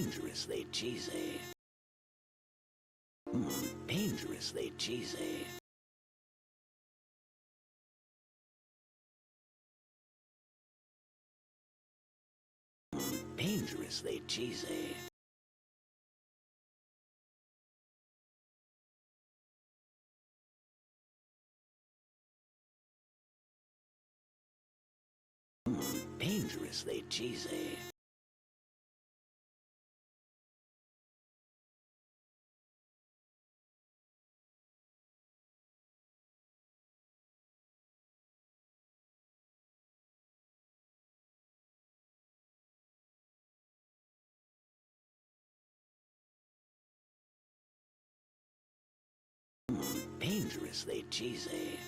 Dangerously cheesy. Dangerously cheesy. Dangerously cheesy. Dangerously cheesy. Dangerously cheesy.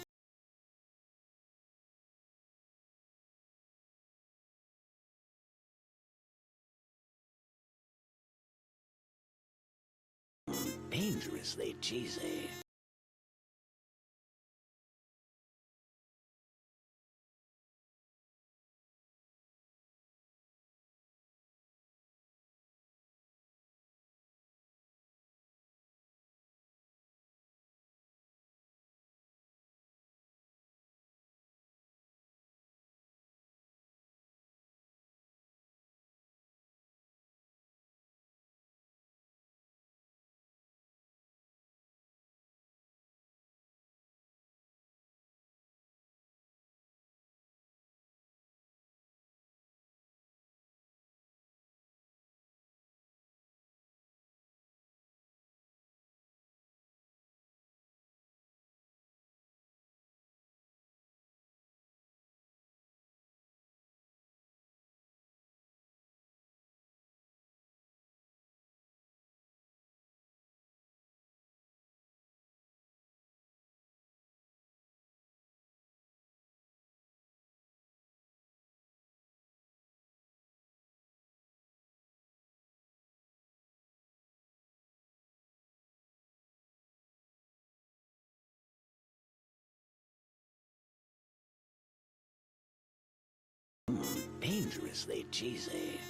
Dangerously cheesy. Dangerously cheesy.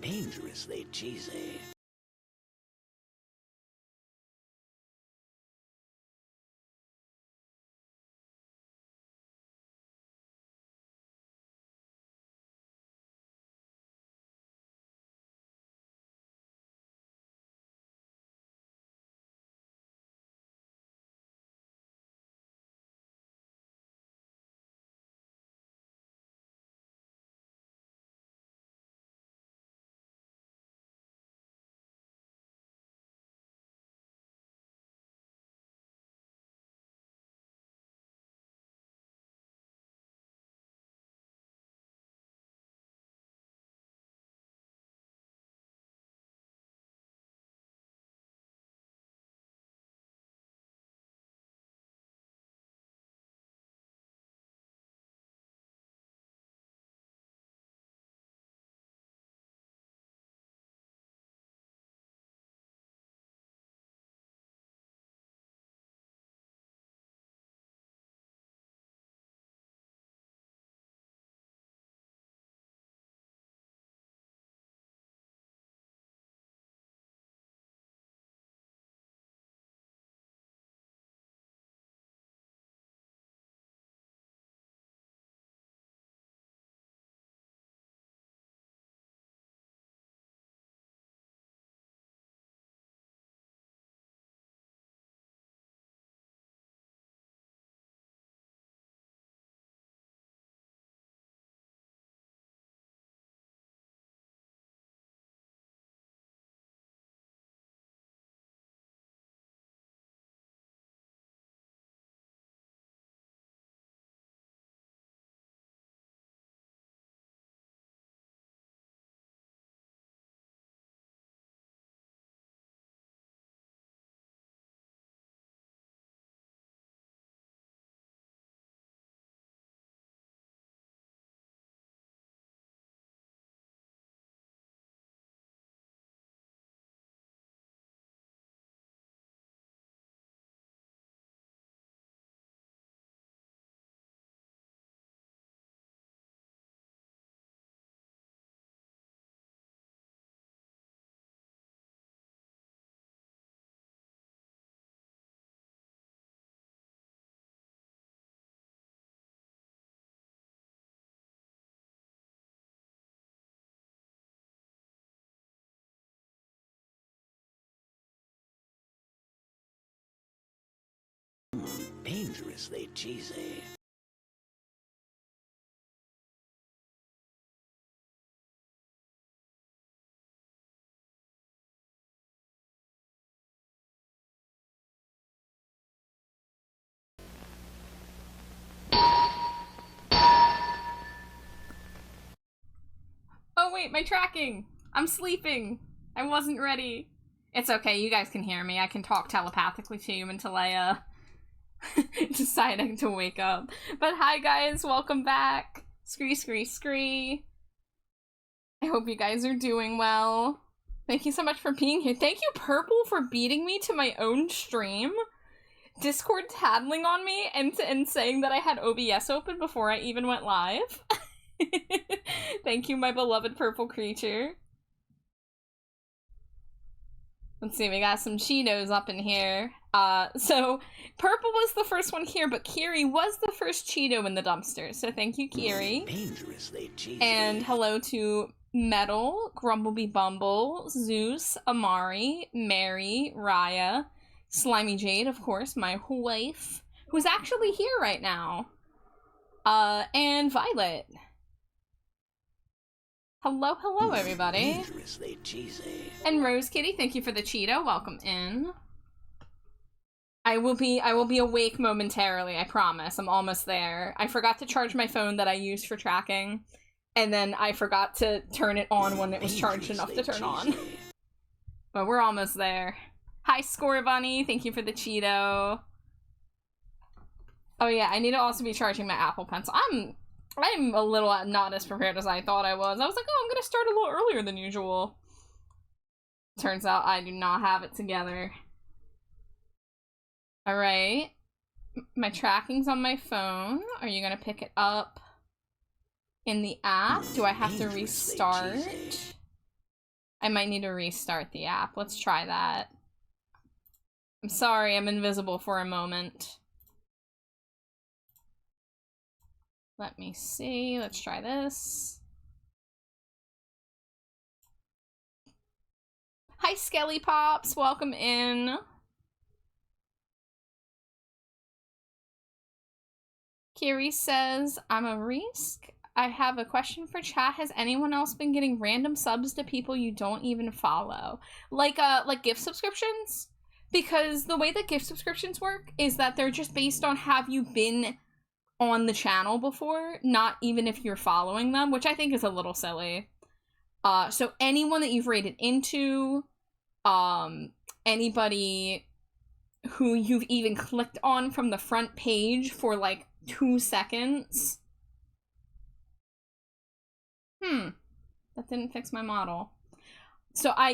Dangerously cheesy. Dangerously cheesy. Oh wait, my tracking! I'm sleeping! I wasn't ready. It's okay, you guys can hear me. I can talk telepathically to you until I, deciding to wake up. But hi guys, welcome back. Scree. I hope you guys are doing well. Thank you so much for being here. Thank you, Purple, for beating me to my own stream. Discord tattling on me and saying that I had OBS open before I even went live. Thank you, my beloved purple creature. Let's see, we got some Cheetos up in here. So Purple was the first one here, but Kiri was the first Cheeto in the dumpster. So thank you, Kiri. Dangerously cheesy. And hello to Metal, Grumblebee Bumble, Zeus, Amari, Mary, Raya, Slimy Jade, of course, my wife, who's actually here right now. And Violet. Hello, everybody. Dangerously cheesy. And Rose Kitty, thank you for the Cheeto. Welcome in. I will be awake momentarily, I promise. I'm almost there. I forgot to charge my phone that I use for tracking, and then I forgot to turn it on when it was charged enough to turn on. But we're almost there. Hi, Score Bunny. Thank you for the Cheeto. Oh yeah, I need to also be charging my Apple Pencil. I'm a little not as prepared as I thought I was. I was like, oh, I'm gonna start a little earlier than usual. Turns out I do not have it together. Alright. My tracking's on my phone. Are you gonna pick it up in the app? Do I have to restart? I might need to restart the app. Let's try that. I'm sorry, I'm invisible for a moment. Let me see. Let's try this. Hi, Skelly Pops. Welcome in. Kiri says, I'm a risk. I have a question for chat. Has anyone else been getting random subs to people you don't even follow? Like gift subscriptions? Because the way that gift subscriptions work is that they're just based on have you been on the channel before, not even if you're following them, which I think is a little silly. So anyone that you've rated into, anybody who you've even clicked on from the front page for like 2 seconds. That didn't fix my model. So well,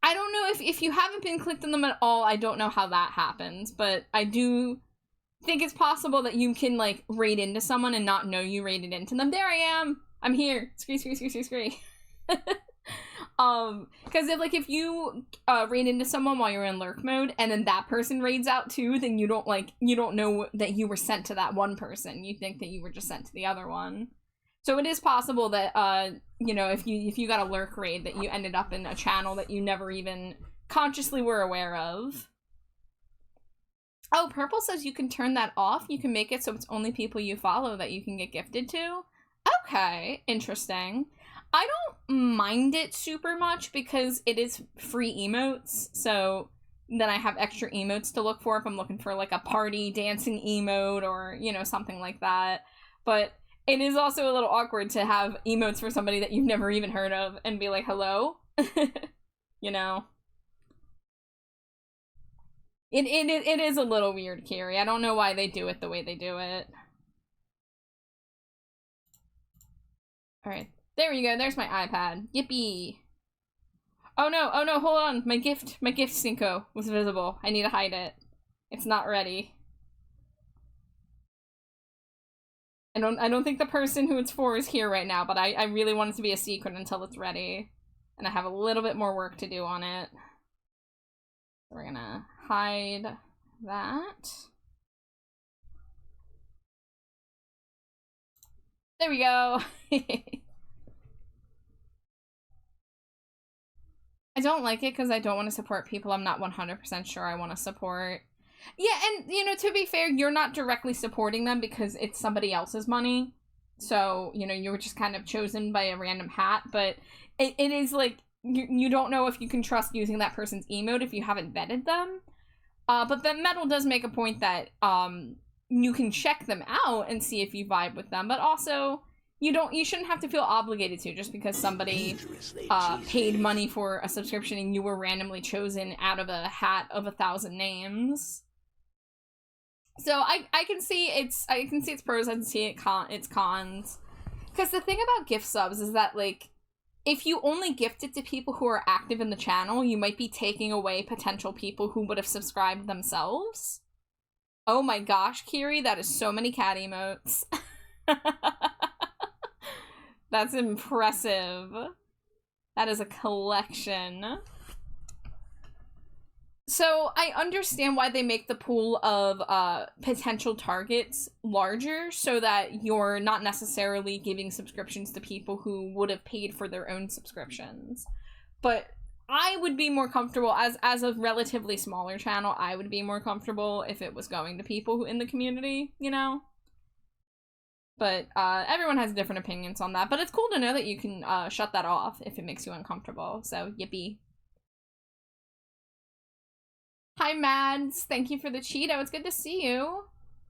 I don't know if you haven't been clicked on them at all, I don't know how that happens, but I do think it's possible that you can like raid into someone and not know you raided into them. There I am. I'm here. Scree. Because if you raid into someone while you're in lurk mode and then that person raids out too, then you don't know that you were sent to that one person. You think that you were just sent to the other one. So it is possible that if you got a lurk raid that you ended up in a channel that you never even consciously were aware of. Oh, Purple says you can turn that off. You can make it so it's only people you follow that you can get gifted to. Okay, interesting. I don't mind it super much because it is free emotes, so then I have extra emotes to look for if I'm looking for like a party dancing emote or, something like that. But it is also a little awkward to have emotes for somebody that you've never even heard of and be like, hello? It is a little weird, Kiri. I don't know why they do it the way they do it. Alright, there we go. There's my iPad. Yippee. Oh no, hold on. My gift Cinco was visible. I need to hide it. It's not ready. I don't think the person who it's for is here right now, but I really want it to be a secret until it's ready. And I have a little bit more work to do on it. So we're gonna hide that. There we go. I don't like it because I don't want to support people I'm not 100% sure I want to support. Yeah, and, you know, to be fair, you're not directly supporting them because it's somebody else's money. So, you know, you were just kind of chosen by a random hat, but it is like, you don't know if you can trust using that person's emote if you haven't vetted them. But then Metal does make a point that you can check them out and see if you vibe with them, but also you shouldn't have to feel obligated to just because somebody paid money for a subscription and you were randomly chosen out of a hat of 1,000 names. So I can see its pros, I can see its cons. Because the thing about gift subs is that, like, if you only gift it to people who are active in the channel, you might be taking away potential people who would have subscribed themselves. Oh my gosh, Kiri, that is so many cat emotes. That's impressive. That is a collection. So I understand why they make the pool of potential targets larger so that you're not necessarily giving subscriptions to people who would have paid for their own subscriptions. But I would be more comfortable, as a relatively smaller channel, I would be more comfortable if it was going to people who in the community, you know? But everyone has different opinions on that. But it's cool to know that you can shut that off if it makes you uncomfortable. So, yippee. Hi, Mads. Thank you for the Cheeto. It's good to see you.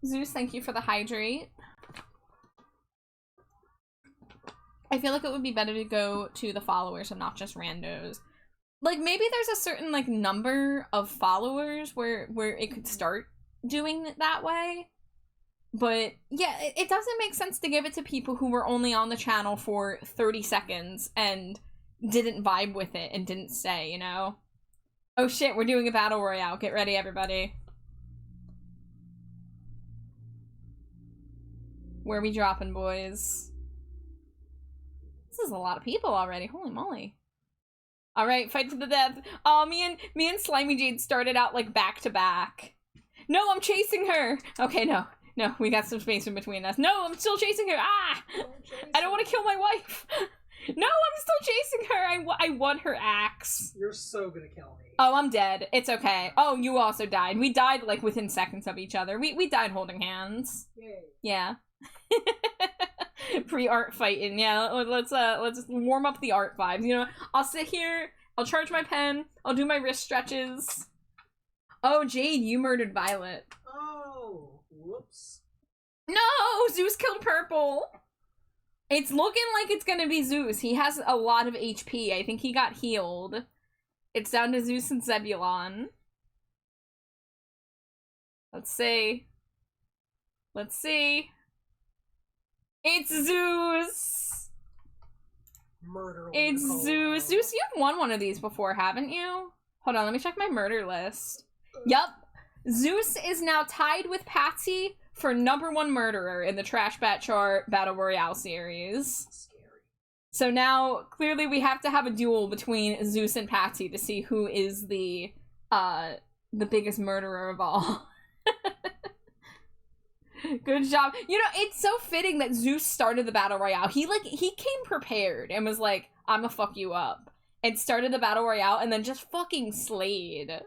Zeus, thank you for the hydrate. I feel like it would be better to go to the followers and not just randos. Like, maybe there's a certain, like, number of followers where it could start doing it that way. But, yeah, it doesn't make sense to give it to people who were only on the channel for 30 seconds and didn't vibe with it and didn't stay, you know? Oh shit, we're doing a battle royale. Get ready, everybody. Where are we dropping, boys? This is a lot of people already. Holy moly. Alright, fight to the death. Oh, me and Slimy Jade started out, like, back to back. No, I'm chasing her! Okay, no. No, we got some space in between us. No, I'm still chasing her! Ah! I don't want to kill my wife! No, I'm still chasing her! I won her axe. You're so gonna kill me. Oh, I'm dead. It's okay. Oh, you also died. We died, like, within seconds of each other. We died holding hands. Yay. Yeah. Pre-art fighting. Yeah, let's warm up the art vibes. You know, I'll sit here, I'll charge my pen, I'll do my wrist stretches. Oh, Jade, you murdered Violet. Oh, whoops. No! Zeus killed Purple! It's looking like it's gonna be Zeus. He has a lot of HP. I think he got healed. It's down to Zeus and Zebulon. Let's see. Let's see. It's Zeus! Murder. It's Zeus. Zeus, you've won one of these before, haven't you? Hold on, let me check my murder list. Yup. Zeus is now tied with Patsy for #1 murderer in the Trash Bat Chart Battle Royale series. Scary. So now, clearly we have to have a duel between Zeus and Patsy to see who is the biggest murderer of all. Good job. You know, it's so fitting that Zeus started the Battle Royale. He came prepared and was like, I'ma fuck you up. And started the Battle Royale and then just fucking slayed.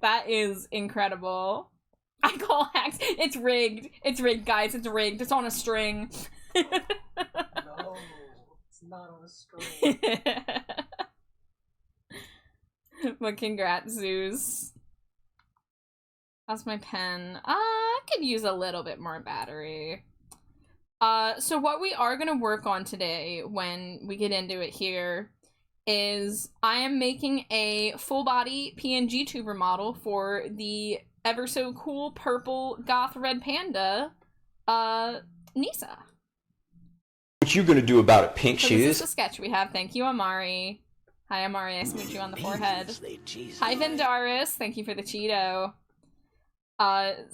That is incredible. I call hacks. It's rigged. It's rigged, guys. It's rigged. It's on a string. No, it's not on a string. But congrats, Zeus. How's my pen? I could use a little bit more battery. So what we are gonna work on today when we get into it here is I am making a full body PNG tuber model for the ever so cool purple goth red panda, Nisa. What you gonna do about it, pink So shoes? this is the sketch we have. Thank you, Amari. Hi, Amari. I smooch you on the forehead. Hi, Vendaris. Thank you for the Cheeto.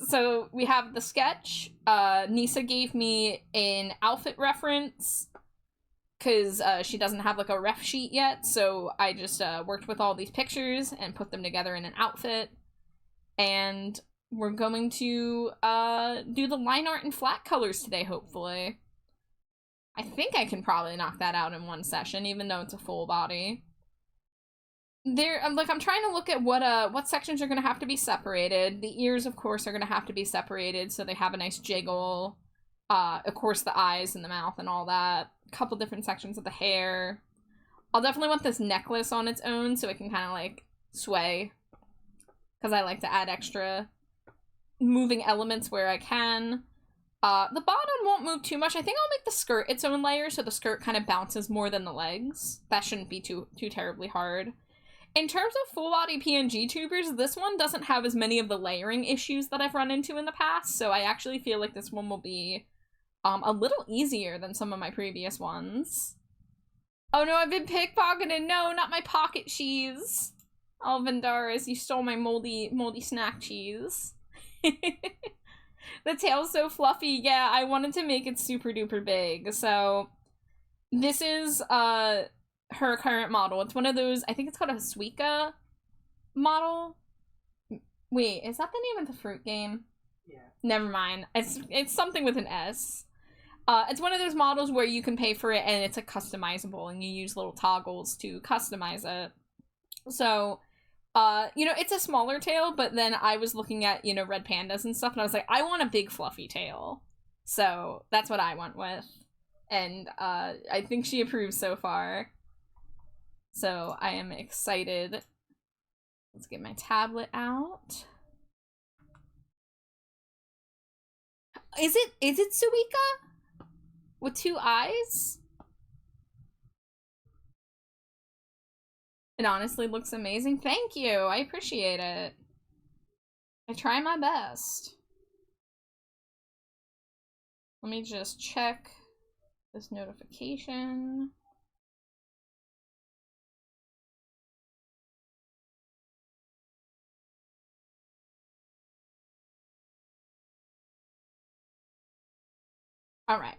So we have the sketch. Nisa gave me an outfit reference because she doesn't have like a ref sheet yet, so I just worked with all these pictures and put them together in an outfit. And we're going to do the line art in flat colors today, hopefully. I think I can probably knock that out in one session, even though it's a full body. I'm trying to look at what sections are gonna have to be separated. The ears, of course, are gonna have to be separated so they have a nice jiggle. Of course, the eyes and the mouth and all that. A couple different sections of the hair. I'll definitely want this necklace on its own so it can kind of like sway, because I like to add extra moving elements where I can. The bottom won't move too much. I think I'll make the skirt its own layer so the skirt kind of bounces more than the legs. That shouldn't be too terribly hard. In terms of full body PNG tubers, this one doesn't have as many of the layering issues that I've run into in the past, so I actually feel like this one will be a little easier than some of my previous ones. Oh no, I've been pickpocketed! No, not my pocket cheese! Alvindaris, you stole my moldy snack cheese. The tail's so fluffy. Yeah, I wanted to make it super duper big. So this is her current model. It's one of those, I think it's called a Suica model. Wait, is that the name of the fruit game? Yeah. Never mind. It's something with an S. It's one of those models where you can pay for it and it's like customizable and you use little toggles to customize it. So you know, it's a smaller tail, but then I was looking at, you know, red pandas and stuff, and I was like, I want a big fluffy tail. So that's what I went with. And I think she approves so far. So I am excited. Let's get my tablet out. Is it Suica? With 2 eyes? It honestly looks amazing. Thank you. I appreciate it. I try my best. Let me just check this notification. All right.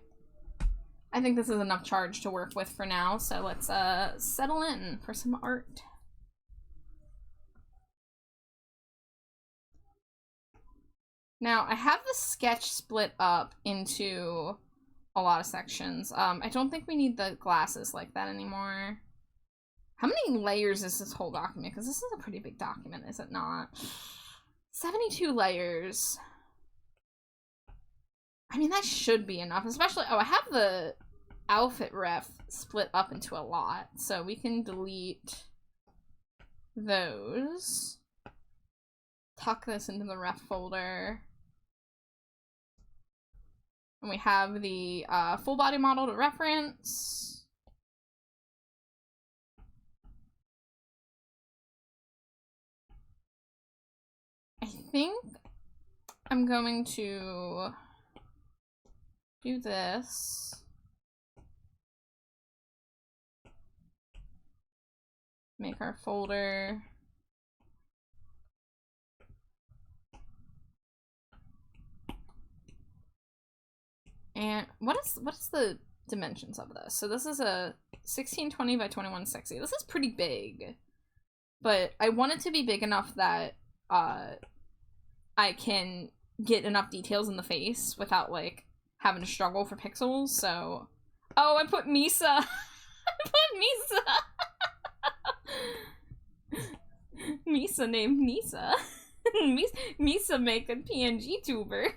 I think this is enough charge to work with for now, so let's settle in for some art. Now, I have the sketch split up into a lot of sections. I don't think we need the glasses like that anymore. How many layers is this whole document? Because this is a pretty big document, is it not? 72 layers. I mean, that should be enough, especially... Oh, I have the outfit ref split up into a lot, so we can delete those. Tuck this into the ref folder. And we have the full body model to reference. I think I'm going to do this. Make our folder. And what is the dimensions of this? So this is a 1620 by 2160. This is pretty big, but I want it to be big enough that I can get enough details in the face without like having to struggle for pixels. So, oh, I put Misa. I put Misa. Misa named Nisa. Misa make a PNG tuber.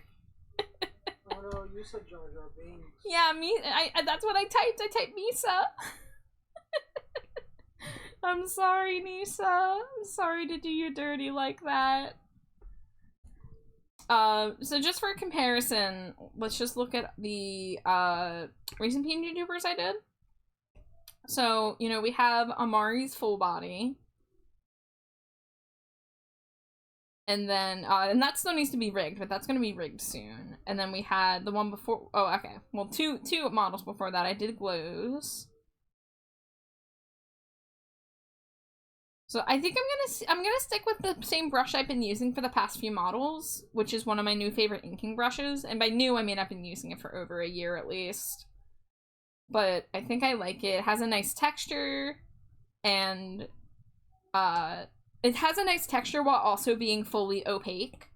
Oh no, you said Jar Jar Binks. Yeah, that's what I typed. I typed Misa. I'm sorry, Nisa. I'm sorry to do you dirty like that. So just for comparison, let's just look at the recent PNG tubers I did. So, you know, we have Amari's full body. And then, and that still needs to be rigged, but that's going to be rigged soon. And then we had the one before, oh, okay. Well, two models before that, I did glows. So I think I'm gonna stick with the same brush I've been using for the past few models, which is one of my new favorite inking brushes. And by new, I mean I've been using it for over a year at least. But I think I like it. It has a nice texture, and it has a nice texture while also being fully opaque.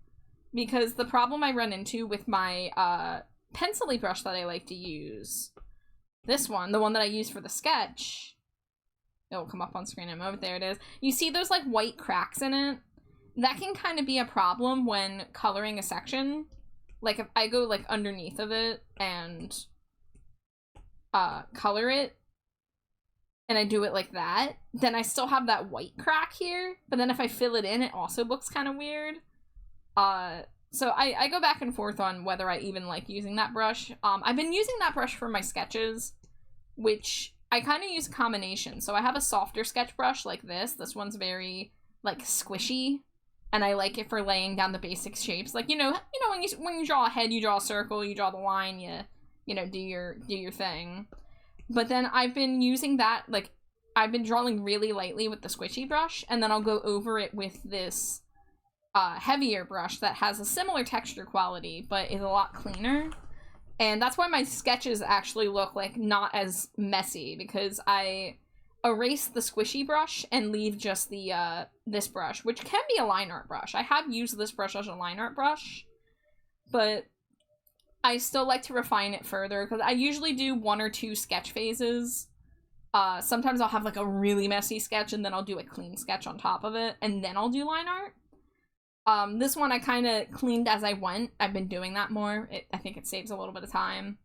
Because the problem I run into with my pencil-y brush that I like to use, this one, the one that I use for the sketch, it'll come up on screen in a moment. There it is. You see those like white cracks in it? That can kind of be a problem when coloring a section. Like if I go like underneath of it and color it, and I do it like that, then I still have that white crack here, but then if I fill it in, it also looks kind of weird. So I go back and forth on whether I even like using that brush. I've been using that brush for my sketches, which I kind of use a combination. So I have a softer sketch brush like this. This one's very like squishy, and I like it for laying down the basic shapes. Like, you know when you draw a head, you draw a circle, you draw the line, you know, do your thing. But then I've been using that, like, I've been drawing really lightly with the squishy brush, and then I'll go over it with this heavier brush that has a similar texture quality, but is a lot cleaner. And that's why my sketches actually look like not as messy, because I erase the squishy brush and leave just the this brush, which can be a line art brush. I have used this brush as a line art brush, but I still like to refine it further, because I usually do 1 or 2 sketch phases. Sometimes I'll have like a really messy sketch and then I'll do a clean sketch on top of it, and then I'll do line art. This one I kind of cleaned as I went. I've been doing that more. I think it saves a little bit of time.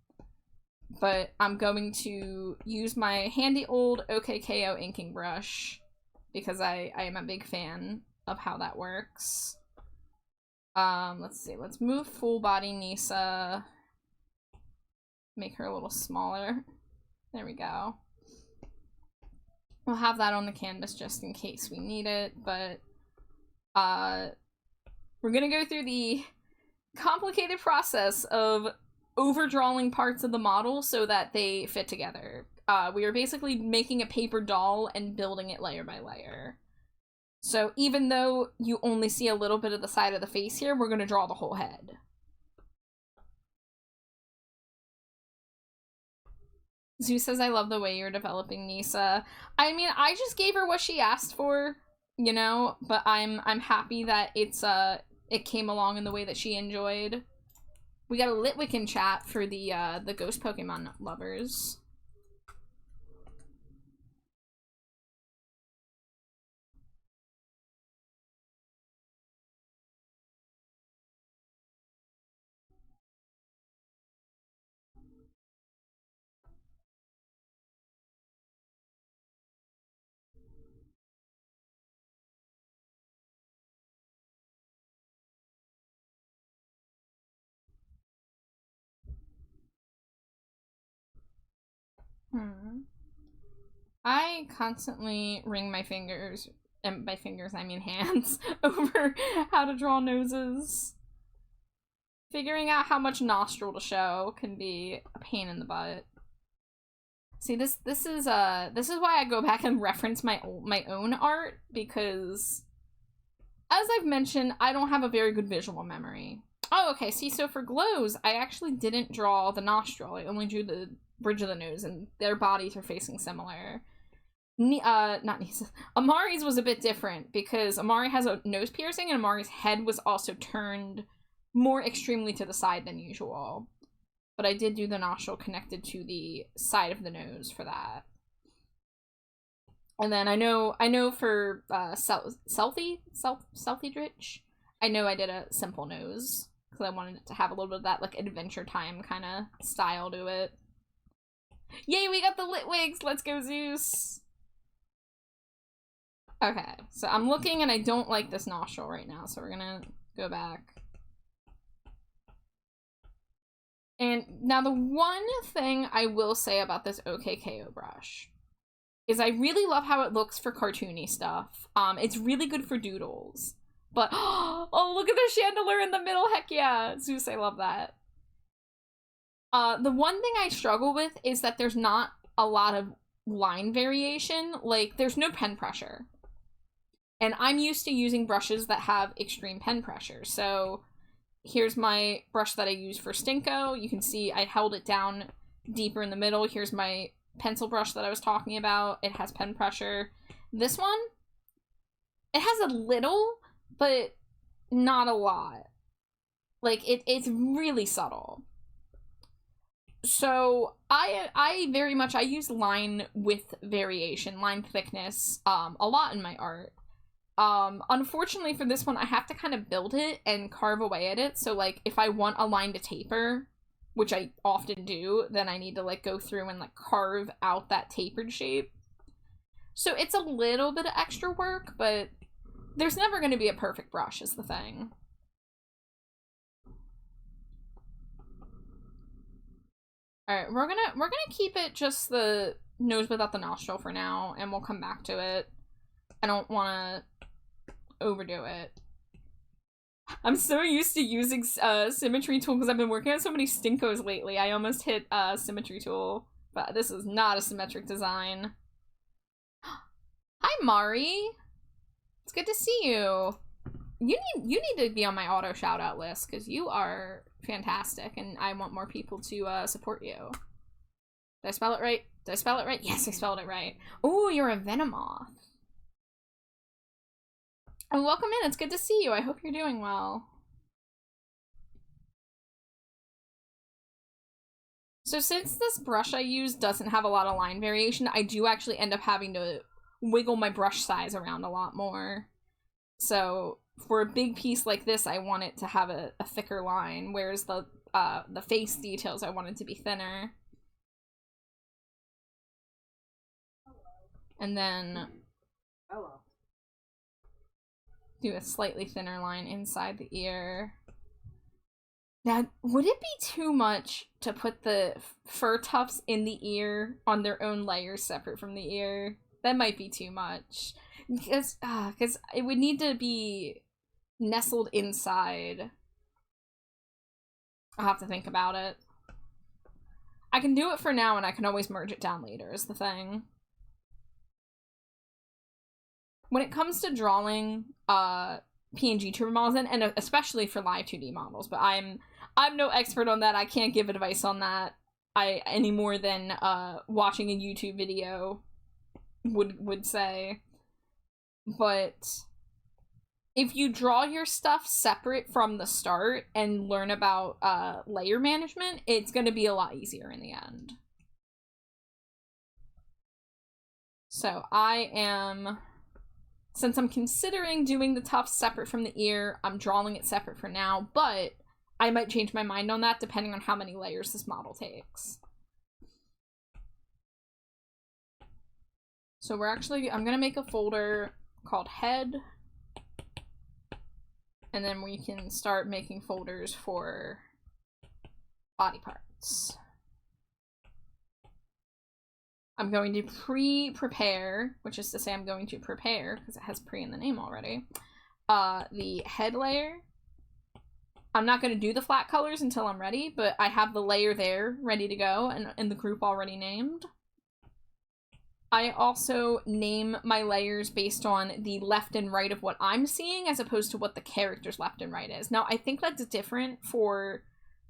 But I'm going to use my handy old OKKO inking brush, because I am a big fan of how that works. Let's see, let's move full body Nisa. Make her a little smaller. There we go. We'll have that on the canvas just in case we need it, but we're gonna go through the complicated process of overdrawing parts of the model so that they fit together. We are basically making a paper doll and building it layer by layer. So even though you only see a little bit of the side of the face here, we're going to draw the whole head. Zeus says, I love the way you're developing Nisa. I mean, I just gave her what she asked for, you know, but I'm happy that it came along in the way that she enjoyed. We got a Litwick in chat for the Ghost Pokemon lovers. I constantly wring my fingers, and by fingers I mean hands, over how to draw noses. Figuring out how much nostril to show can be a pain in the butt. See, this is why I go back and reference my own art, because as I've mentioned, I don't have a very good visual memory. Oh, okay, see, so for glows, I actually didn't draw the nostril. I only drew the bridge of the nose, and their bodies are facing similar. Not Nisa. Amari's was a bit different, because Amari has a nose piercing, and Amari's head was also turned more extremely to the side than usual. But I did do the nostril connected to the side of the nose for that. And then I know for Selfie Dritch, I know I did a simple nose, because I wanted it to have a little bit of that like Adventure Time kind of style to it. Yay, we got the Litwigs! Let's go, Zeus! Okay, so I'm looking and I don't like this nostril right now, so we're gonna go back. And now the one thing I will say about this OKKO brush is I really love how it looks for cartoony stuff. It's really good for doodles. But, oh, look at the chandelier in the middle, heck yeah! Zeus, I love that. The one thing I struggle with is that there's not a lot of line variation. Like, there's no pen pressure. And I'm used to using brushes that have extreme pen pressure. So here's my brush that I use for Stinko. You can see I held it down deeper in the middle. Here's my pencil brush that I was talking about. It has pen pressure. This one, it has a little, but not a lot. Like, it's really subtle. So I very much, I use line width variation, line thickness, a lot in my art. Unfortunately for this one, I have to kind of build it and carve away at it. So like if I want a line to taper, which I often do, then I need to like go through and like carve out that tapered shape. So it's a little bit of extra work, but there's never going to be a perfect brush is the thing. Alright, we're gonna keep it just the nose without the nostril for now, and we'll come back to it. I don't want to overdo it. I'm so used to using symmetry tool because I've been working on so many stinkos lately. I almost hit symmetry tool, but this is not a symmetric design. Hi, Mari. It's good to see you. You need to be on my auto shout out list because you are fantastic, and I want more people to support you. Did I spell it right? Did I spell it right? Yes, I spelled it right. Oh, you're a Venomoth. Oh, welcome in. It's good to see you. I hope you're doing well. So since this brush I use doesn't have a lot of line variation, I do actually end up having to wiggle my brush size around a lot more. So for a big piece like this, I want it to have a thicker line, whereas the face details, I want it to be thinner. And then do a slightly thinner line inside the ear. Now, would it be too much to put the fur tufts in the ear on their own layers separate from the ear? That might be too much. Because it would need to be nestled inside. I'll have to think about it. I can do it for now, and I can always merge it down later, is the thing. When it comes to drawing PNG tuber models, and especially for live 2D models, but I'm no expert on that. I can't give advice on that any more than watching a YouTube video would say. But if you draw your stuff separate from the start and learn about layer management, it's going to be a lot easier in the end. So since I'm considering doing the tufts separate from the ear, I'm drawing it separate for now, but I might change my mind on that depending on how many layers this model takes. So I'm gonna make a folder called head, and then we can start making folders for body parts. I'm going to pre-prepare, which is to say I'm going to prepare, because it has pre in the name already, the head layer. I'm not going to do the flat colors until I'm ready, but I have the layer there ready to go and the group already named. I also name my layers based on the left and right of what I'm seeing as opposed to what the character's left and right is. Now, I think that's different for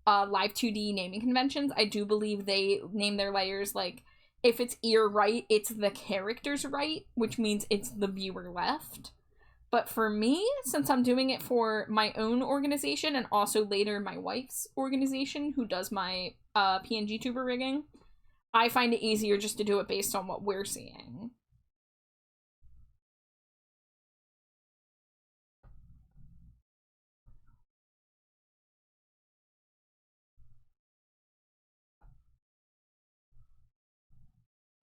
live 2D naming conventions. I do believe they name their layers like, if it's ear right, it's the character's right, which means it's the viewer left. But for me, since I'm doing it for my own organization and also later my wife's organization who does my PNG tuber rigging, I find it easier just to do it based on what we're seeing.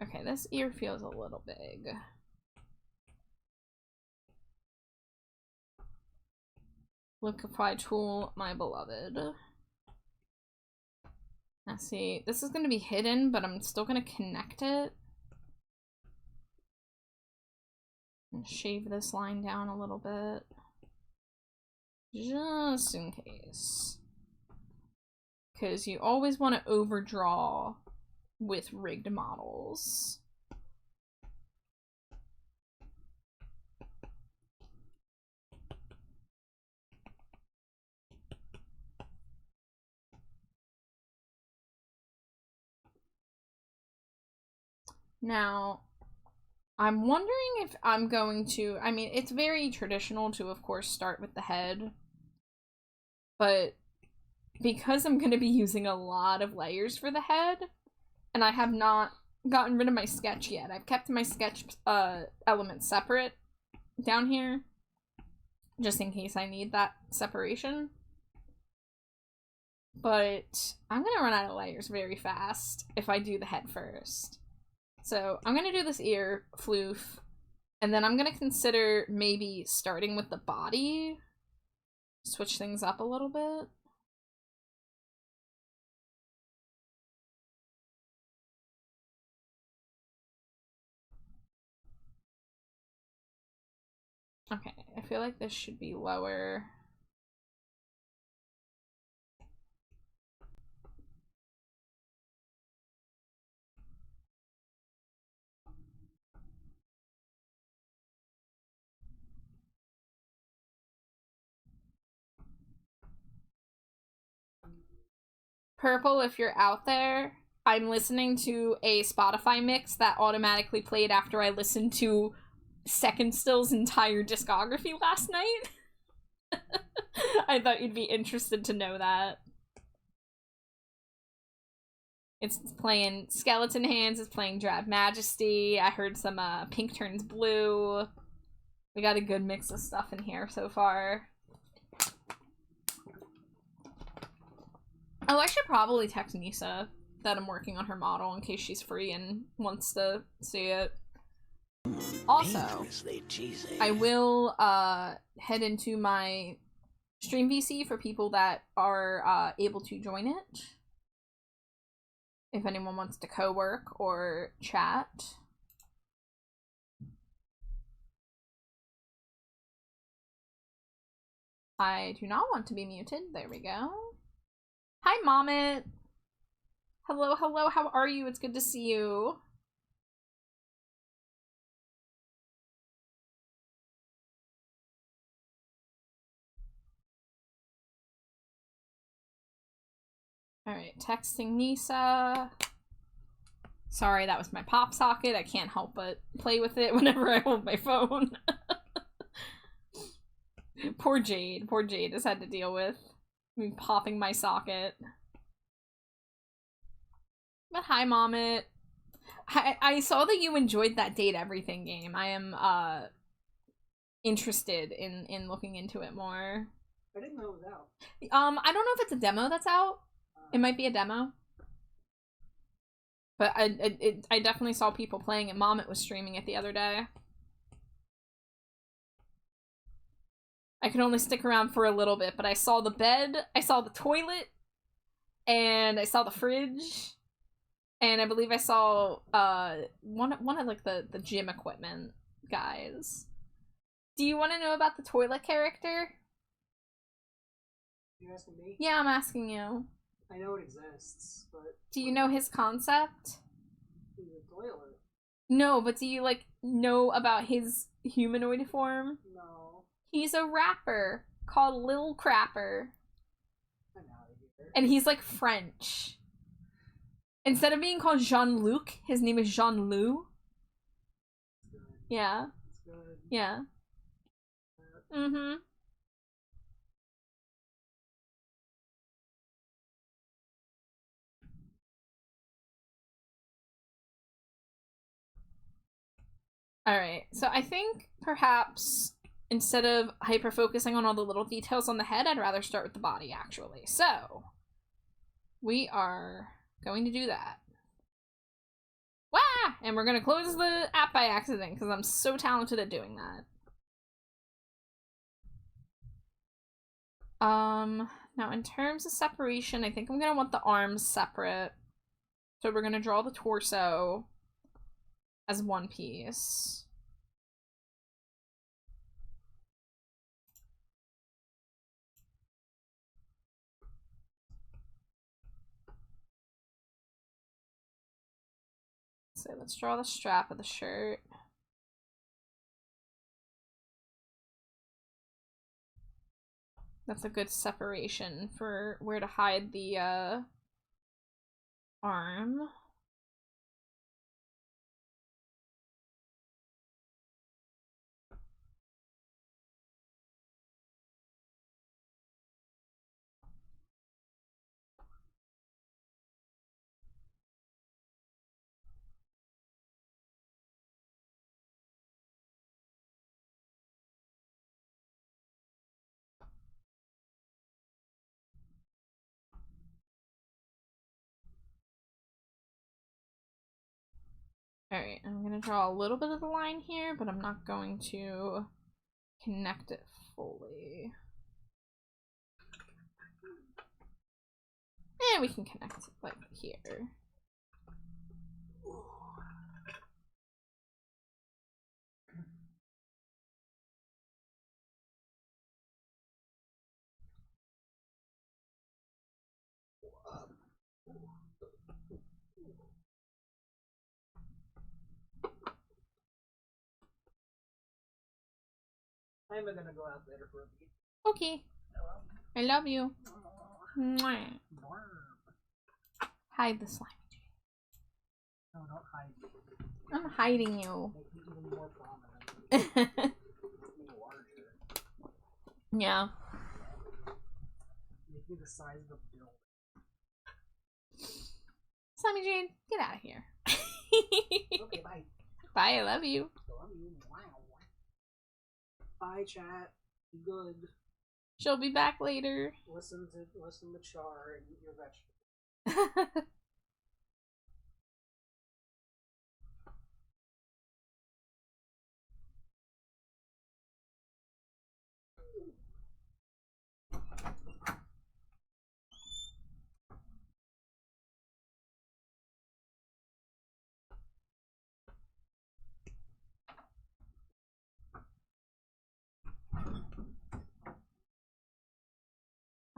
Okay, this ear feels a little big. Liquify tool, my beloved. Now see, this is going to be hidden, but I'm still going to connect it. And shave this line down a little bit. Just in case. Because you always want to overdraw with rigged models. Now, I'm wondering if I'm going to, I mean, it's very traditional to, of course, start with the head, but because I'm going to be using a lot of layers for the head, and I have not gotten rid of my sketch yet. I've kept my sketch elements separate down here, just in case I need that separation. But I'm going to run out of layers very fast if I do the head first. So I'm going to do this ear floof, and then I'm going to consider maybe starting with the body. Switch things up a little bit. Okay, I feel like this should be lower. Purple, if you're out there, I'm listening to a Spotify mix that automatically played after I listened to Second Still's entire discography last night. I thought you'd be interested to know that. It's playing Skeleton Hands, it's playing Drab Majesty, I heard some Pink Turns Blue. We got a good mix of stuff in here so far. Oh, I should probably text Nisa that I'm working on her model in case she's free and wants to see it. Also, I will head into my stream VC for people that are able to join it. If anyone wants to co-work or chat. I do not want to be muted. There we go. Hi, Mommet. Hello, hello. How are you? It's good to see you. Alright, texting Nisa. Sorry, that was my pop socket. I can't help but play with it whenever I hold my phone. Poor Jade. Poor Jade has had to deal with me popping my socket. But hi, Mommet. I saw that you enjoyed that Date Everything game. I am interested in looking into it more. I didn't know it was out. I don't know if it's a demo that's out. It might be a demo. But I definitely saw people playing it. Mommet was streaming it the other day. I could only stick around for a little bit, but I saw the bed, I saw the toilet, and I saw the fridge, and I believe I saw one of like the gym equipment guys. Do you want to know about the toilet character? You asking me? Yeah, I'm asking you. I know it exists, but Do you know his concept? he's a toilet. No, but do you like know about his humanoid form? No, He's a rapper called Lil Crapper. I'm out of here. And he's like French. Instead of being called Jean-Luc, his name is Jean-Lou. It's good. Yeah. It's good. Yeah. Mm-hmm. Alright, so I think perhaps instead of hyper-focusing on all the little details on the head, I'd rather start with the body, actually. So, we are going to do that. Wah! And we're going to close the app by accident, because I'm so talented at doing that. Now in terms of separation, I think I'm going to want the arms separate. So we're going to draw the torso as one piece. So let's draw the strap of the shirt. That's a good separation for where to hide the arm. Alright, I'm gonna draw a little bit of the line here, but I'm not going to connect it fully. And we can connect it like here. I'm gonna go out later for a beat. Okay. I love you. Mwah. Hide the slimy Jade. No, don't hide me. I'm hiding you. Make me even more prominent. Make me larger. Yeah. Make me the size of the building. Slimy Jade, get out of here. Okay, bye. Bye, I love you. Love you. Wow. Bye, chat. Be good. She'll be back later. Listen to Char and eat your vegetables.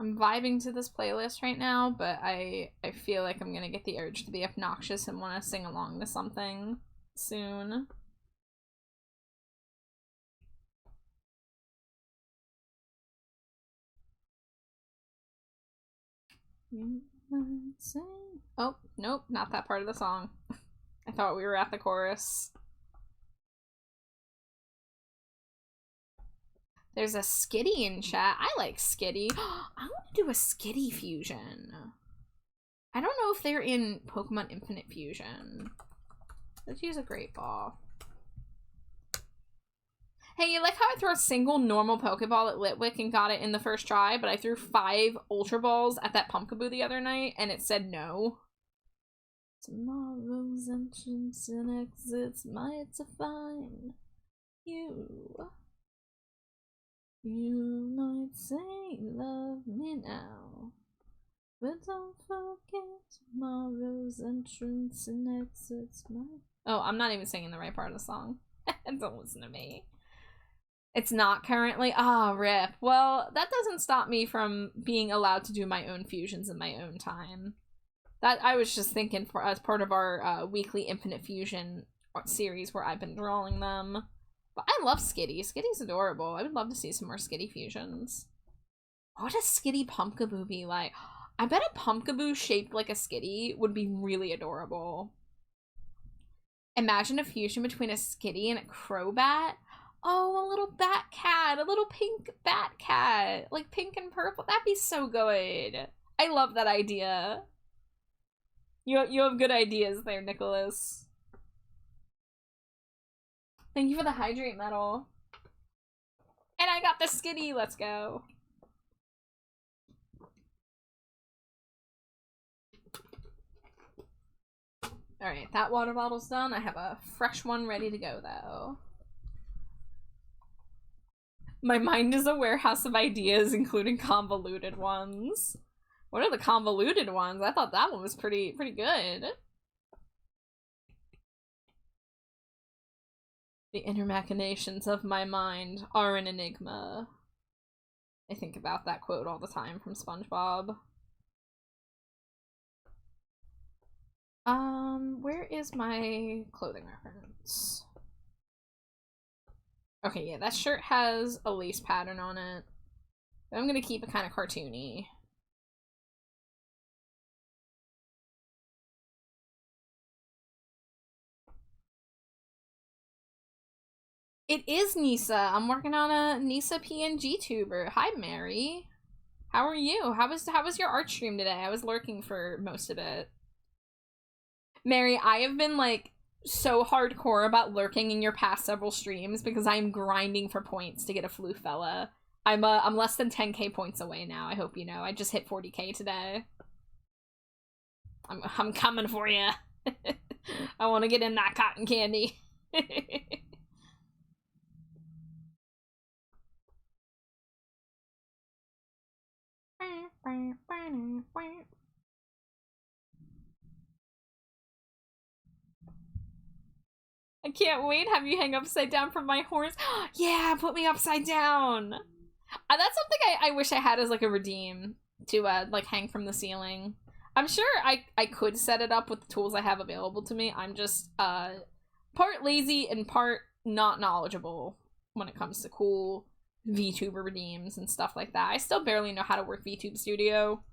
I'm vibing to this playlist right now, but I feel like I'm gonna get the urge to be obnoxious and want to sing along to something soon. Oh, nope, not that part of the song. I thought we were at the chorus. There's a Skitty in chat. I like Skitty. I want to do a Skitty fusion. I don't know if they're in Pokemon Infinite Fusion. Let's use a Great Ball. Hey, you like how I threw a single normal Pokeball at Litwick and got it in the first try, but I threw 5 Ultra Balls at that Pumpkaboo the other night and it said no? Tomorrow's entrance and exits might define you. You might say love me now, but don't forget tomorrow's entrance and exits might... Oh, I'm not even singing the right part of the song. Don't listen to me. It's not currently. Ah, rip. Well, that doesn't stop me from being allowed to do my own fusions in my own time. That I was just thinking for as part of our weekly Infinite Fusion series where I've been drawing them. But I love Skitty. Skitty's adorable. I would love to see some more Skitty fusions. What would a Skitty Pumpkaboo be like? I bet a Pumpkaboo shaped like a Skitty would be really adorable. Imagine a fusion between a Skitty and a Crobat. Oh, a little bat cat. A little pink bat cat. Like pink and purple. That'd be so good. I love that idea. You have good ideas there, Nicholas. Thank you for the hydrate medal. And I got the Skitty. Let's go. Alright, that water bottle's done. I have a fresh one ready to go, though. My mind is a warehouse of ideas, including convoluted ones. What are the convoluted ones? I thought that one was pretty good. The inner machinations of my mind are an enigma. I think about that quote all the time from SpongeBob. Where is my clothing reference? Okay, yeah, that shirt has a lace pattern on it. But I'm gonna keep it kind of cartoony. It is Nisa. I'm working on a Nisa PNG tuber. Hi, Mary. How are you? How was your art stream today? I was lurking for most of it. Mary, I have been like so hardcore about lurking in your past several streams because I'm grinding for points to get a Flufella. I'm less than 10k points away now. I hope you know. I just hit 40k today. I'm coming for you. I want to get in that cotton candy. I can't wait. Have you hang upside down from my horns? Yeah, put me upside down. That's something I wish I had as like a redeem to like hang from the ceiling. I'm sure I could set it up with the tools I have available to me. I'm just part lazy and part not knowledgeable when it comes to cool VTuber redeems and stuff like that. I still barely know how to work VTube Studio.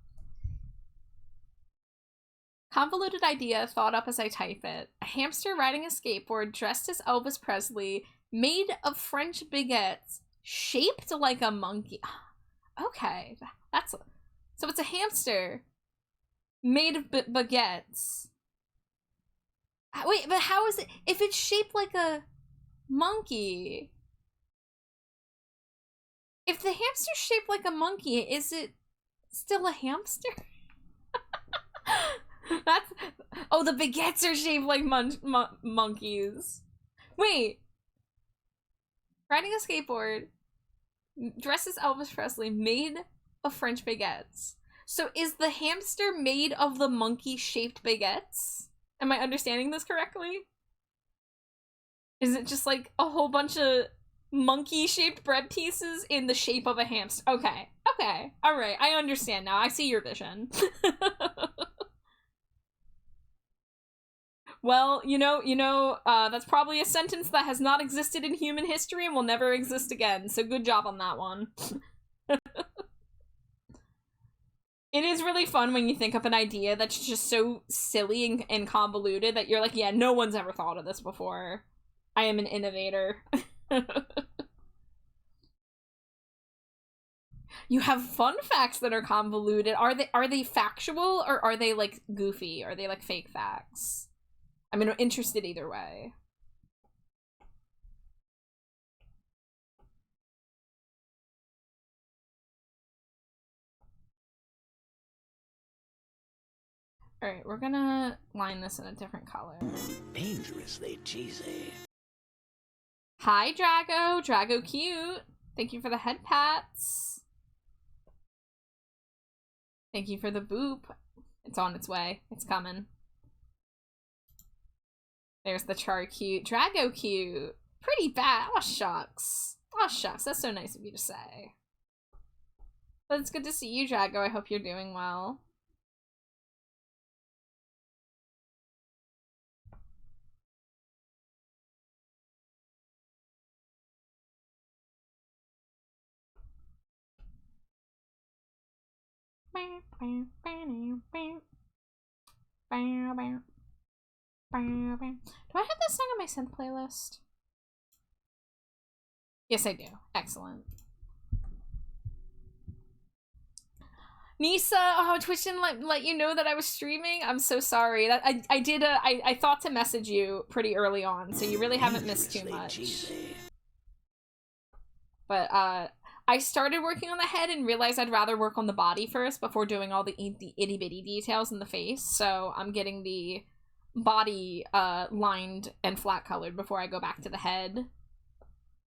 Convoluted idea thought up as I type it. A hamster riding a skateboard dressed as Elvis Presley, made of French baguettes, shaped like a monkey. Okay, that's... So it's a hamster made of baguettes. Wait, but how is it... If it's shaped like a monkey... If the hamster's shaped like a monkey, is it still a hamster? That's... Oh, the baguettes are shaped like monkeys. Wait. Riding a skateboard, dressed as Elvis Presley, made of French baguettes. So is the hamster made of the monkey-shaped baguettes? Am I understanding this correctly? Is it just like a whole bunch of monkey-shaped bread pieces in the shape of a hamster? Okay. Okay. Alright. I understand now. I see your vision. Well, that's probably a sentence that has not existed in human history and will never exist again, so good job on that one. It is really fun when you think up an idea that's just so silly and convoluted that you're like, yeah, no one's ever thought of this before. I am an innovator. You have fun facts that are convoluted. Are they factual or are they like goofy? Are they like fake facts? I mean, I'm interested either way. Alright, we're gonna line this in a different color. Dangerously cheesy. Hi, Drago. Drago cute. Thank you for the head pats. Thank you for the boop. It's on its way. It's coming. There's the char cute. Drago cute. Pretty bad. Aw, shucks. Aw, shucks. That's so nice of you to say. But it's good to see you, Drago. I hope you're doing well. Do I have this song on my synth playlist? Yes, I do. Excellent. Nisa, oh, Twitch didn't let you know that I was streaming. I'm so sorry. That I thought to message you pretty early on, so you really haven't missed too much. But I started working on the head and realized I'd rather work on the body first before doing all the itty bitty details in the face. So I'm getting the body lined and flat colored before I go back to the head.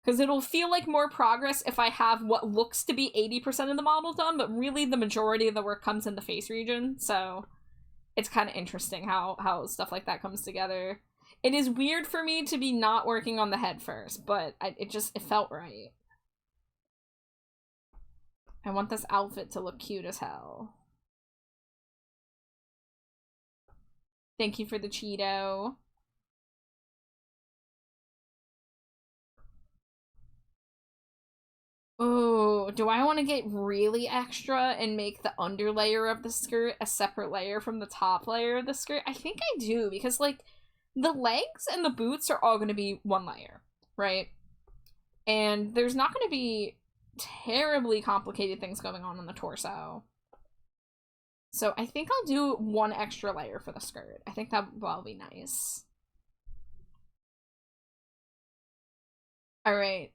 Because it'll feel like more progress if I have what looks to be 80% of the model done, but really the majority of the work comes in the face region, so it's kind of interesting how stuff like that comes together. It is weird for me to be not working on the head first, but it felt right. I want this outfit to look cute as hell. Thank you for the Cheeto. Oh, do I want to get really extra and make the underlayer of the skirt a separate layer from the top layer of the skirt? I think I do, because, like, the legs and the boots are all going to be one layer, right? And there's not going to be terribly complicated things going on the torso. So I think I'll do one extra layer for the skirt. I think that'll be nice. Alright.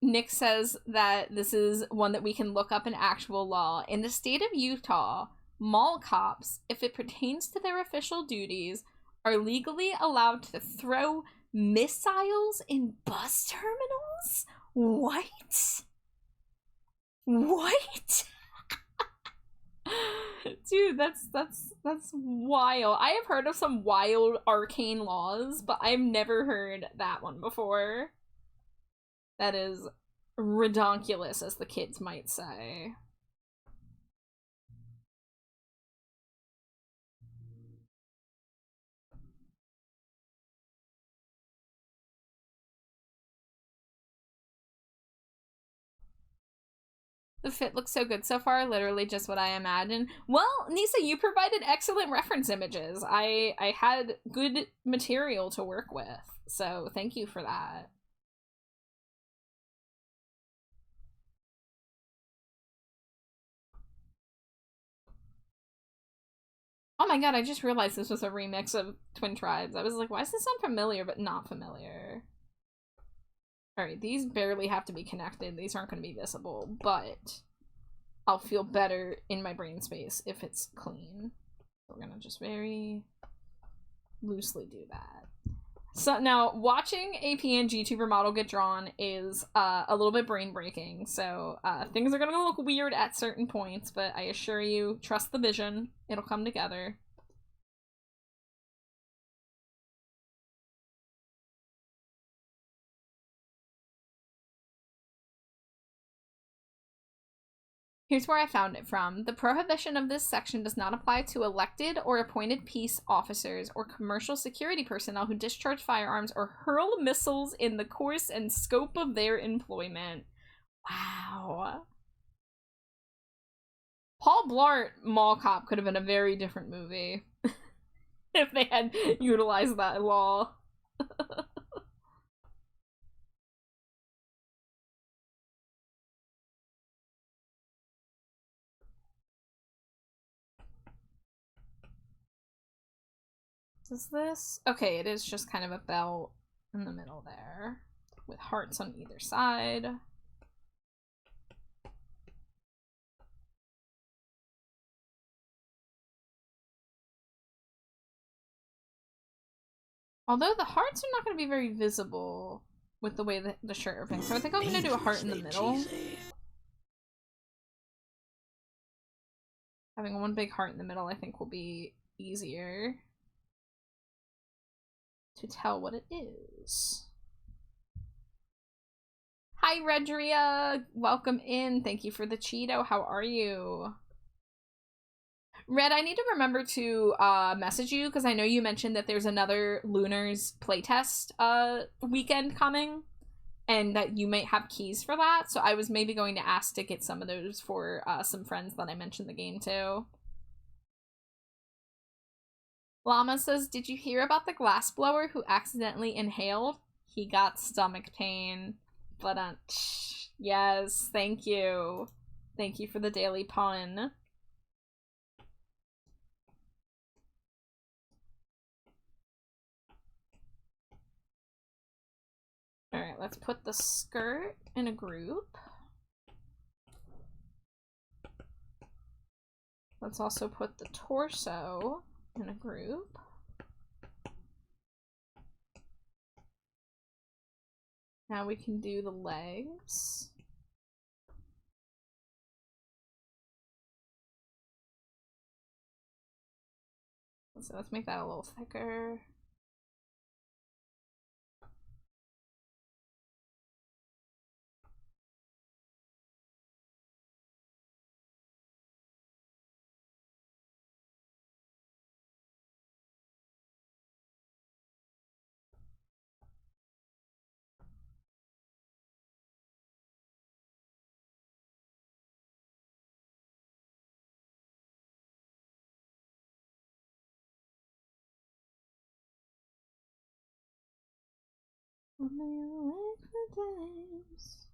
Nick says that this is one that we can look up in actual law. In the state of Utah, mall cops, if it pertains to their official duties, are legally allowed to throw missiles in bus terminals? What? What? Dude, that's wild. I have heard of some wild arcane laws, but I've never heard that one before. That is redonkulous, as the kids might say. The fit looks so good so far, literally just what I imagined. Well, Nisa, you provided excellent reference images. I had good material to work with, so thank you for that. Oh my god, I just realized this was a remix of Twin Tribes. I was like, why does this sound familiar but not familiar? Alright, these barely have to be connected. These aren't going to be visible, but I'll feel better in my brain space if it's clean. We're going to just very loosely do that. So now, watching a PNG tuber model get drawn is a little bit brain-breaking, so things are going to look weird at certain points, but I assure you, trust the vision. It'll come together. Here's where I found it from. The prohibition of this section does not apply to elected or appointed peace officers or commercial security personnel who discharge firearms or hurl missiles in the course and scope of their employment. Wow. Paul Blart Mall Cop could have been a very different movie if they had utilized that law. Is this? Okay, it is just kind of a belt in the middle there with hearts on either side. Although the hearts are not going to be very visible with the way that the shirt everything. So I think I'm going to do a heart in the middle. Having one big heart in the middle I think will be easier to tell what it is. Hi Redria! Welcome in. Thank you for the Cheeto. How are you? Red, I need to remember to message you because I know you mentioned that there's another Lunars playtest weekend coming and that you might have keys for that. So I was maybe going to ask to get some of those for some friends that I mentioned the game to. Llama says, did you hear about the glassblower who accidentally inhaled? He got stomach pain. But yes, thank you. Thank you for the daily pun. Alright, let's put the skirt in a group. Let's also put the torso in a group. Now we can do the legs. So let's make that a little thicker. Awake for days.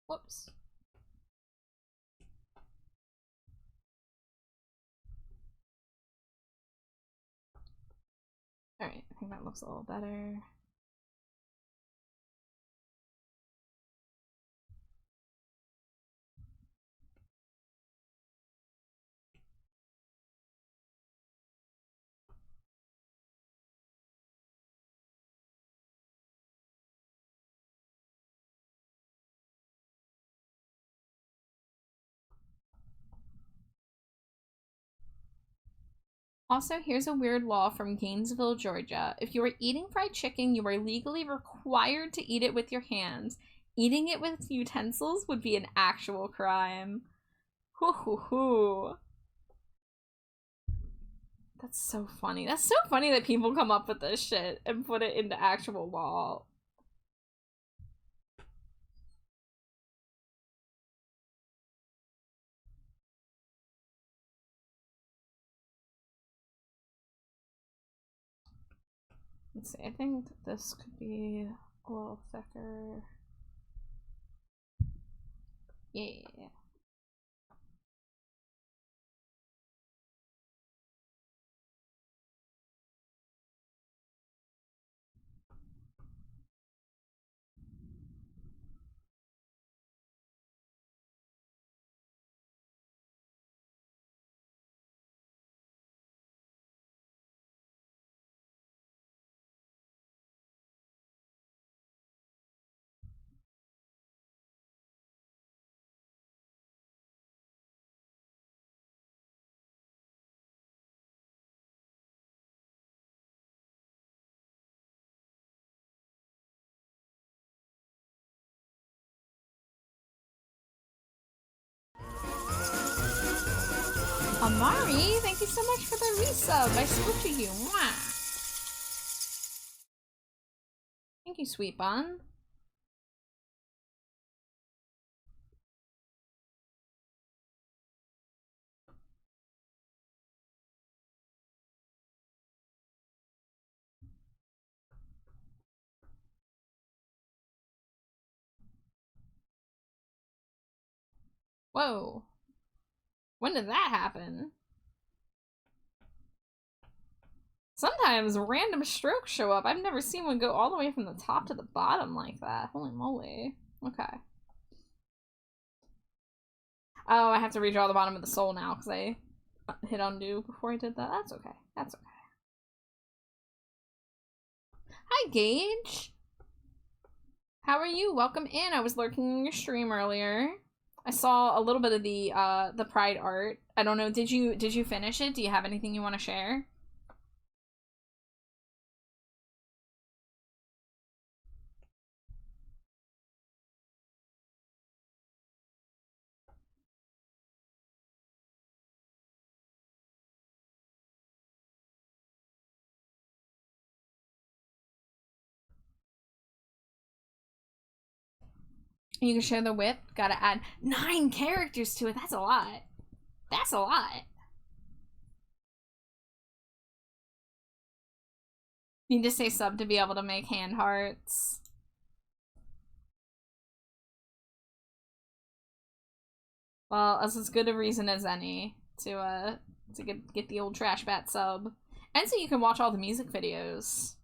Whoops. Alright, I think that looks a little better. Also, here's a weird law from Gainesville, Georgia. If you are eating fried chicken, you are legally required to eat it with your hands. Eating it with utensils would be an actual crime. Hoo hoo hoo. That's so funny. That's so funny that people come up with this shit and put it into actual law. Let's see, I think this could be a little thicker. Yeah. Amari, thank you so much for the resub. I spoke to you. Mwah. Thank you, sweet bun. Whoa. When did that happen? Sometimes random strokes show up. I've never seen one go all the way from the top to the bottom like that. Holy moly. Okay. Oh, I have to redraw the bottom of the soul now because I hit undo before I did that. That's okay. That's okay. Hi, Gage. How are you? Welcome in. I was lurking in your stream earlier. I saw a little bit of the Pride art. I don't know. Did you finish it? Do you have anything you want to share? You can share the whip. Gotta add 9 characters to it. That's a lot. That's a lot. You need to say sub to be able to make hand hearts. Well, that's as good a reason as any to get the old trash bat sub. And so you can watch all the music videos.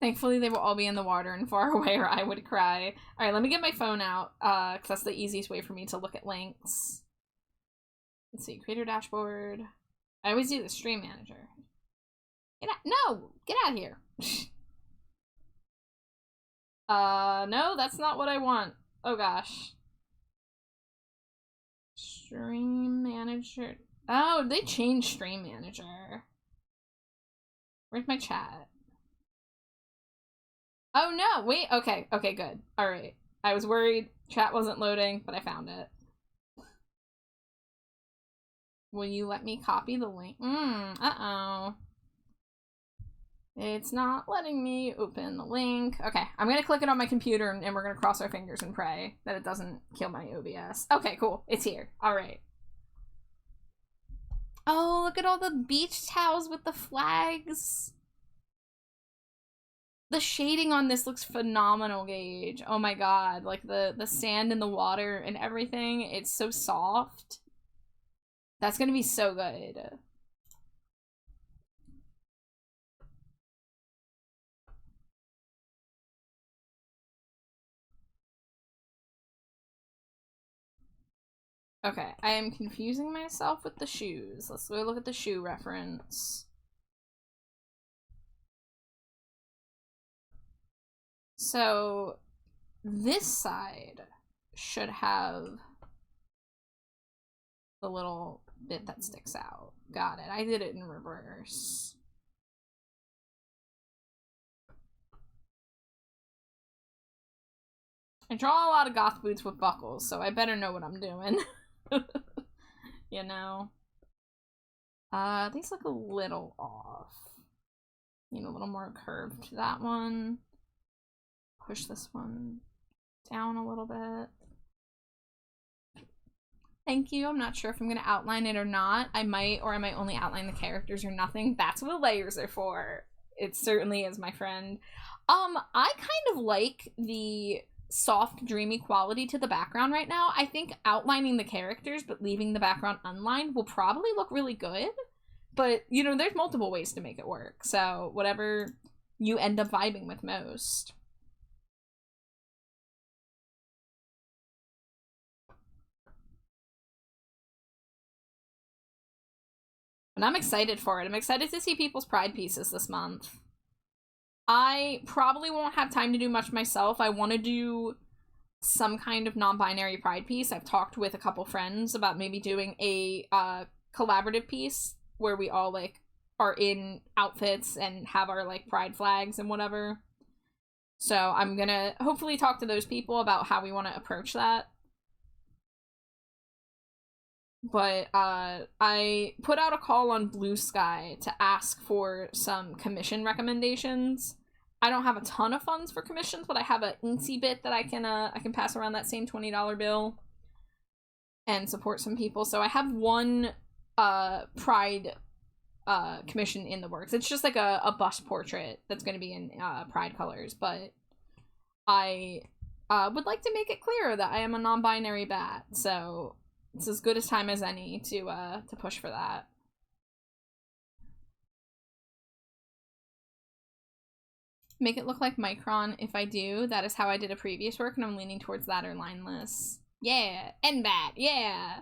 Thankfully, they will all be in the water and far away or I would cry. Alright, let me get my phone out, because that's the easiest way for me to look at links. Let's see, creator dashboard. I always do the stream manager. Get out, no! Get out of here! No, that's not what I want. Oh gosh. Stream manager. Oh, they changed stream manager. Where's my chat? Oh no, wait, okay, okay, good. Alright. I was worried chat wasn't loading, but I found it. Will you let me copy the link? Uh-oh. It's not letting me open the link. Okay, I'm gonna click it on my computer and we're gonna cross our fingers and pray that it doesn't kill my OBS. Okay, cool. It's here. Alright. Oh, look at all the beach towels with the flags. The shading on this looks phenomenal, Gage. Oh my god, like the sand and the water and everything, it's so soft. That's gonna be so good. Okay, I am confusing myself with the shoes. Let's go look at the shoe reference. So, this side should have the little bit that sticks out. Got it. I did it in reverse. I draw a lot of goth boots with buckles, so I better know what I'm doing. You know? These look a little off. Need a little more curve to that one. Push this one down a little bit. Thank you. I'm not sure if I'm gonna outline it or not. I might, or I might only outline the characters or nothing. That's what the layers are for. It certainly is, my friend. I kind of like the soft, dreamy quality to the background right now. I think outlining the characters but leaving the background unlined will probably look really good. But, you know, there's multiple ways to make it work. So, whatever you end up vibing with most. And I'm excited for it. I'm excited to see people's pride pieces this month. I probably won't have time to do much myself. I want to do some kind of non-binary pride piece. I've talked with a couple friends about maybe doing a collaborative piece where we all like are in outfits and have our like pride flags and whatever. So I'm gonna hopefully talk to those people about how we want to approach that. But I put out a call on Blue Sky to ask for some commission recommendations. I don't have a ton of funds for commissions, but I have an incy bit that I can pass around that same $20 bill and support some people. So I have one Pride commission in the works. It's just like a bust portrait that's going to be in Pride colors, but I would like to make it clear that I am a non-binary bat. So it's as good a time as any to push for that. Make it look like Micron if I do. That is how I did a previous work, and I'm leaning towards that or lineless. Yeah, NBAT, yeah!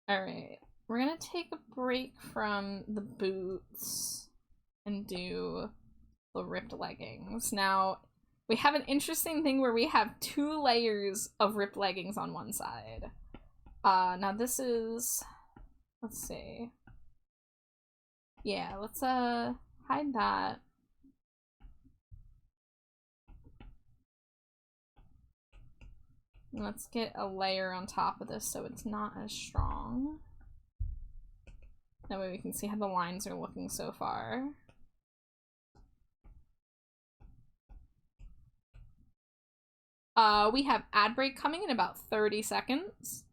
Alright, we're gonna take a break from the boots and do the ripped leggings. Now, we have an interesting thing where we have 2 layers of ripped leggings on one side. Now this is... Let's see. Yeah, let's hide that. Let's get a layer on top of this so it's not as strong. That way we can see how the lines are looking so far. We have ad break coming in about 30 seconds.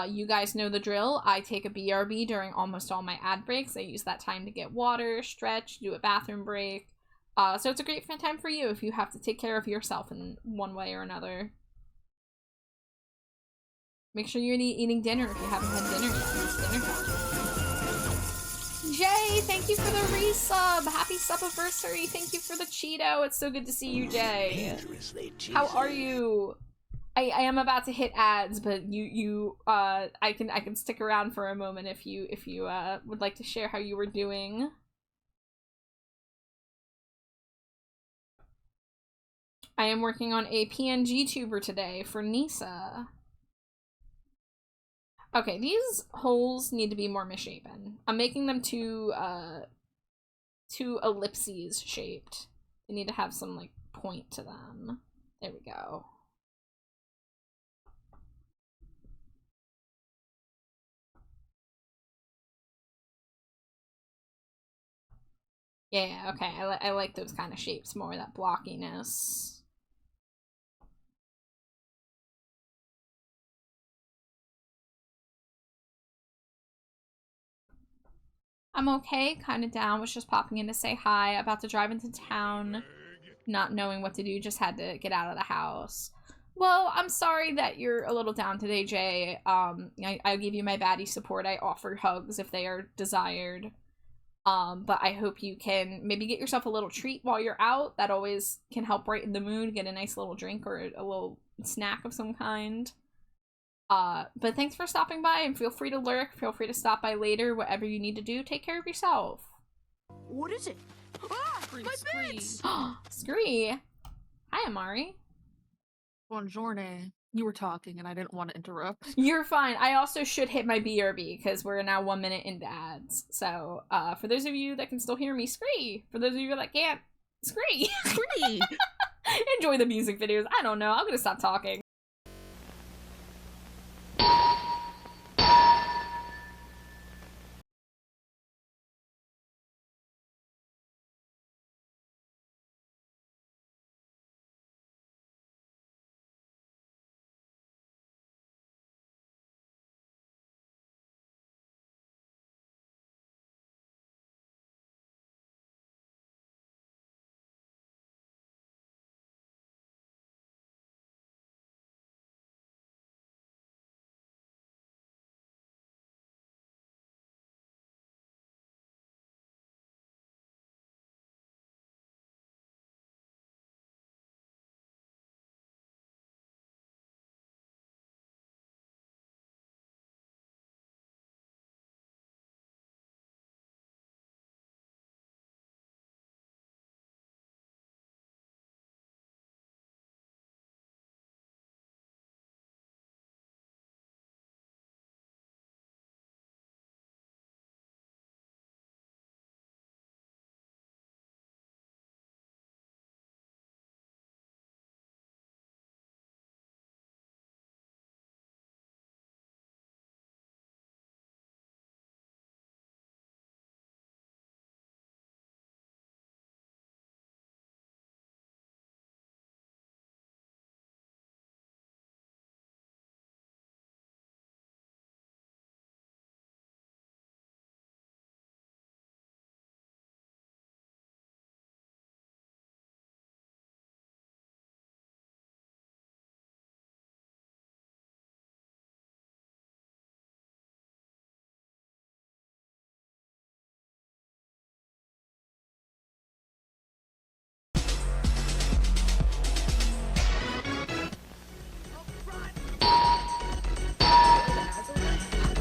You guys know the drill. I take a BRB during almost all my ad breaks. I use that time to get water, stretch, do a bathroom break. So it's a great time for you if you have to take care of yourself in one way or another. Make sure you're eating dinner if you haven't had dinner yet. It's dinner time. Jay, thank you for the resub. Happy subiversary. Thank you for the Cheeto. It's so good to see you, Jay. How are you? I am about to hit ads, but I can stick around for a moment if you would like to share how you were doing. I am working on a PNG tuber today for Nisa. Okay, these holes need to be more misshapen. I'm making them two ellipses shaped. They need to have some like point to them. There we go. Yeah, okay, I like those kind of shapes more, that blockiness. I'm okay, kind of down, was just popping in to say hi, about to drive into town, not knowing what to do, just had to get out of the house. Well, I'm sorry that you're a little down today, Jay. I give you my baddie support. I offer hugs if they are desired. But I hope you can maybe get yourself a little treat while you're out. That always can help brighten the mood, get a nice little drink or a little snack of some kind. But thanks for stopping by, and feel free to lurk, feel free to stop by later, whatever you need to do. Take care of yourself. What is it? Ah, my bits! Scree. Hi, Amari. Buongiorno. You were talking and I didn't want to interrupt. You're fine. I also should hit my BRB because we're now 1 minute into ads. So, for those of you that can still hear me, Scree. For those of you that can't, Scree. Scree! Enjoy the music videos. I don't know. I'm gonna stop talking.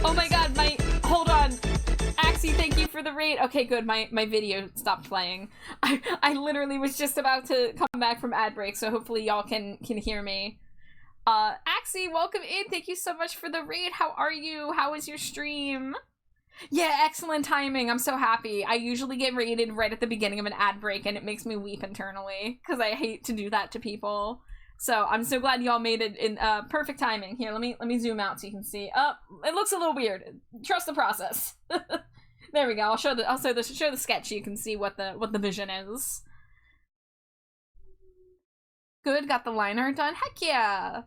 Oh my god, hold on. Axie, thank you for the raid. Okay, good, my video stopped playing. I literally was just about to come back from ad break, so hopefully y'all can hear me. Axie, welcome in. Thank you so much for the raid. How are you? How was your stream? Yeah, excellent timing. I'm so happy. I usually get raided right at the beginning of an ad break, and it makes me weep internally, because I hate to do that to people. So I'm so glad y'all made it in perfect timing. Here, let me zoom out so you can see. It looks a little weird. Trust the process. There we go. I'll show the sketch so you can see what the vision is. Good, got the line art done. Heck yeah.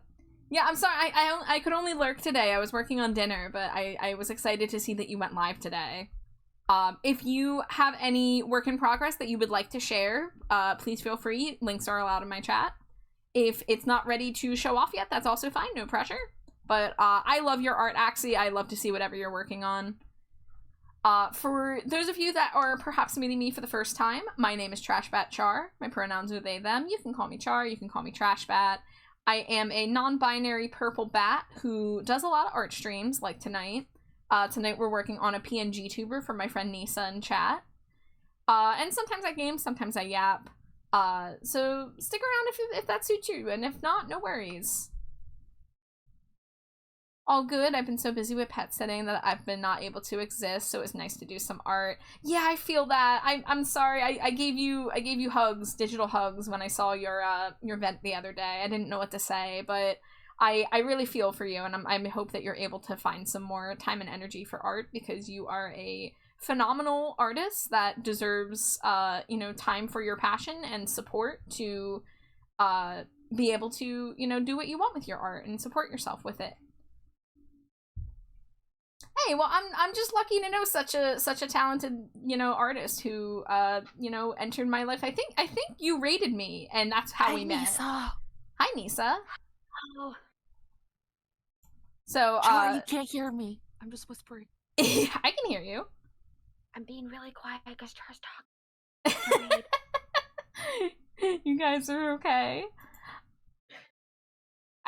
Yeah, I'm sorry. I could only lurk today. I was working on dinner, but I was excited to see that you went live today. If you have any work in progress that you would like to share, please feel free. Links are allowed in my chat. If it's not ready to show off yet, that's also fine, no pressure. But I love your art, Axie. I love to see whatever you're working on. For those of you that are perhaps meeting me for the first time, my name is Trashbat Char. My pronouns are they, them. You can call me Char, you can call me Trashbat. I am a non-binary purple bat who does a lot of art streams, like tonight. Tonight we're working on a PNG tuber for my friend Nisa in chat. And sometimes I game, sometimes I yap. So stick around if that suits you, and if not, no worries. All good. I've been so busy with pet sitting that I've been not able to exist, so it's nice to do some art. Yeah, I feel that. I'm sorry. I gave you hugs, digital hugs, when I saw your vent the other day. I didn't know what to say, but I really feel for you, and I hope that you're able to find some more time and energy for art, because you are a phenomenal artist that deserves time for your passion and support to be able to do what you want with your art and support yourself with it. Hey, well, I'm just lucky to know such a talented, artist who entered my life. I think you rated me, and that's how we met. Nisa. Hi, Nisa. Oh, So, Char, you can't hear me. I'm just whispering. I can hear you. I'm being really quiet because Char's talking. You guys are okay.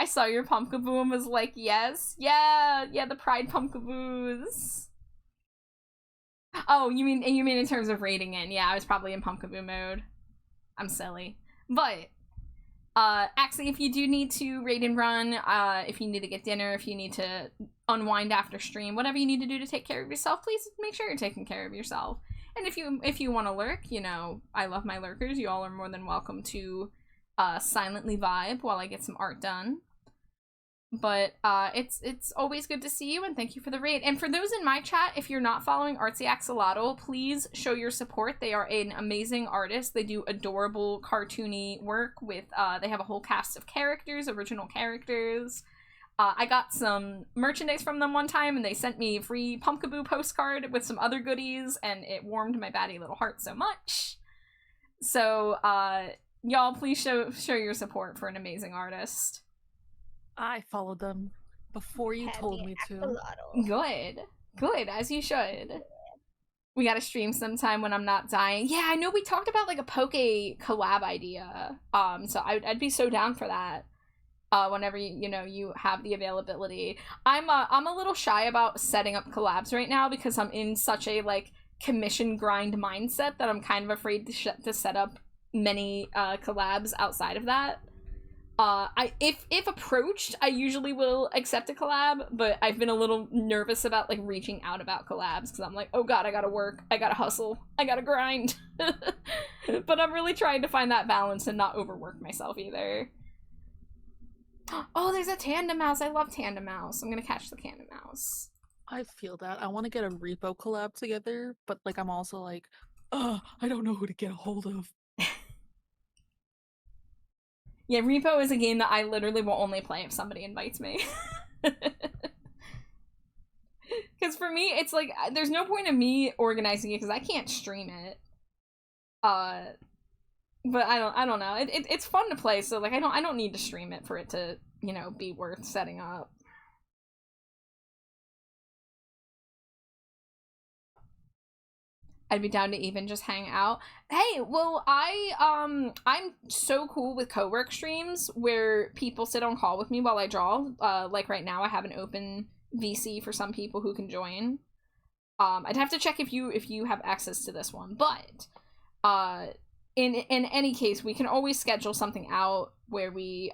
I saw your pumpkaboo and was like, yes, yeah, the pride pumpkaboos. Oh, you mean in terms of rating in? Yeah, I was probably in pumpkaboo mode. I'm silly, but actually, if you do need to raid and run, if you need to get dinner, if you need to unwind after stream, whatever you need to do to take care of yourself, please make sure you're taking care of yourself. And if you want to lurk, I love my lurkers. You all are more than welcome to silently vibe while I get some art done. But it's always good to see you, and thank you for the raid. And for those in my chat, if you're not following Artsy Axolotl, please show your support. They are an amazing artist. They do adorable cartoony work with they have a whole cast of characters, original characters. I got some merchandise from them one time, and they sent me a free Pumpkaboo postcard with some other goodies, and it warmed my batty little heart so much. So y'all, please show your support for an amazing artist. I followed them before you told me to. Good, as you should. We gotta stream sometime when I'm not dying. Yeah, I know we talked about like a Poke collab idea. So I'd be so down for that. Whenever you have the availability. I'm a little shy about setting up collabs right now because I'm in such a like commission grind mindset that I'm kind of afraid to set up many collabs outside of that. If approached, I usually will accept a collab, but I've been a little nervous about like reaching out about collabs because I'm like, oh god, I gotta work, I gotta hustle, I gotta grind. But I'm really trying to find that balance and not overwork myself either. Oh, there's a tandem mouse. I love tandem mouse. I'm gonna catch the tandem mouse. I feel that. I want to get a repo collab together, but like I'm also like, I don't know who to get a hold of. Yeah, Repo is a game that I literally will only play if somebody invites me. Because for me, it's like, there's no point in me organizing it because I can't stream it. But I don't know. It's fun to play, so like I don't need to stream it for it to, be worth setting up. I'd be down to even just hang out. Hey, well, I'm so cool with co-work streams where people sit on call with me while I draw. Like right now I have an open VC for some people who can join. I'd have to check if you have access to this one, but in any case, we can always schedule something out where we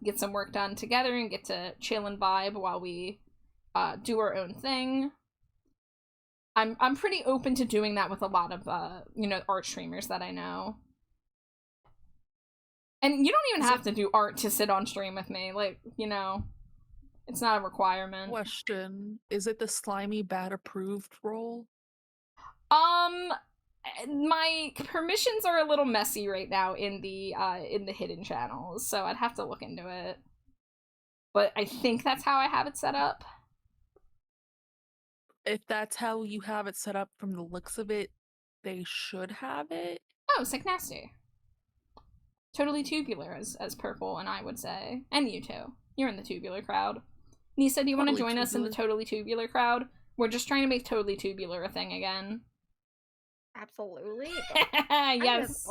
get some work done together and get to chill and vibe while we do our own thing. I'm pretty open to doing that with a lot of art streamers that I know. And you don't even have to do art to sit on stream with me. Like, it's not a requirement. Question: is it the slimy bad approved role? My permissions are a little messy right now in the hidden channels, so I'd have to look into it. But I think that's how I have it set up. If that's how you have it set up from the looks of it, they should have it. Oh, sick nasty. Totally tubular as purple, and I would say. And you too. You're in the tubular crowd. Nisa, do you want to join us in the totally tubular crowd? We're just trying to make totally tubular a thing again. Absolutely. Yes.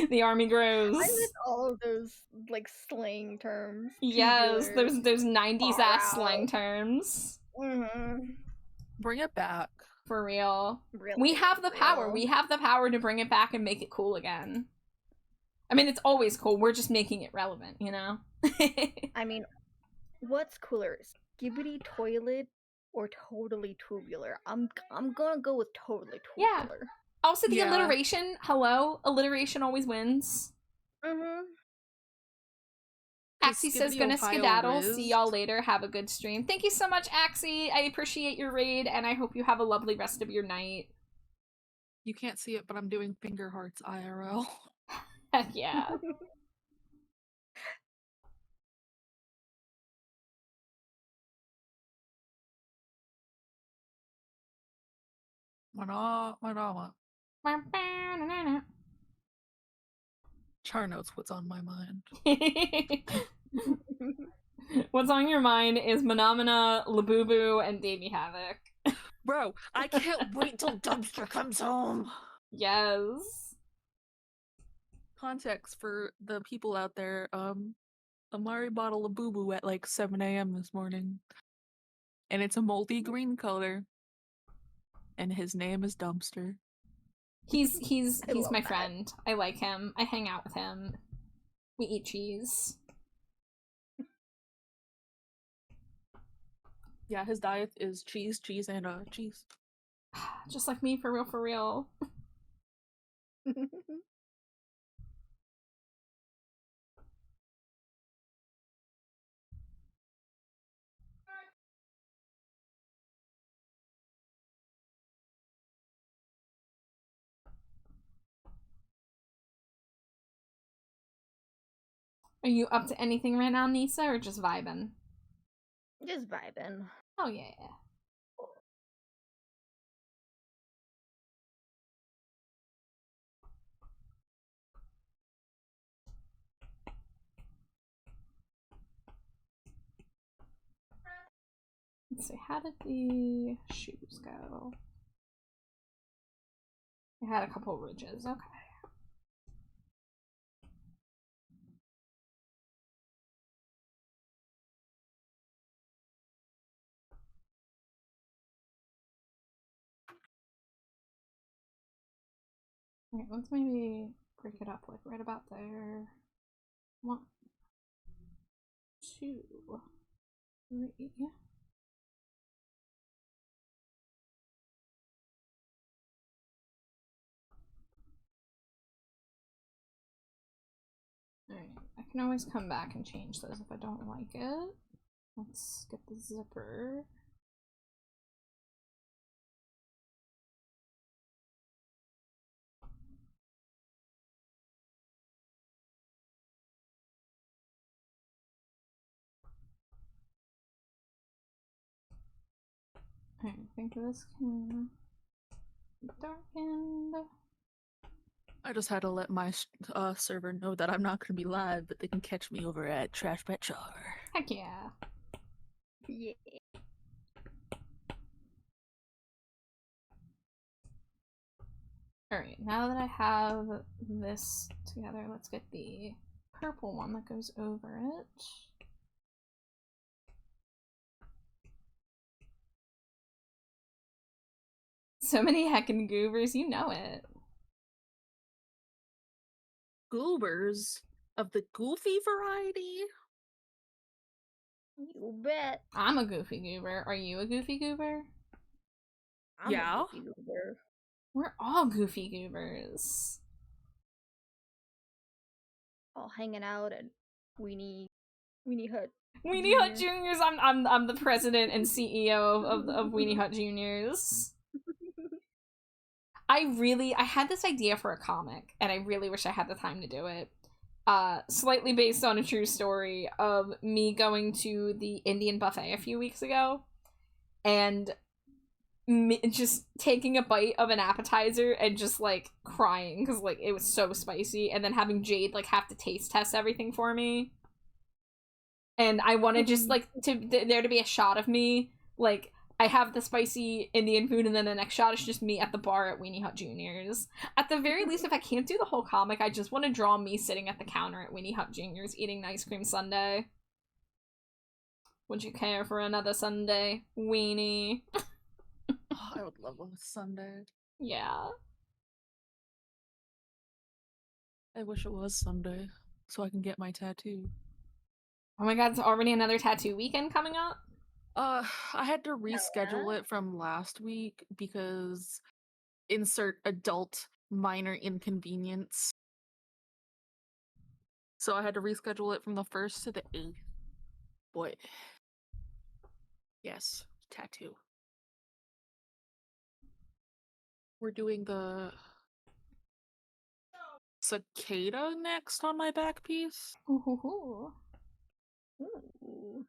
The army grows. I miss all of those like slang terms. Yes, Tubular, those 90s ass slang terms. Mm-hmm. Bring it back. For real. Really? We have the power. We have the power to bring it back and make it cool again. I mean, it's always cool. We're just making it relevant, I mean, what's cooler? Skibbity toilet or totally tubular? I'm gonna go with totally tubular. Yeah. Also, the alliteration. Hello? Alliteration always wins. Mm-hmm. Axie says, gonna skedaddle. See y'all later. Have a good stream. Thank you so much, Axie. I appreciate your raid, and I hope you have a lovely rest of your night. You can't see it, but I'm doing finger hearts IRL. Heck yeah. Manama. Char knows what's on my mind. What's on your mind is Manamana, Labubu, and Davey Havoc. Bro, I can't wait till Dumpster comes home. Yes. Context for the people out there, Amari bought a Labubu at like 7 a.m. this morning. And it's a multi-green color. And his name is Dumpster. He's my that. friend. I like him. I hang out with him. We eat cheese. Yeah, his diet is cheese, and cheese. Just like me, for real, for real. Are you up to anything right now, Nisa, or just vibing? Just vibing. Oh, yeah. Let's see, how did the shoes go? I had a couple ridges, okay. Alright, let's maybe break it up like right about there. 1, 2, 3. Alright, I can always come back and change those if I don't like it. Let's get the zipper. Alright, I think this can be darkened. I just had to let my server know that I'm not gonna be live, but they can catch me over at Trash Pet Char. Heck yeah. Yeah. Alright, now that I have this together, let's get the purple one that goes over it. So many heckin' goobers, you know it. Goobers of the goofy variety? You bet. I'm a goofy goober. Are you a goofy goober? I'm Yeah. a goofy goober. We're all goofy goobers. All hanging out at Weenie Hut. Weenie Hut Juniors. I'm the president and CEO of Weenie Hut Juniors. I had this idea for a comic, and I really wish I had the time to do it. Slightly based on a true story of me going to the Indian buffet a few weeks ago, and just taking a bite of an appetizer and just like crying because like it was so spicy, and then having Jade like have to taste test everything for me. And I wanted just like there to be a shot of me like I have the spicy Indian food, and then the next shot is just me at the bar at Weenie Hut Juniors. At the very least, if I can't do the whole comic, I just want to draw me sitting at the counter at Weenie Hut Juniors eating an ice cream sundae. Would you care for another sundae, Weenie? Oh, I would love a Sunday. Yeah. I wish it was Sunday, so I can get my tattoo. Oh my god, it's already another tattoo weekend coming up? I had to reschedule it from last week because insert adult minor inconvenience. So I had to reschedule it from the 1st to the 8th. Boy. Yes, tattoo. We're doing the cicada next on my back piece. Ooh. Ooh.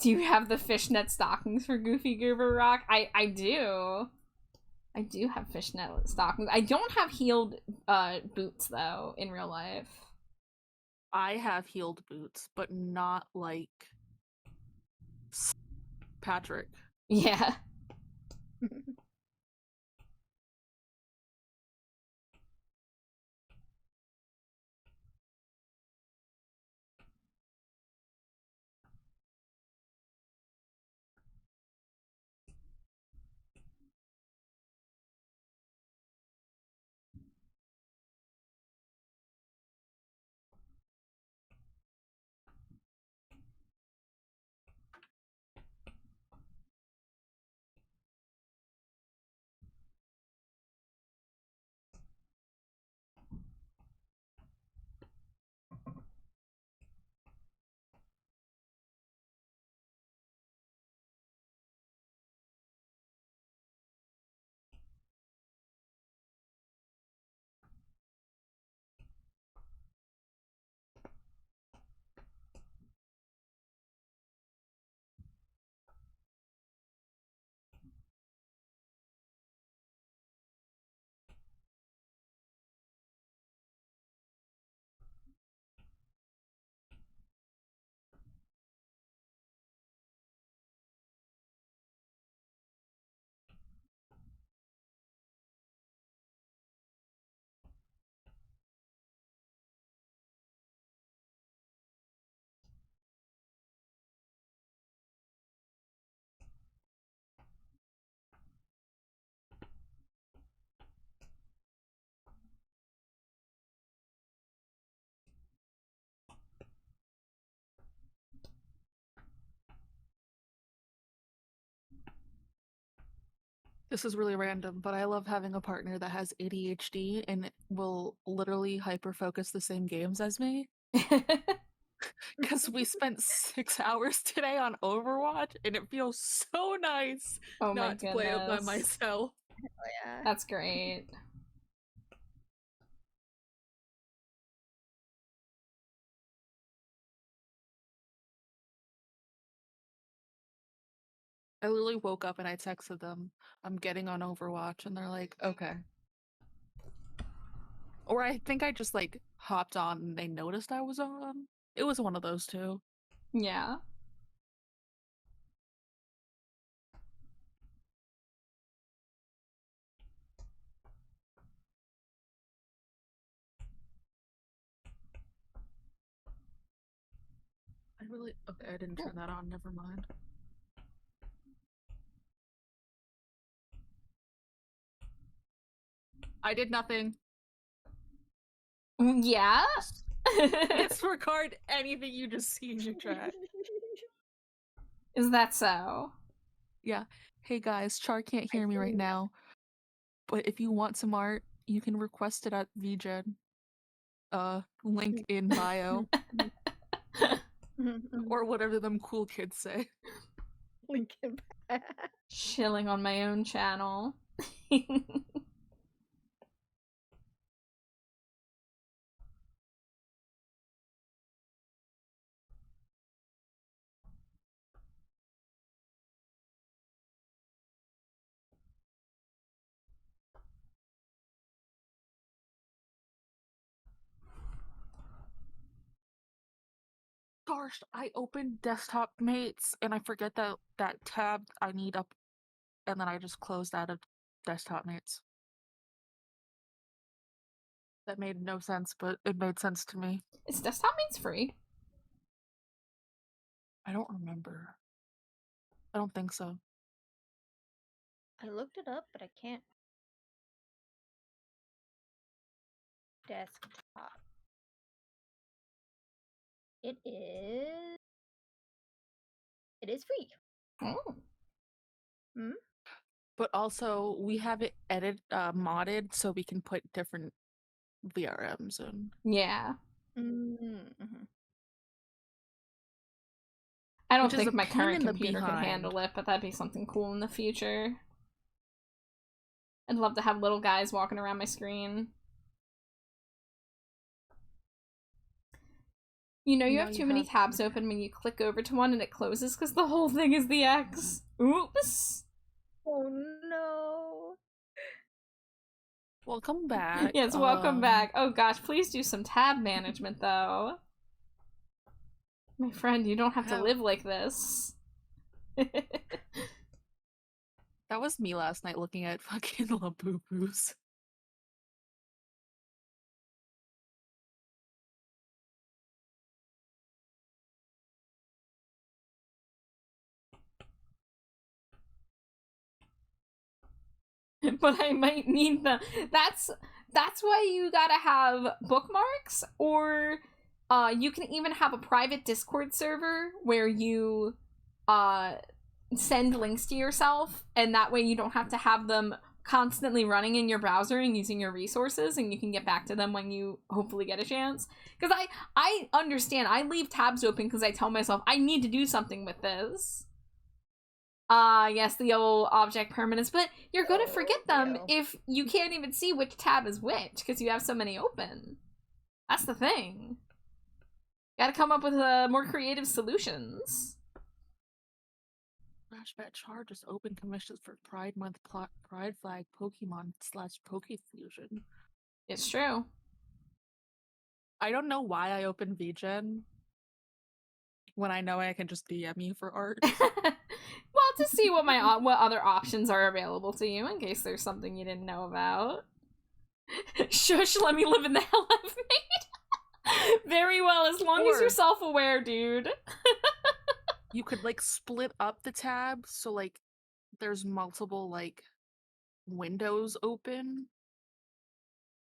Do you have the fishnet stockings for Goofy Goober Rock? I do. I do have fishnet stockings. I don't have heeled boots though in real life. I have heeled boots, but not like Patrick. Yeah. This is really random, but I love having a partner that has ADHD and will literally hyper focus the same games as me. Because we spent 6 hours today on Overwatch, and it feels so nice Oh my not to play it by goodness. myself. Oh, yeah. That's great. I literally woke up and I texted them, I'm getting on Overwatch, and they're like, okay. Or I think I just like hopped on and they noticed I was on. It was one of those two. Yeah. Okay, I didn't turn that on, never mind. I did nothing. Yeah? Disregard anything you just see in your chat. Is that so? Yeah. Hey guys, Char can't hear me right now. But if you want some art, you can request it at VGen. Link in bio. Or whatever them cool kids say. Linkin Park. Chilling on my own channel. Gosh, I opened desktop mates and I forget that tab I need up, and then I just closed out of desktop mates. That made no sense, but it made sense to me. Is desktop mates free? I don't remember. I don't think so. I looked it up, but I can't. Desktop. It is. It is free. Oh. Hmm? But also, we have it modded so we can put different VRMs in. Yeah. Mm-hmm. I don't Which is think a my pain current in the computer could behind. handle it, but that'd be something cool in the future. I'd love to have little guys walking around my screen. You know you Now have you too many have- tabs open when you click over to one and it closes because the whole thing is the X. Oops. Oh no. Welcome back. Yes, welcome back. Oh gosh, please do some tab management though. My friend, you don't have to Oh. live like this. That was me last night looking at fucking Labubu's. But I might need them. That's why you gotta have bookmarks, or you can even have a private Discord server where you send links to yourself, and that way you don't have to have them constantly running in your browser and using your resources, and you can get back to them when you hopefully get a chance. Because I understand, I leave tabs open because I tell myself I need to do something with this. Yes, the old object permanence, but you're gonna forget them if you can't even see which tab is which because you have so many open. That's the thing. Gotta come up with more creative solutions. Flashback charges open commissions for Pride Month Pride Flag Pokemon / Pokefusion. It's true. I don't know why I opened VGen when I know I can just DM you for art. Well, to see what what other options are available to you in case there's something you didn't know about. Shush, let me live in the hell I've made. Very well, as long as you're self-aware, dude. You could like split up the tabs so like there's multiple like windows open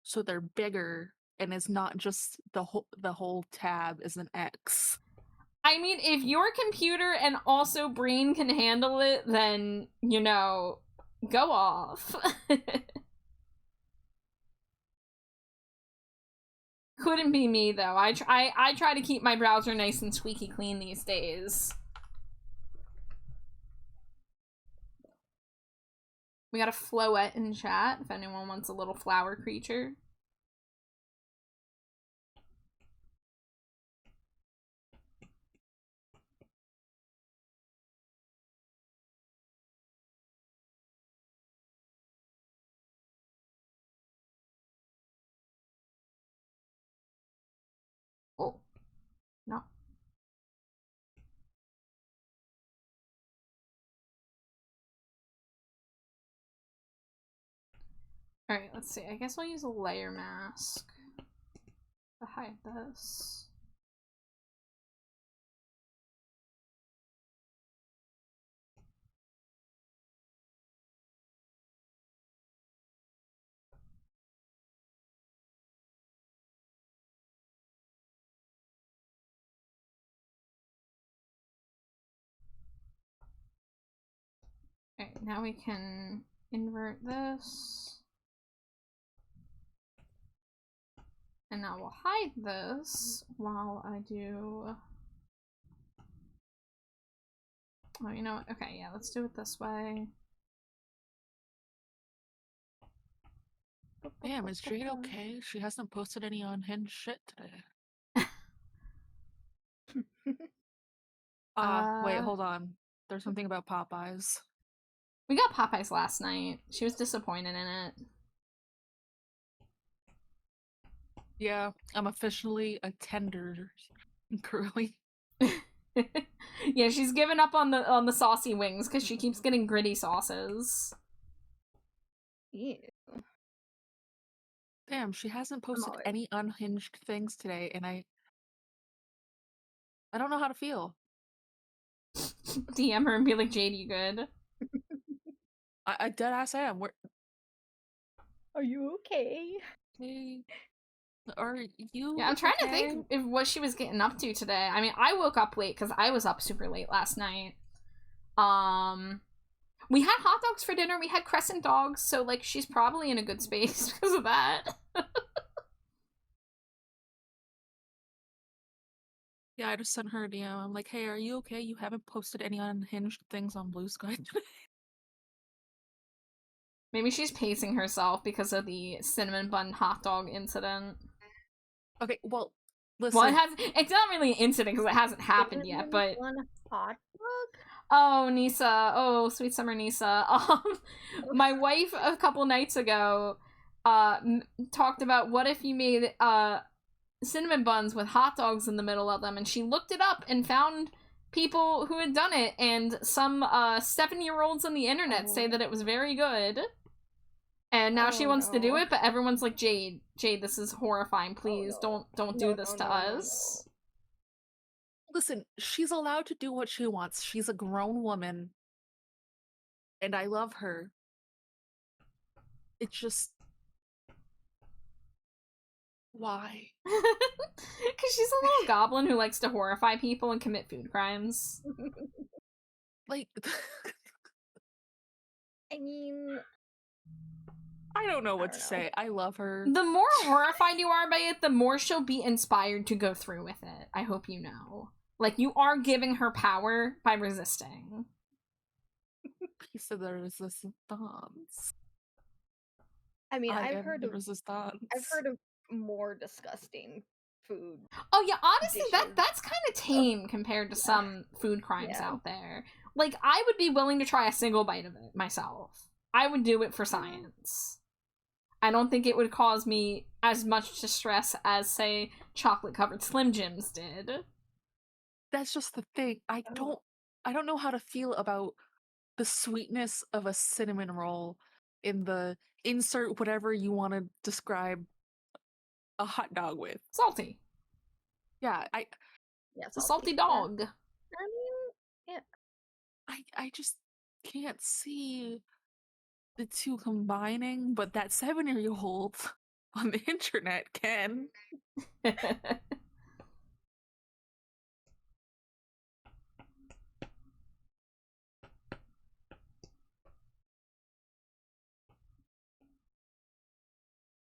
so they're bigger and it's not just the whole tab is an X. I mean, if your computer and also brain can handle it, then, you know, go off. Couldn't be me, though. I try to keep my browser nice and squeaky clean these days. We got a Floette in chat, if anyone wants a little flower creature. Oh, no. Alright, let's see. I guess I'll use a layer mask to hide this. Alright, now we can invert this. And now we'll hide this while I do... Oh, you know what? Okay, yeah, let's do it this way. Damn, is Jade okay? She hasn't posted any unhinged shit today. Wait, hold on. There's something about Popeyes. We got Popeyes last night. She was disappointed in it. Yeah, I'm officially a tender girly. Yeah, she's given up on the saucy wings because she keeps getting gritty sauces. Ew. Damn, she hasn't posted any unhinged things today, and I don't know how to feel. DM her and be like, Jade, you good? I dead ass am. Are you okay? Hey, are you? Yeah, I'm trying to think if what she was getting up to today. I mean, I woke up late because I was up super late last night. We had hot dogs for dinner. We had crescent dogs, so like she's probably in a good space because of that. Yeah, I just sent her a DM. I'm like, hey, are you okay? You haven't posted any unhinged things on Blue Sky today. Maybe she's pacing herself because of the cinnamon bun hot dog incident. Okay, well, Listen, Well, it's not really an incident because it hasn't happened yet, but... One hot dog? Oh, Nisa. Oh, sweet summer Nisa. My wife a couple nights ago talked about what if you made cinnamon buns with hot dogs in the middle of them, and she looked it up and found people who had done it, and some 7-year-olds on the internet say that it was very good. And now she wants to do it, but everyone's like, Jade, this is horrifying. Please don't do this to us. Listen, she's allowed to do what she wants. She's a grown woman. And I love her. It's just... Why? Because she's a little goblin who likes to horrify people and commit food crimes. Like... I mean... I don't know what to say. I love her. The more horrified you are by it, the more she'll be inspired to go through with it. I hope you know. Like, you are giving her power by resisting. Piece of the resistance. I mean, I've heard of more disgusting food. Oh yeah, honestly, dishes. that's kind of tame compared to some food crimes out there. Like, I would be willing to try a single bite of it myself. I would do it for science. I don't think it would cause me as much distress as, say, chocolate-covered Slim Jims did. That's just the thing. I don't know how to feel about the sweetness of a cinnamon roll in the insert whatever you want to describe a hot dog with. Salty. Yeah, it's a salty dog. I mean, yeah. I just can't see the two combining, but that 7-year-old on the internet can.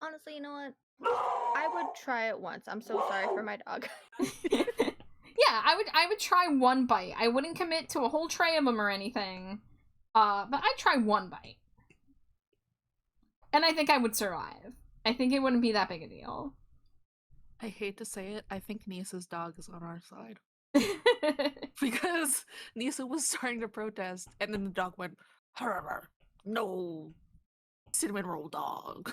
Honestly, you know what? I would try it once. I'm so sorry for my dog. Yeah, I would try one bite. I wouldn't commit to a whole tray of them or anything. But I'd try one bite. And I think I would survive. I think it wouldn't be that big a deal. I hate to say it, I think Nisa's dog is on our side. Because Nisa was starting to protest, and then the dog went, no, cinnamon roll dog.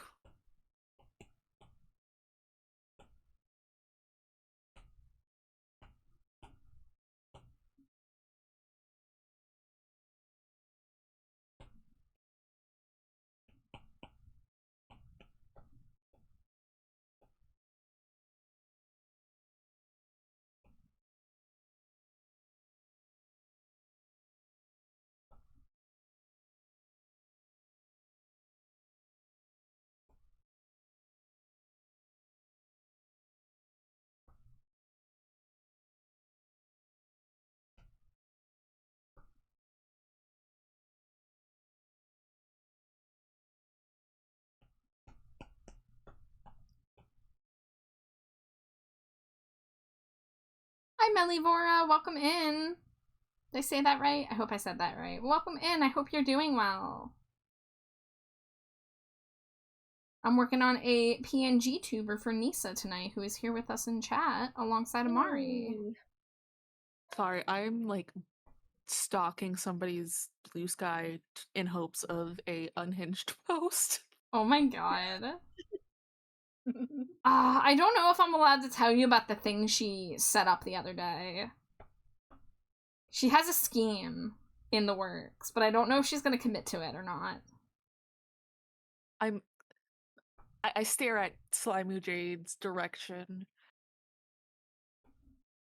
Hi, Melivora. Welcome in. Did I say that right? I hope I said that right. Welcome in. I hope you're doing well. I'm working on a PNG tuber for Nisa tonight, who is here with us in chat alongside Amari. Sorry, I'm like stalking somebody's Blue Sky in hopes of a unhinged post. Oh my god. I don't know if I'm allowed to tell you about the thing she set up the other day. She has a scheme in the works, but I don't know if she's going to commit to it or not. I stare at Slimy Jade's direction.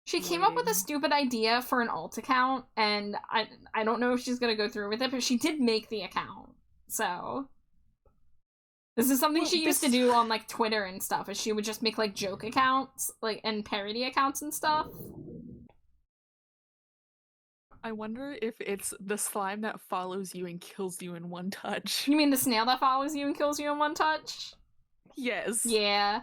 She came up with a stupid idea for an alt account, and I don't know if she's going to go through with it, but she did make the account. So this is something she used to do on like Twitter and stuff, is she would just make like joke accounts, like, and parody accounts and stuff. I wonder if it's the slime that follows you and kills you in one touch. You mean the snail that follows you and kills you in one touch? Yes. Yeah.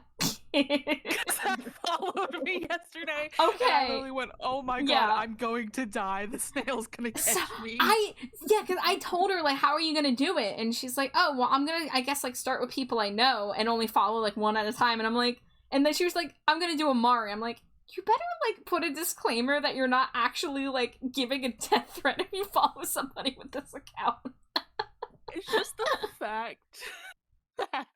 Because that followed me yesterday. Okay. And I literally went, oh my god, I'm going to die. The snail's gonna catch me. Because I told her, like, how are you gonna do it? And she's like, oh, well, I'm gonna, I guess, like, start with people I know and only follow, like, one at a time. And I'm like, And then she was like, I'm gonna do Amari. I'm like, you better, like, put a disclaimer that you're not actually, like, giving a death threat if you follow somebody with this account. It's just the fact that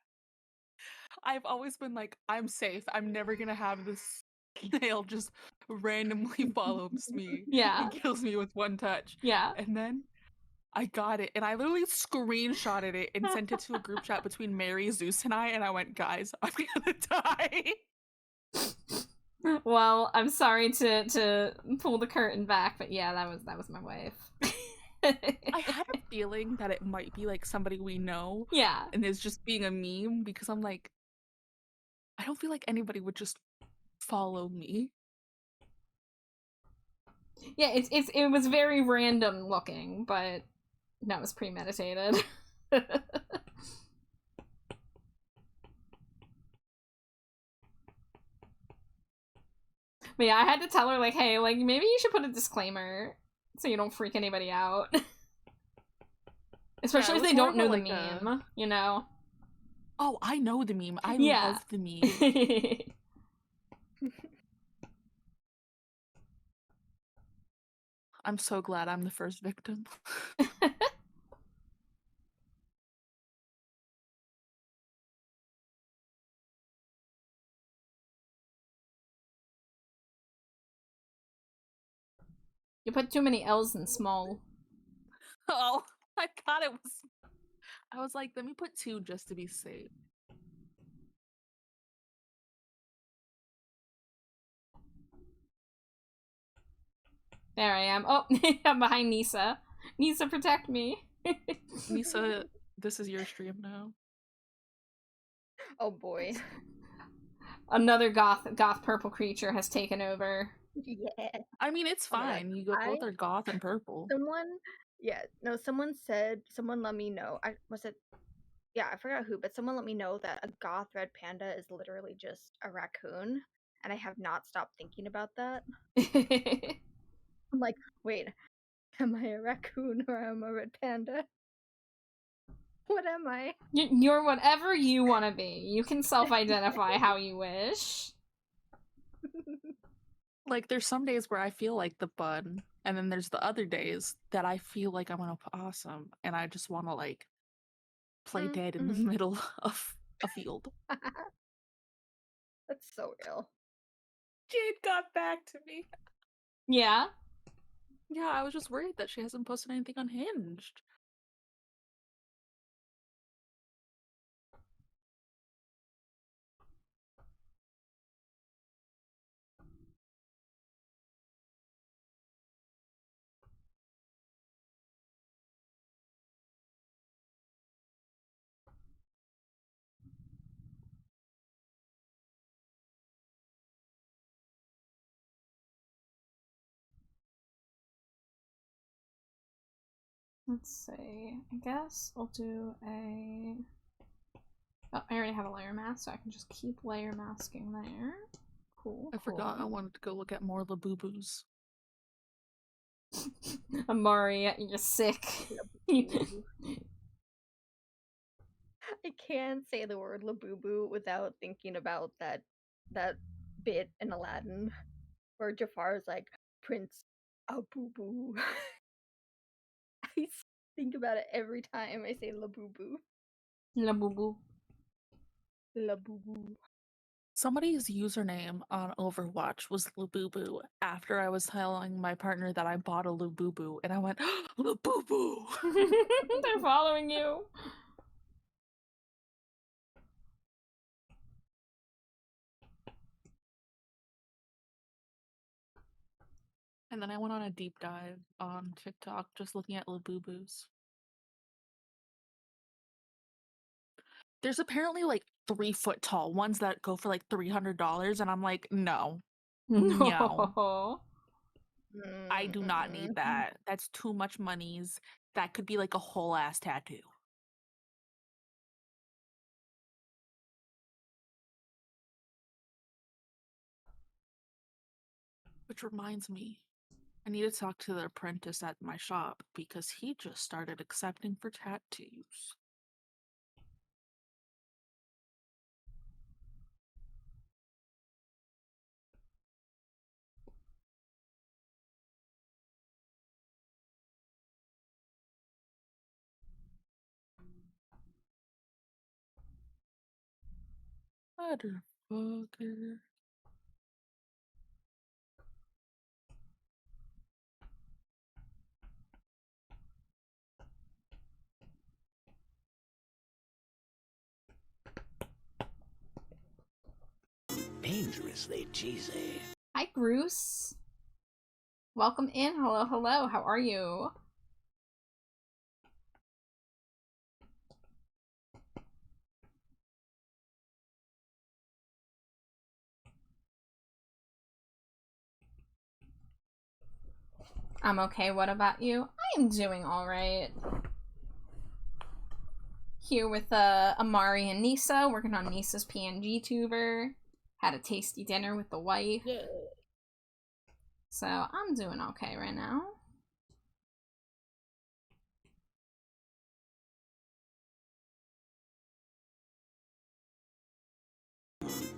I've always been like, I'm safe. I'm never gonna have this snail just randomly follows me. Yeah. And kills me with one touch. Yeah. And then I got it, and I literally screenshotted it and sent it to a group chat between Mary, Zeus, and I went, guys, I'm gonna die. Well, I'm sorry to pull the curtain back, but yeah, that was my wife. I had a feeling that it might be like somebody we know. Yeah. And it's just being a meme because I'm like, I don't feel like anybody would just follow me. Yeah, it was very random looking, but that was premeditated. But yeah, I had to tell her, like, hey, like, maybe you should put a disclaimer so you don't freak anybody out. Especially if they don't know the meme, you know? Oh, I know the meme. I Yeah. love the meme. I'm so glad I'm the first victim. You put too many L's in small. Oh, I thought it was... I was like, let me put 2 just to be safe. There I am. Oh, I'm behind Nisa. Nisa, protect me. Nisa, this is your stream now. Oh boy. Another goth purple creature has taken over. Yeah. I mean, it's fine. You both are goth and purple. Someone let me know. I forgot who, but someone let me know that a goth red panda is literally just a raccoon, and I have not stopped thinking about that. I'm like, wait, am I a raccoon or am I a red panda? What am I? You're whatever you want to be. You can self-identify how you wish. Like, there's some days where I feel like the bun, and then there's the other days that I feel like I'm an opossum, and I just want to, like, play dead in the middle of a field. That's so ill. Jade got back to me. Yeah? Yeah, I was just worried that she hasn't posted anything unhinged. Let's see. I guess I'll do a... Oh, I already have a layer mask, so I can just keep layer masking there. Cool. I forgot I wanted to go look at more Labubu's. Amari, you're sick. I can't say the word Labubu without thinking about that bit in Aladdin where Jafar is like, Prince Abubu. I think about it every time I say Labubu. Labubu. Labubu. Somebody's username on Overwatch was Labubu after I was telling my partner that I bought a Labubu, and I went, Labubu! They're following you. And then I went on a deep dive on TikTok just looking at Labubus. There's apparently like 3-foot tall ones that go for like $300, and I'm like, no. No. I do not need that. That's too much monies. That could be like a whole ass tattoo. Which reminds me, I need to talk to the apprentice at my shop because he just started accepting for tattoos. Motherfucker. Dangerously cheesy. Hi, Bruce. Welcome in. Hello, hello. How are you? I'm okay. What about you? I am doing all right. Here with Amari and Nisa, working on Nisa's PNG tuber. Had a tasty dinner with the wife. Yeah. So I'm doing okay right now.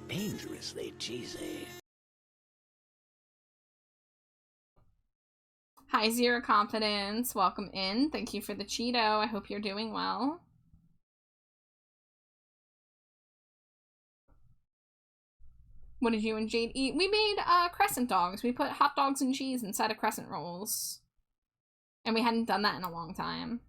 Dangerously cheesy. Hi, Zero Confidence. Welcome in. Thank you for the Cheeto. I hope you're doing well. What did you and Jade eat? We made crescent dogs. We put hot dogs and cheese inside of crescent rolls. And we hadn't done that in a long time.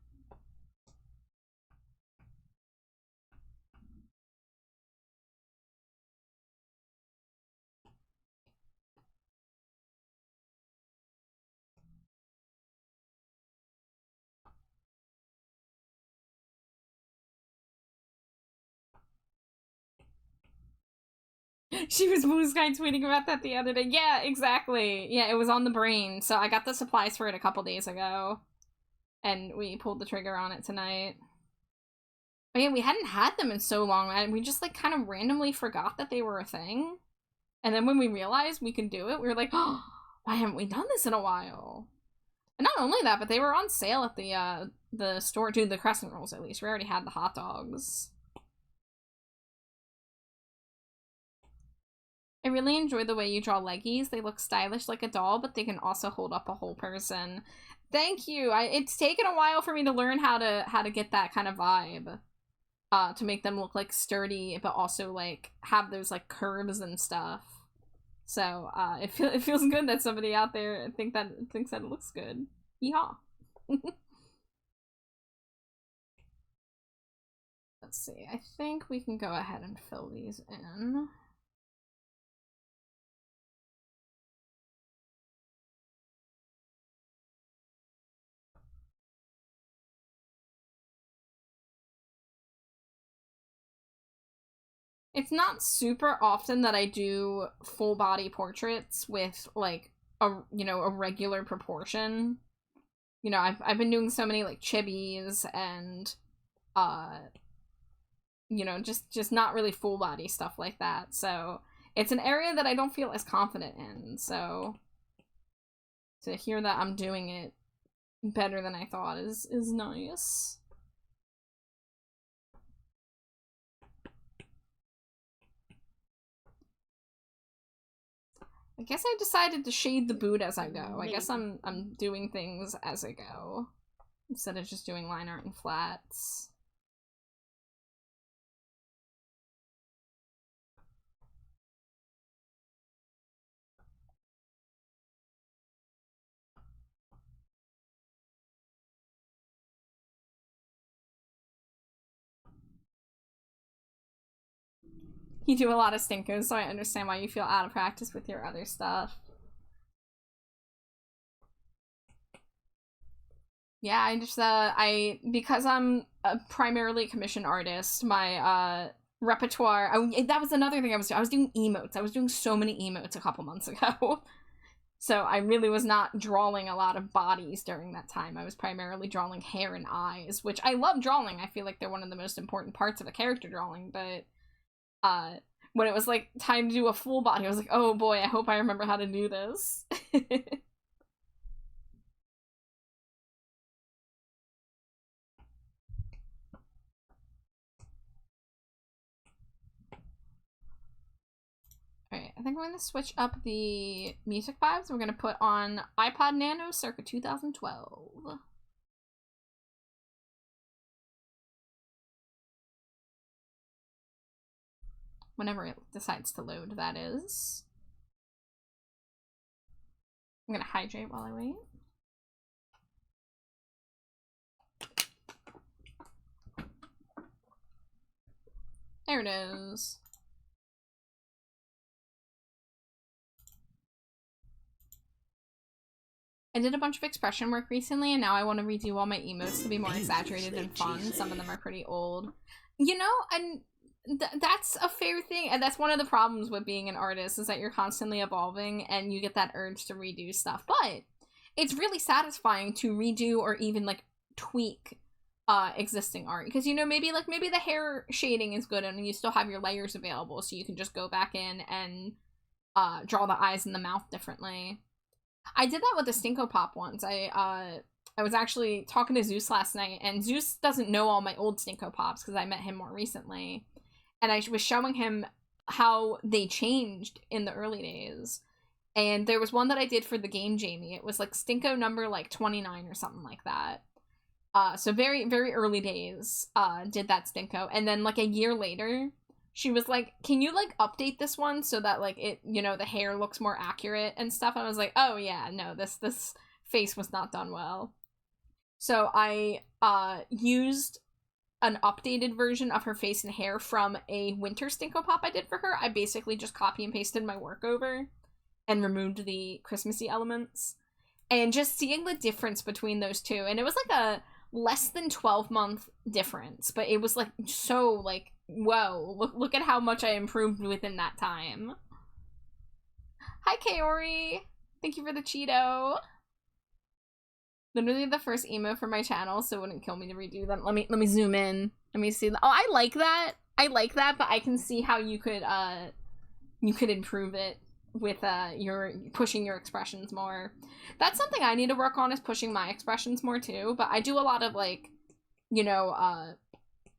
She was blue sky tweeting about that the other day. Yeah, exactly. Yeah, it was on the brain. So I got the supplies for it a couple days ago. And we pulled the trigger on it tonight. But yeah, we hadn't had them in so long. And we just like kind of randomly forgot that they were a thing. And then when we realized we could do it, we were like, oh, why haven't we done this in a while? And not only that, but they were on sale at the store. Dude, the crescent rolls at least. We already had the hot dogs. I really enjoy the way you draw leggies. They look stylish like a doll, but they can also hold up a whole person. Thank you. It's taken a while for me to learn how to get that kind of vibe. To make them look like sturdy, but also like have those like curves and stuff. So it feels good that somebody out there thinks that it looks good. Yeehaw. Let's see. I think we can go ahead and fill these in. It's not super often that I do full body portraits with like a regular proportion. You know, I've been doing so many like chibis and just not really full body stuff like that. So it's an area that I don't feel as confident in. So to hear that I'm doing it better than I thought is nice. I guess I decided to shade the boot as I go. I guess I'm doing things as I go instead of just doing line art and flats. You do a lot of stinkers, so I understand why you feel out of practice with your other stuff. Yeah, I just, because I'm a primarily commissioned artist, my, repertoire, that was another thing I was doing. I was doing emotes. I was doing so many emotes a couple months ago. So I really was not drawing a lot of bodies during that time. I was primarily drawing hair and eyes, which I love drawing. I feel like they're one of the most important parts of a character drawing, but when it was like time to do a full body, I was like, oh boy, I hope I remember how to do this. Alright, I think I'm going to switch up the music vibes. We're going to put on iPod Nano circa 2012. Whenever it decides to load, that is. I'm gonna hydrate while I wait. There it is. I did a bunch of expression work recently, and now I want to redo all my emotes to be more exaggerated and fun. Some of them are pretty old. You know, and that's a fair thing, and that's one of the problems with being an artist, is that you're constantly evolving, and you get that urge to redo stuff. But it's really satisfying to redo or even, like, tweak existing art. Because, you know, maybe the hair shading is good, and you still have your layers available, so you can just go back in and draw the eyes and the mouth differently. I did that with the Stinko Pop once. I was actually talking to Zeus last night, and Zeus doesn't know all my old Stinko Pops because I met him more recently. And I was showing him how they changed in the early days. And there was one that I did for the game Jamie. It was like Stinko number like 29 or something like that. So very, very early days, did that Stinko. And then like a year later, she was like, can you, like, update this one so that, like, it, you know, the hair looks more accurate and stuff? And I was like, oh, yeah, no, this face was not done well. So I used an updated version of her face and hair from a winter Stinko Pop I did for her. I basically just copy and pasted my work over and removed the Christmassy elements. And just seeing the difference between those two. And it was, like, a less than 12-month difference. But it was, like, so, like, whoa, look at how much I improved within that time. Hi, Kaori. Thank you for the Cheeto. Literally the first emo for my channel, so it wouldn't kill me to redo them. Let me zoom in. Let me see. Oh, I like that. I like that, but I can see how you could improve it with your pushing your expressions more. That's something I need to work on, is pushing my expressions more too. But I do a lot of, like, you know,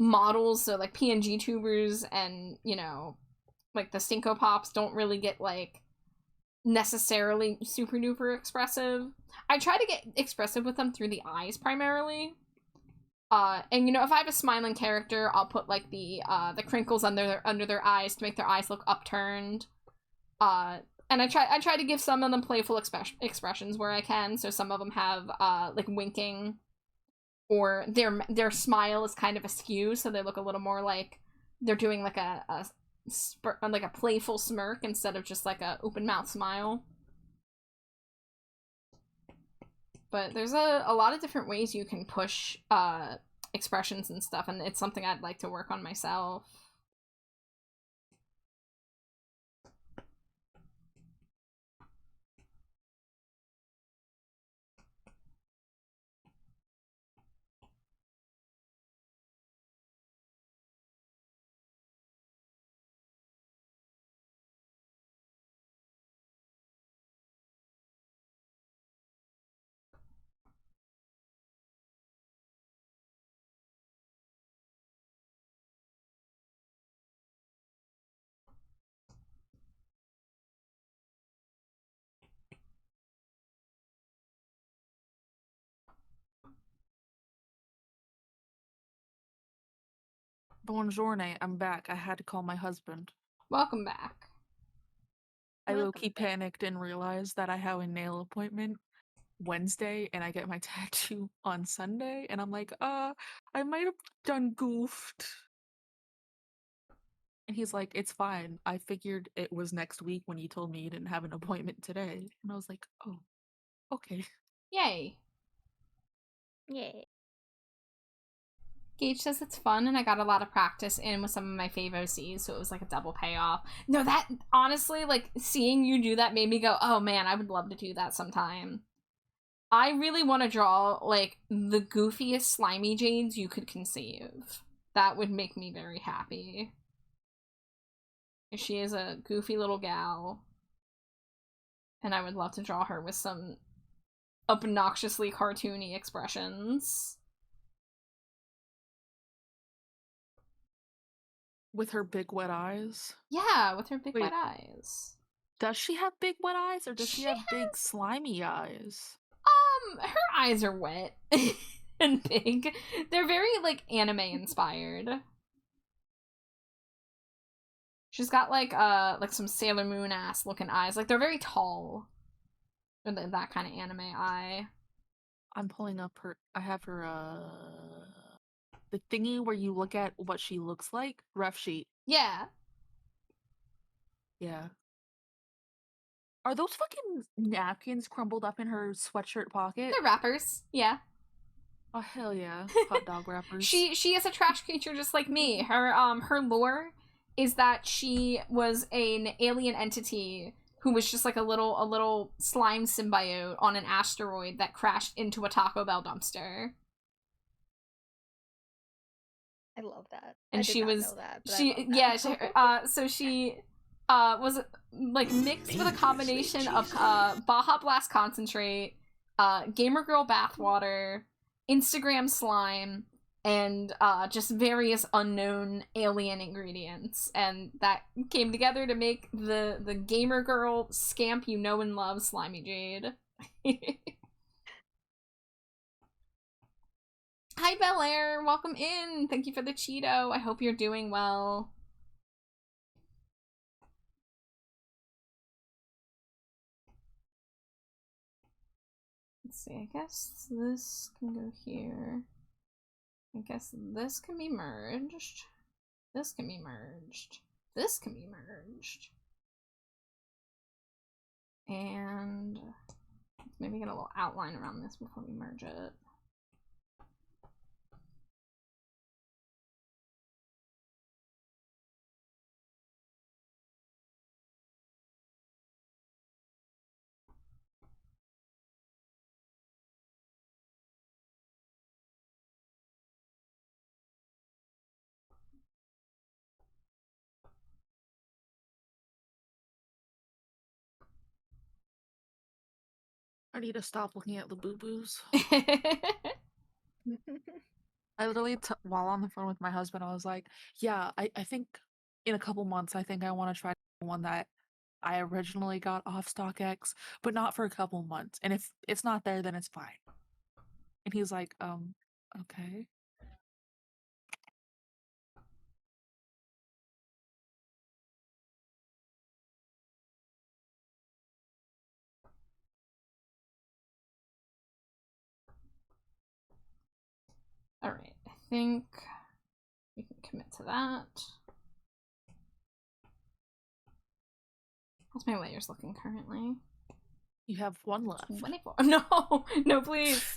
models, so like PNG tubers, and, you know, like the Stinko Pops don't really get, like, necessarily super duper expressive. I try to get expressive with them through the eyes primarily. And, you know, if I have a smiling character, I'll put, like, the crinkles under their eyes to make their eyes look upturned. And I try to give some of them playful expressions where I can, so some of them have, like, winking, or their smile is kind of askew, so they look a little more like they're doing, like, a playful smirk instead of just, like, a open mouth smile. But there's a lot of different ways you can push expressions and stuff, and it's something I'd like to work on myself. Buongiorno, I'm back. I had to call my husband. Welcome back. I Welcome low-key back. panicked and realized that I have a nail appointment Wednesday and I get my tattoo on Sunday, and I'm like, I might have done goofed. And he's like, it's fine. I figured it was next week when you told me you didn't have an appointment today. And I was like, oh, okay. Yay. Yay. Gage says it's fun, and I got a lot of practice in with some of my fave OCs, so it was like a double payoff. No, that, honestly, like, seeing you do that made me go, oh man, I would love to do that sometime. I really want to draw, like, the goofiest slimy Jades you could conceive. That would make me very happy. She is a goofy little gal, and I would love to draw her with some obnoxiously cartoony expressions. With her big wet eyes? Yeah, with her big Wait. wet eyes. Does she have big wet eyes, or does she have big has- slimy eyes? Her eyes are wet and big. They're very, like, anime inspired. She's got like some Sailor Moon ass looking eyes. Like they're very tall. Or that kind of anime eye. I'm pulling up her. I have her. The thingy where you look at what she looks like. Ref sheet. Yeah. Yeah. Are those fucking napkins crumbled up in her sweatshirt pocket? They're wrappers. Yeah. Oh hell yeah, hot dog wrappers. She is a trash creature just like me. Her lore is that she was an alien entity who was just like a little slime symbiote on an asteroid that crashed into a Taco Bell dumpster. I love that. And I did she not was know that, but I she love that. yeah she, so she was like mixed with a combination of Baja Blast concentrate, Gamer Girl bathwater, Instagram slime, and just various unknown alien ingredients, and that came together to make the Gamer Girl scamp you know and love, Slimy Jade. Hi Bel Air, welcome in. Thank you for the Cheeto. I hope you're doing well. Let's see, I guess this can go here. I guess this can be merged. This can be merged. This can be merged. And let's maybe get a little outline around this before we merge it. I need to stop looking at the boo-boos. I literally, while on the phone with my husband, I was like, yeah, I think in a couple months, I think I want to try one that I originally got off StockX, but not for a couple months. And if it's not there, then it's fine. And he's like, okay. Alright, I think we can commit to that. How's my layers looking currently? You have one left. 24. No, no, please.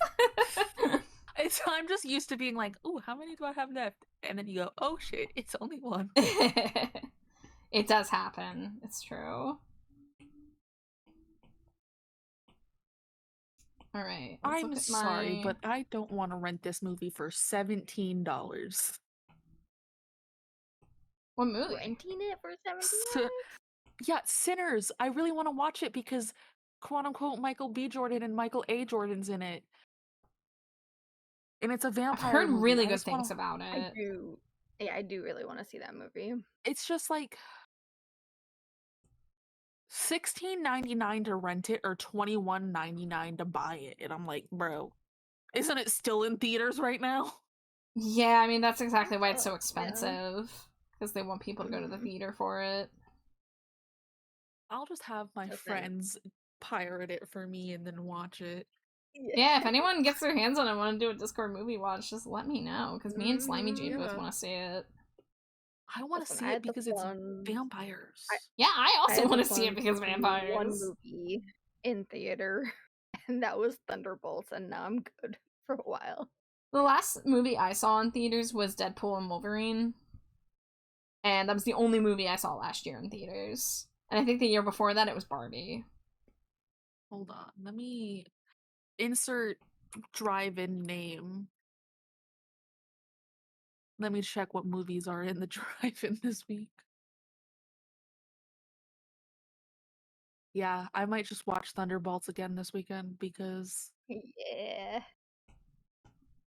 I'm just used to being like, ooh, how many do I have left? And then you go, oh shit, it's only one. It does happen. It's true. All right. I'm sorry, but I don't want to rent this movie for $17. What movie? Renting it for $17? Yeah, Sinners. I really want to watch it because quote unquote Michael B. Jordan and Michael A. Jordan's in it. And it's a vampire I've heard movie. really good things about it. I do. Yeah, I do really want to see that movie. It's just like $16.99 to rent it or $21.99 to buy it. And I'm like, bro, isn't it still in theaters right now? Yeah, I mean, that's exactly why it's so expensive. Because they want people to go to the theater for it. I'll just have my friends pirate it for me and then watch it. Yeah, if anyone gets their hands on it and want to do a Discord movie watch, just let me know. Because me and Slimy Jade both want to see it. I want to see it because it's vampires. I also want to see it because vampires. One movie in theater, and that was Thunderbolts, and now I'm good for a while. The last movie I saw in theaters was Deadpool and Wolverine. And that was the only movie I saw last year in theaters. And I think the year before that it was Barbie. Hold on, let me insert drive-in name. Let me check what movies are in the drive-in this week. Yeah, I might just watch Thunderbolts again this weekend because yeah,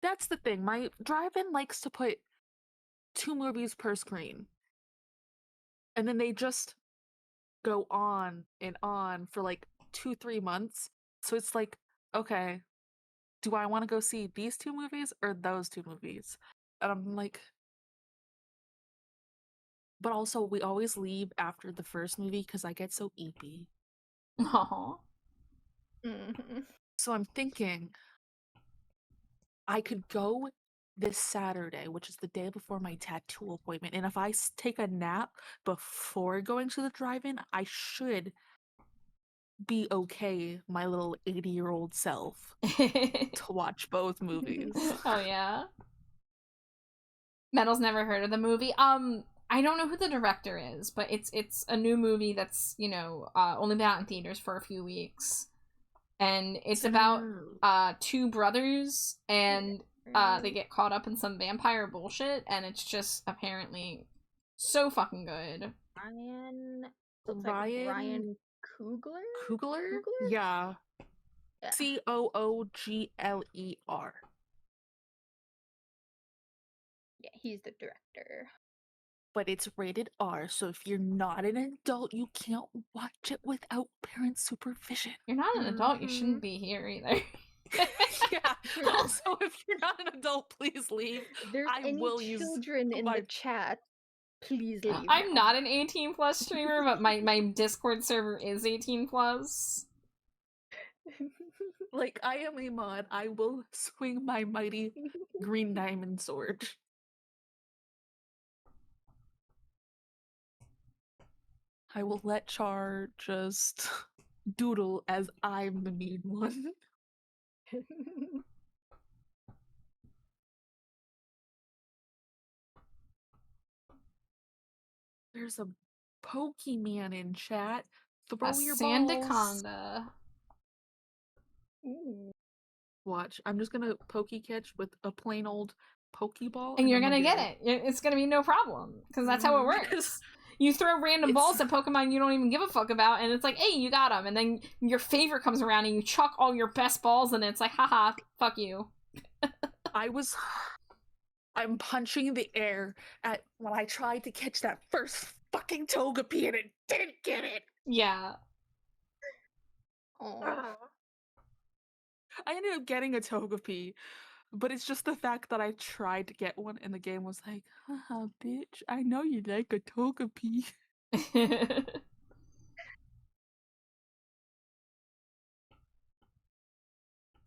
that's the thing. My drive-in likes to put 2 movies per screen. And then they just go on and on for like 2-3 months. So it's like, okay, do I want to go see these 2 movies or those 2 movies? And I'm like, But also, we always leave after the first movie because I get so eepy. Aw. Mm-hmm. So I'm thinking I could go this Saturday, which is the day before my tattoo appointment. And if I take a nap before going to the drive-in, I should be okay, my little 80-year-old self, to watch both movies. Oh yeah. Metal's never heard of the movie. I don't know who the director is, but it's a new movie that's, you know, only been out in theaters for a few weeks. And it's about two brothers, and they get caught up in some vampire bullshit, and it's just apparently so fucking good. Looks like Ryan Coogler? Coogler? Coogler? Yeah. Yeah. Coogler. Yeah, he's the director. But it's rated R, so if you're not an adult, you can't watch it without parent supervision. You're not an adult, you shouldn't be here either. Yeah. Also, if you're not an adult, please leave. If there's I any will use children in my- the chat, please leave. I'm not an 18 plus streamer, but my Discord server is 18 plus. Like, I am a mod. I will swing my mighty green diamond sword. I will let Char just doodle as I'm the mean one. There's a Pokemon in chat. Throw your balls. Sandaconda. Ooh. Watch. I'm just gonna catch with a plain old Pokeball. And you're then gonna we'll get it. It's gonna be no problem. Because that's how it works. You throw random balls at Pokemon you don't even give a fuck about, and it's like, hey, you got them. And then your favorite comes around and you chuck all your best balls, and it's like, haha, fuck you. I'm punching the air at when I tried to catch that first fucking Togepi and it didn't get it. Yeah. Oh. I ended up getting a Togepi, but it's just the fact that I tried to get one and the game was like, haha, bitch, I know you like a Togepi.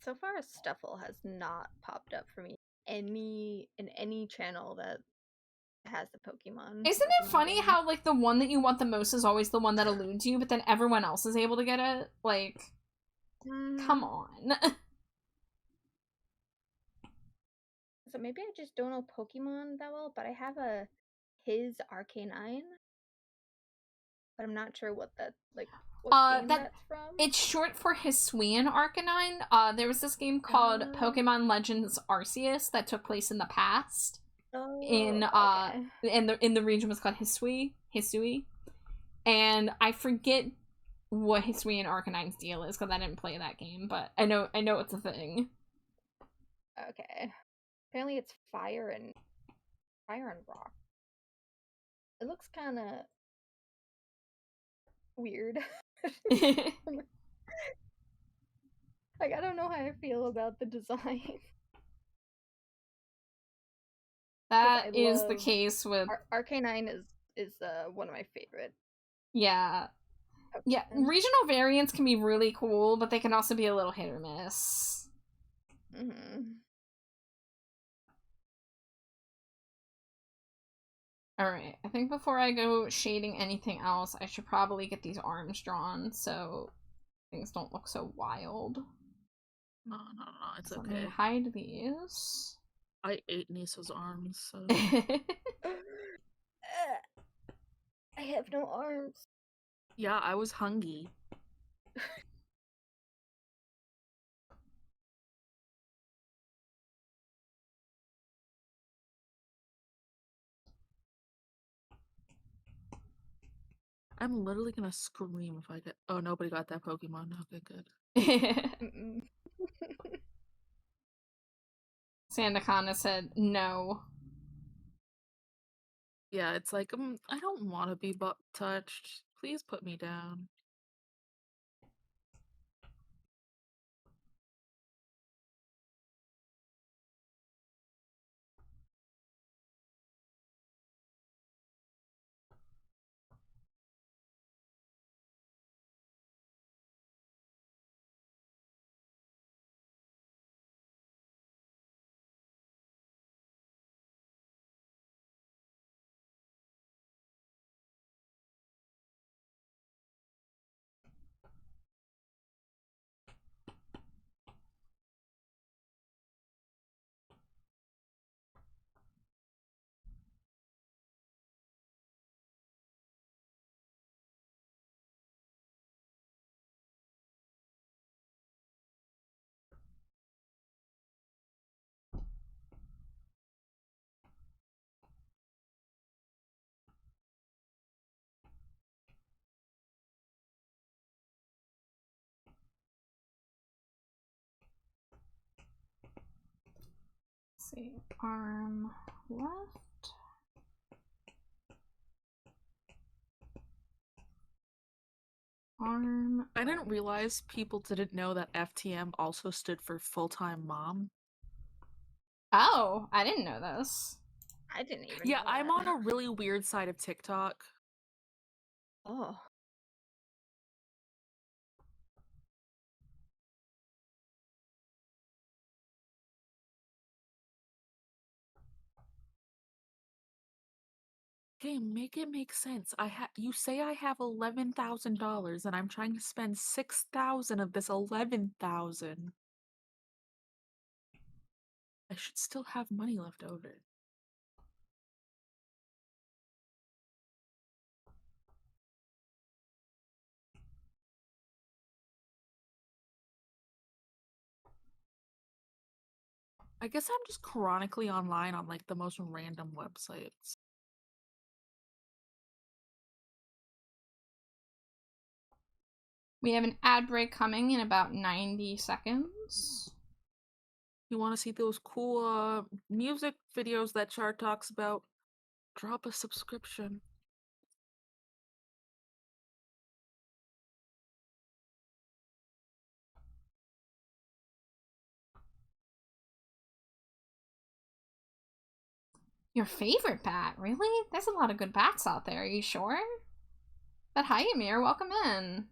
So far, Stuffle has not popped up for me in any channel that has the Pokemon. Isn't it funny game. how, like, the one that you want the most is always the one that eludes you, but then everyone else is able to get it? Like, come on. So maybe I just don't know Pokemon that well, but I have his Arcanine. But I'm not sure what that, like, what game that's from. It's short for Hisuian Arcanine. There was this game called Pokemon Legends Arceus that took place in the past. In the region was called Hisui. And I forget what Hisuian Arcanine's deal is because I didn't play that game, but I know it's a thing. Okay. Apparently it's fire and rock. It looks kind of weird. Like, I don't know how I feel about the design. That is the case with Arcanine is one of my favorite. Yeah. Yeah, regional variants can be really cool, but they can also be a little hit or miss. Alright, I think before I go shading anything else, I should probably get these arms drawn so things don't look so wild. No, it's so okay. Let me hide these. I ate Nisa's arms, so... I have no arms. Yeah, I was hungry. I'm literally gonna scream if I get. Oh, nobody got that Pokemon. Okay, good. Sandaconda said no. Yeah, it's like, I don't want to be butt touched. Please put me down. Let's see. Arm left. Arm. I didn't realize people didn't know that FTM also stood for full-time mom. Oh, I didn't know this. I didn't even Yeah, know I'm that. on a really weird side of TikTok. Oh. Okay, make it make sense. You say I have $11,000 and I'm trying to spend 6,000 of this 11,000. I should still have money left over. I guess I'm just chronically online on like the most random websites. We have an ad break coming in about 90 seconds. You want to see those cool music videos that Chart talks about? Drop a subscription. Your favorite bat? Really? There's a lot of good bats out there. Are you sure? But hi, Amir. Welcome in.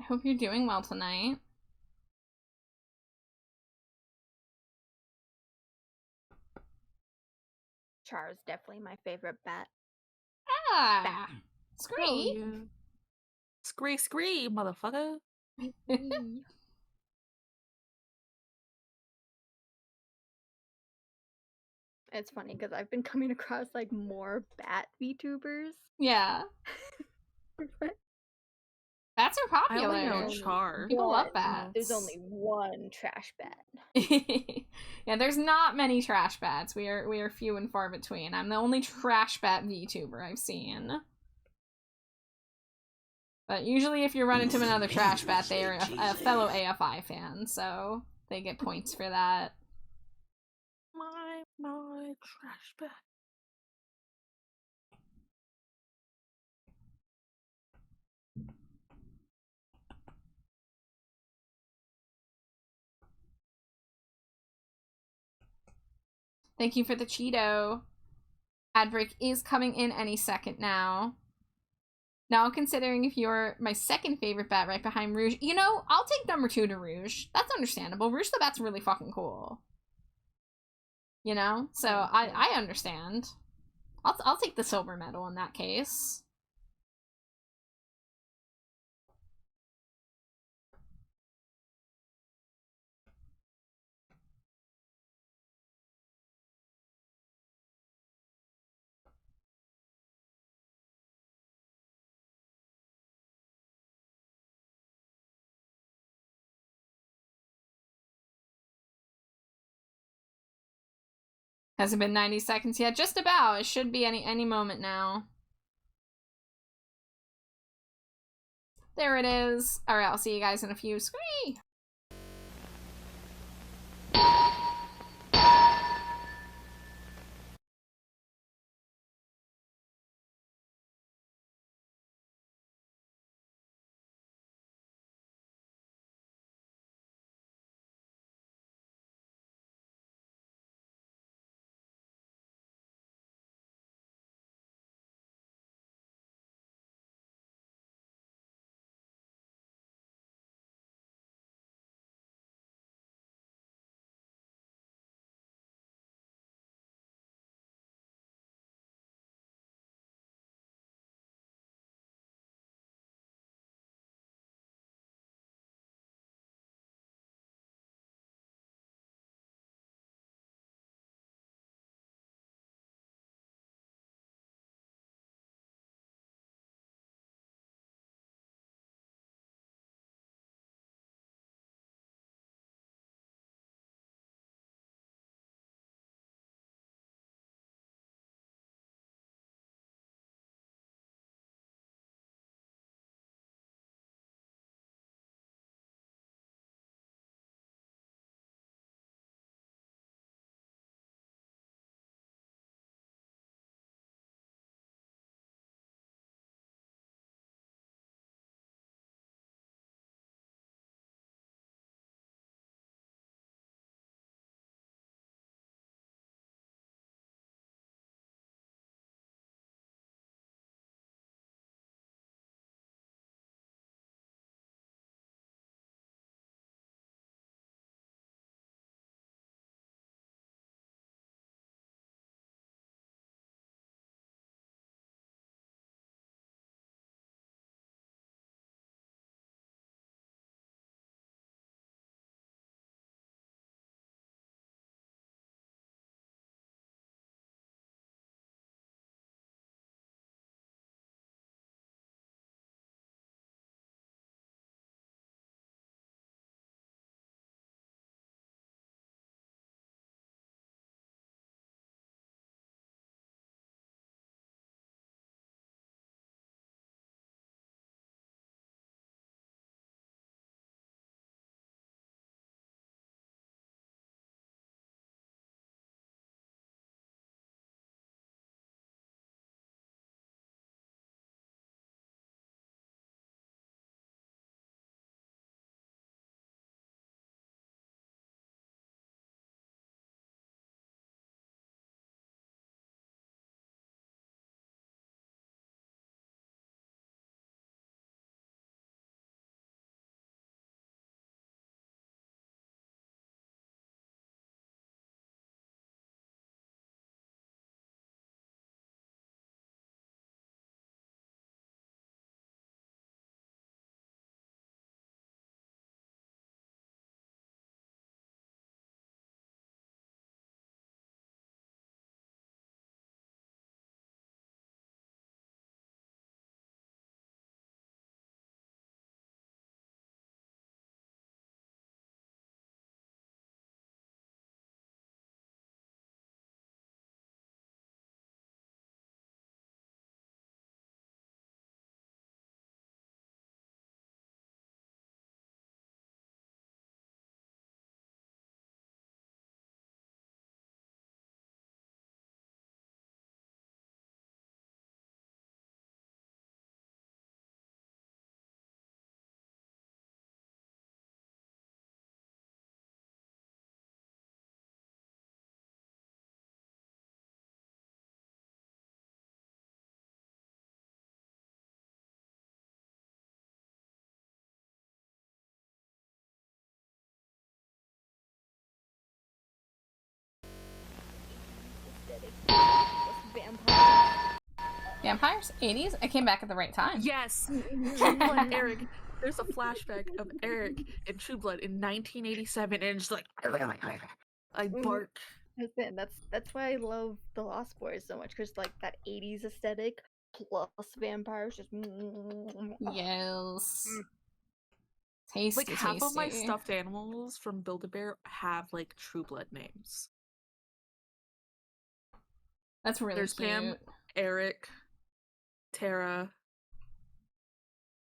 I hope you're doing well tonight. Char is definitely my favorite bat. Ah! Scree! Yeah. Scree, motherfucker. It's funny because I've been coming across like more bat VTubers. Yeah. Bats are I only popular. know Char. People love But bats. there's only one trash bat. Yeah, there's not many trash bats. We are few and far between. I'm the only trash bat VTuber I've seen. But usually if you run into another trash bat, they are a fellow AFI fan, so they get points for that. My trash bag. Thank you for the Cheeto. Ad break is coming in any second now. Now, considering if you're my second favorite bat right behind Rouge, you know, I'll take number 2 to Rouge. That's understandable. Rouge the Bat's really fucking cool. You know? So I understand. I'll take the silver medal in that case. Hasn't been 90 seconds yet. Just about. It should be any moment now. There it is. Alright, I'll see you guys in a few. Scree! Vampire. Vampires? 80s? I came back at the right time. Yes! True Blood Eric. There's a flashback of Eric in True Blood in 1987, and it's like, I bark. Listen, that's why I love The Lost Boys so much, because like that 80s aesthetic plus vampires just Yes. Tasty, Like, half of my tasty. stuffed animals from Build-A-Bear have, like, True Blood names. That's really There's cute. Pam, Eric, Tara,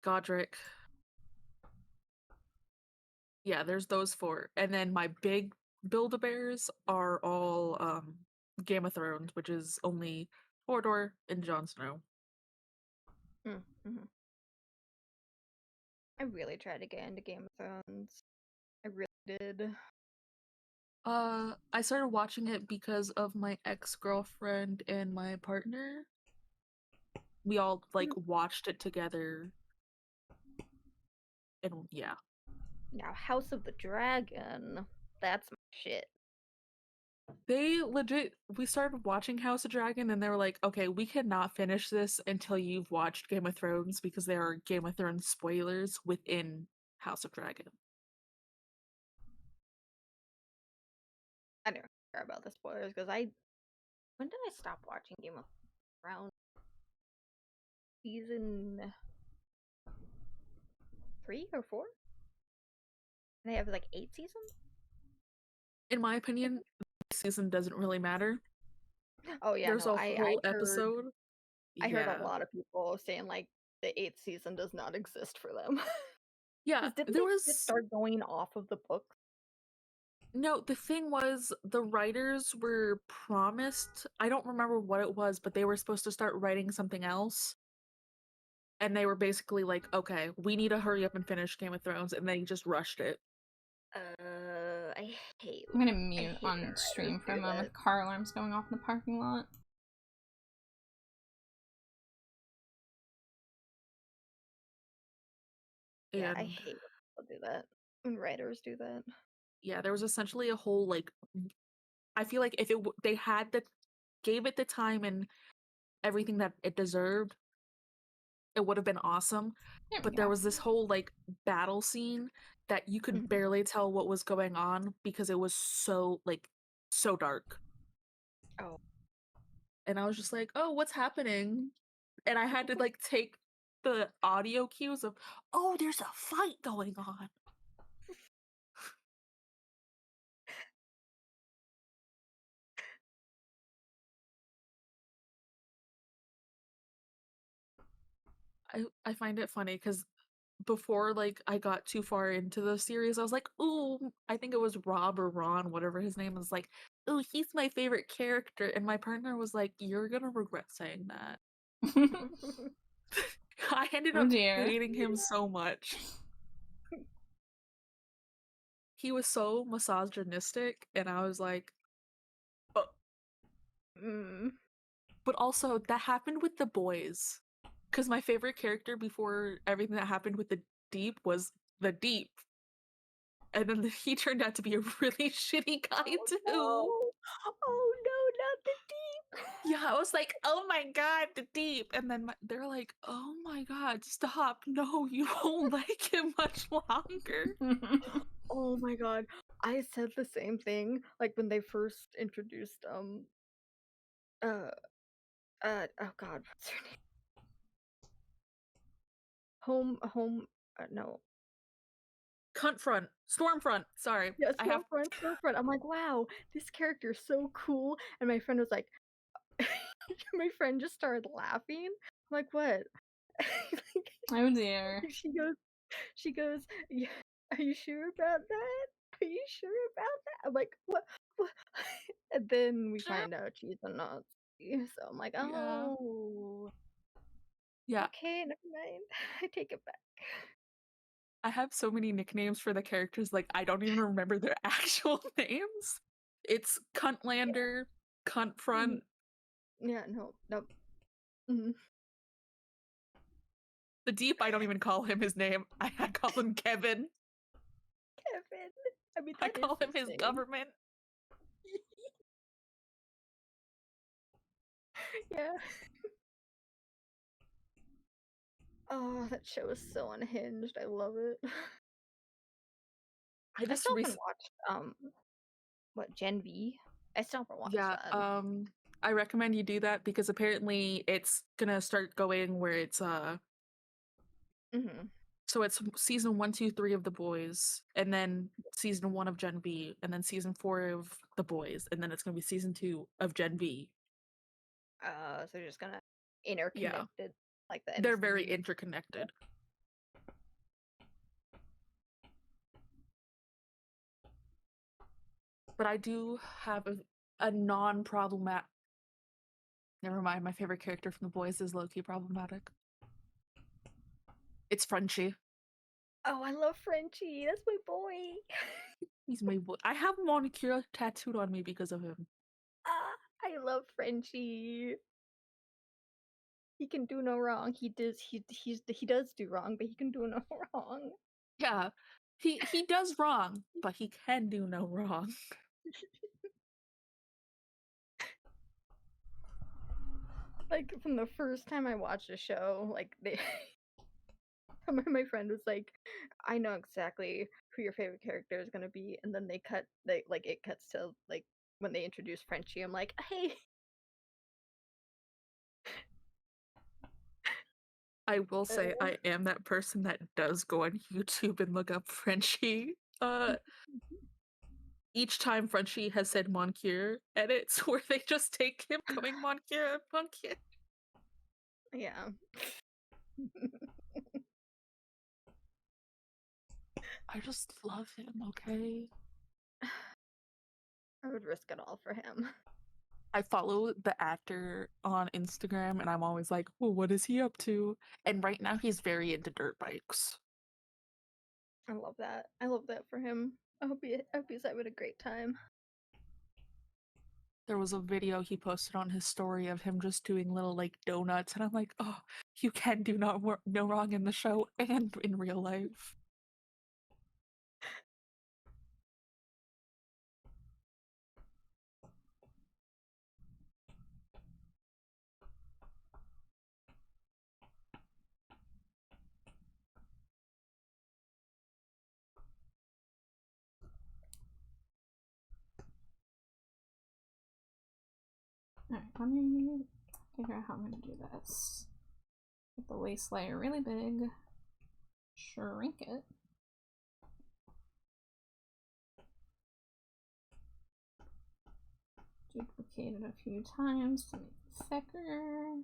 Godric. Yeah, there's those 4. And then my big Build-A-Bears are all Game of Thrones, which is only Hodor and Jon Snow. Mm-hmm. I really tried to get into Game of Thrones. I really did. I started watching it because of my ex-girlfriend and my partner. We all, like, watched it together. And, yeah. Now, House of the Dragon, that's my shit. They legit, we started watching House of Dragon and they were like, okay, we cannot finish this until you've watched Game of Thrones because there are Game of Thrones spoilers within House of Dragon. I don't care about the spoilers because when did I stop watching Game of Thrones? Season 3 or 4? And they have like 8 seasons? In my opinion, this season doesn't really matter. Oh yeah, There's no, a whole episode. I heard Yeah. a lot of people saying like the 8th season does not exist for them. Yeah, Didn't there they was just start going off of the book? No, the thing was, the writers were promised, I don't remember what it was, but they were supposed to start writing something else. And they were basically like, okay, we need to hurry up and finish Game of Thrones, and they just rushed it. I hate. I'm gonna I mute hate on when stream writers for a do moment. that. Car alarm's going off in the parking lot. Yeah, I And hate when people do that. When writers do that. yeah, there was essentially a whole, like, I feel like if they had gave it the time and everything that it deserved, it would have been awesome. There we But there go. was this whole, like, battle scene that you could Mhm. barely tell what was going on because it was so, like, so dark. Oh. And I was just like, oh, what's happening? And I had to, like, take the audio cues of, oh, there's a fight going on. I find it funny because before, like, I got too far into the series, I was like, ooh, I think it was Rob or Ron, whatever his name was, like, ooh, he's my favorite character. And my partner was like, you're gonna regret saying that. I ended Oh up dear. hating him so much. He was so misogynistic, and I was like, But also, that happened with the boys. Because my favorite character before everything that happened with the Deep was the Deep. And then he turned out to be a really shitty guy, too. No. Oh no, not the Deep. Yeah, I was like, oh my god, the Deep. And then they're like, oh my god, stop. No, you won't like him much longer. Oh my god. I said the same thing like when they first introduced oh god, what's her name? No. Cuntfront. Stormfront. Sorry. Yeah, Stormfront. I'm like, wow, this character is so cool. And my friend was like, my friend just started laughing. I'm like, what? Oh dear. She goes, yeah, are you sure about that? Are you sure about that? I'm like, what? And then we find out she's a Nazi. So I'm like, Yeah. oh. Yeah. Okay, never mind. I take it back. I have so many nicknames for the characters, like, I don't even remember their actual names. It's Cuntlander, Cuntfront. Yeah, no. Mm-hmm. The Deep, I don't even call him his name. I call him Kevin. Kevin. I mean, I that call is him his name. government. Yeah. Oh, that show is so unhinged. I love it. I I just still haven't watched what, Gen V? I still haven't watched yeah, that. I recommend you do that because apparently it's gonna start going where it's Mm-hmm. so it's season 1, 2, 3 of The Boys, and then season 1 of Gen V, and then season 4 of The Boys, and then it's gonna be season 2 of Gen V. So they're just gonna Yeah, interconnected like the they're very MCU. interconnected. But I do have a non-problematic. Never mind, my favorite character from The Boys is low-key problematic. It's Frenchie. Oh, I love Frenchie. That's my boy. He's my boy. I have Monicure tattooed on me because of him. Ah, I love Frenchie. He can do no wrong. He does do wrong, but he can do no wrong. Yeah, he does wrong, but he can do no wrong. Like from the first time I watched a show, like my friend was like, "I know exactly who your favorite character is gonna be," and then it cuts to like when they introduce Frenchie. I'm like, "Hey." I will say I am that person that does go on YouTube and look up Frenchie. Each time Frenchie has said Moncure edits where they just take him going Moncure, Moncure. Yeah. I just love him, okay? I would risk it all for him. I follow the actor on Instagram and I'm always like, well, what is he up to? And right now he's very into dirt bikes. I love that. I love that for him. I hope he's having a great time. There was a video he posted on his story of him just doing little like donuts, and I'm like, oh, you can do no wrong in the show and in real life. Alright, let me figure out how I'm gonna do this. Get the lace layer really big, shrink it. Duplicate it a few times to make it thicker.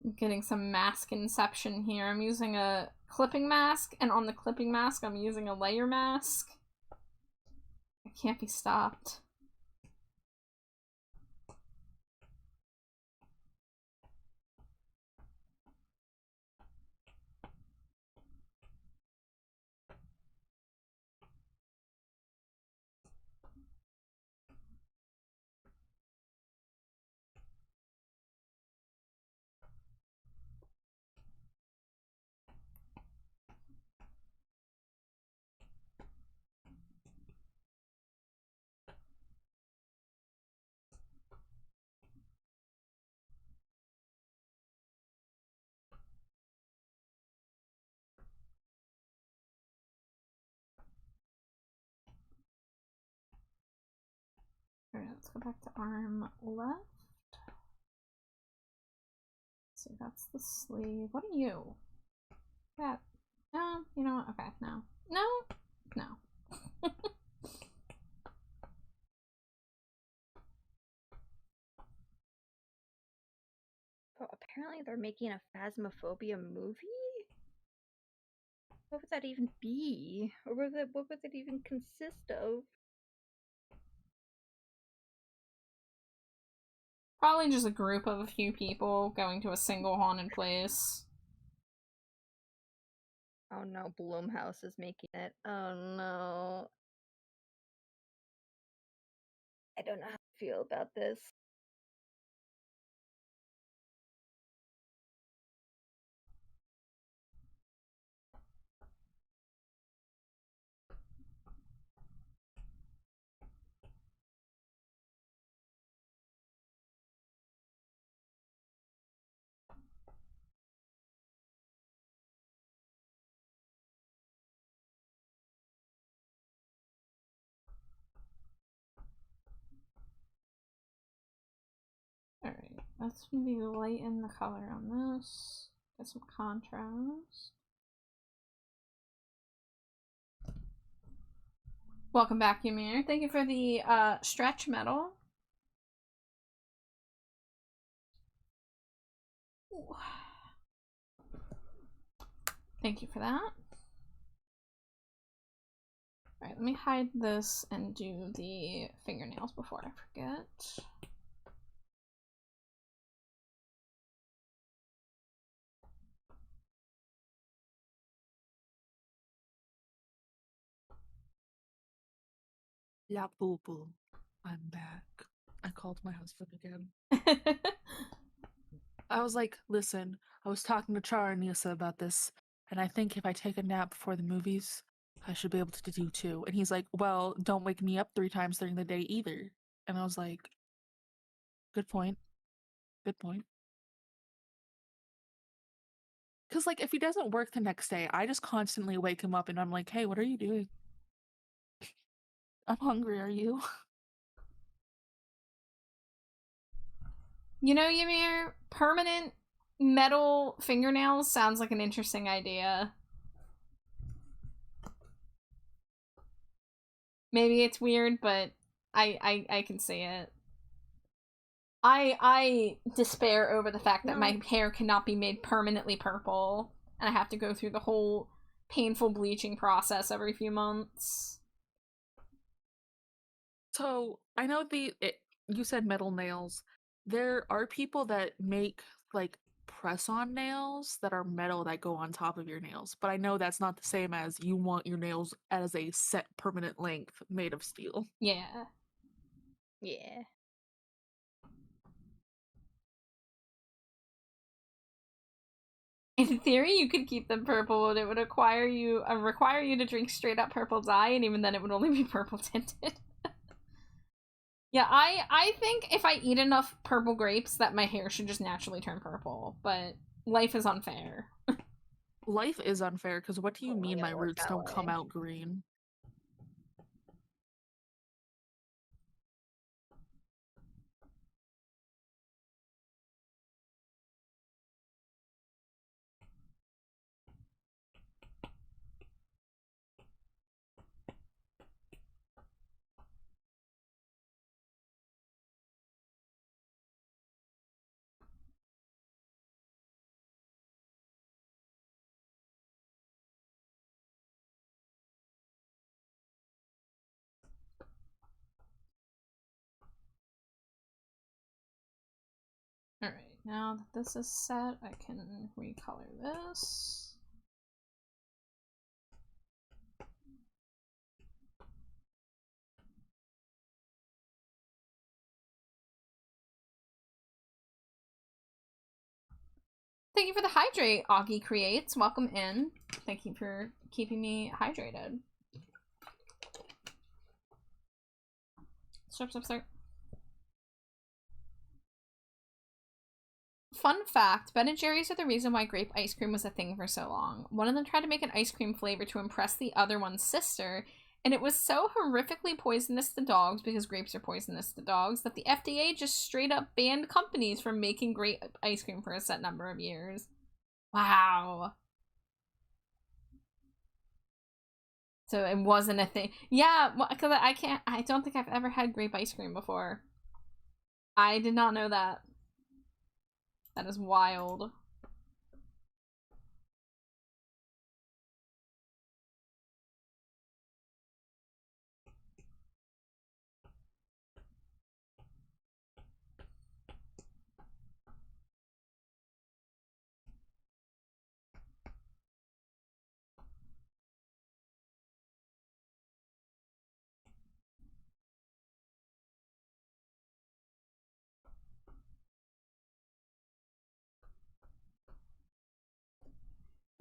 I'm getting some mask inception here. I'm using a clipping mask, and on the clipping mask, I'm using a layer mask. I can't be stopped. Alright, let's go back to arm left. So that's the sleeve. What are you? That. No, you know what? Okay, no. No? No. Oh, apparently they're making a Phasmophobia movie? What would that even be? Or what would it even consist of? Probably just a group of a few people going to a single haunted place. Oh no, Blumhouse is making it. Oh no. I don't know how to feel about this. Alright, let's maybe lighten the color on this. Get some contrast. Welcome back, Ymir. Thank you for the stretch medal. Ooh. Thank you for that. Alright, let me hide this and do the fingernails before I forget. Yeah, boo boo. I'm back. I called my husband again. I was like, listen, I was talking to Char and Nisa about this, and I think if I take a nap before the movies, I should be able to do too. And he's like, well, don't wake me up 3 times during the day either. And I was like, good point. Good point. Because, like, if he doesn't work the next day, I just constantly wake him up and I'm like, hey, what are you doing? I'm hungry, are you? You know, Ymir, permanent metal fingernails sounds like an interesting idea. Maybe it's weird, but I can see it. I despair over the fact that my hair cannot be made permanently purple, and I have to go through the whole painful bleaching process every few months. So, I know you said metal nails. There are people that make, like, press-on nails that are metal that go on top of your nails, but I know that's not the same as you want your nails as a set permanent length made of steel. Yeah. Yeah. In theory, you could keep them purple, but it would require you to drink straight up purple dye, and even then it would only be purple tinted. Yeah, I think if I eat enough purple grapes that my hair should just naturally turn purple, but life is unfair. Life is unfair, because what do you Oh, mean yeah, my it works roots that don't come way. out green? Alright, now that this is set, I can recolor this. Thank you for the hydrate, Augie Creates. Welcome in. Thank you for keeping me hydrated. Start. Fun fact, Ben & Jerry's are the reason why grape ice cream was a thing for so long. One of them tried to make an ice cream flavor to impress the other one's sister, and it was so horrifically poisonous to dogs, because grapes are poisonous to dogs, that the FDA just straight up banned companies from making grape ice cream for a set number of years. Wow. So it wasn't a thing. Yeah, because I don't think I've ever had grape ice cream before. I did not know that. That is wild.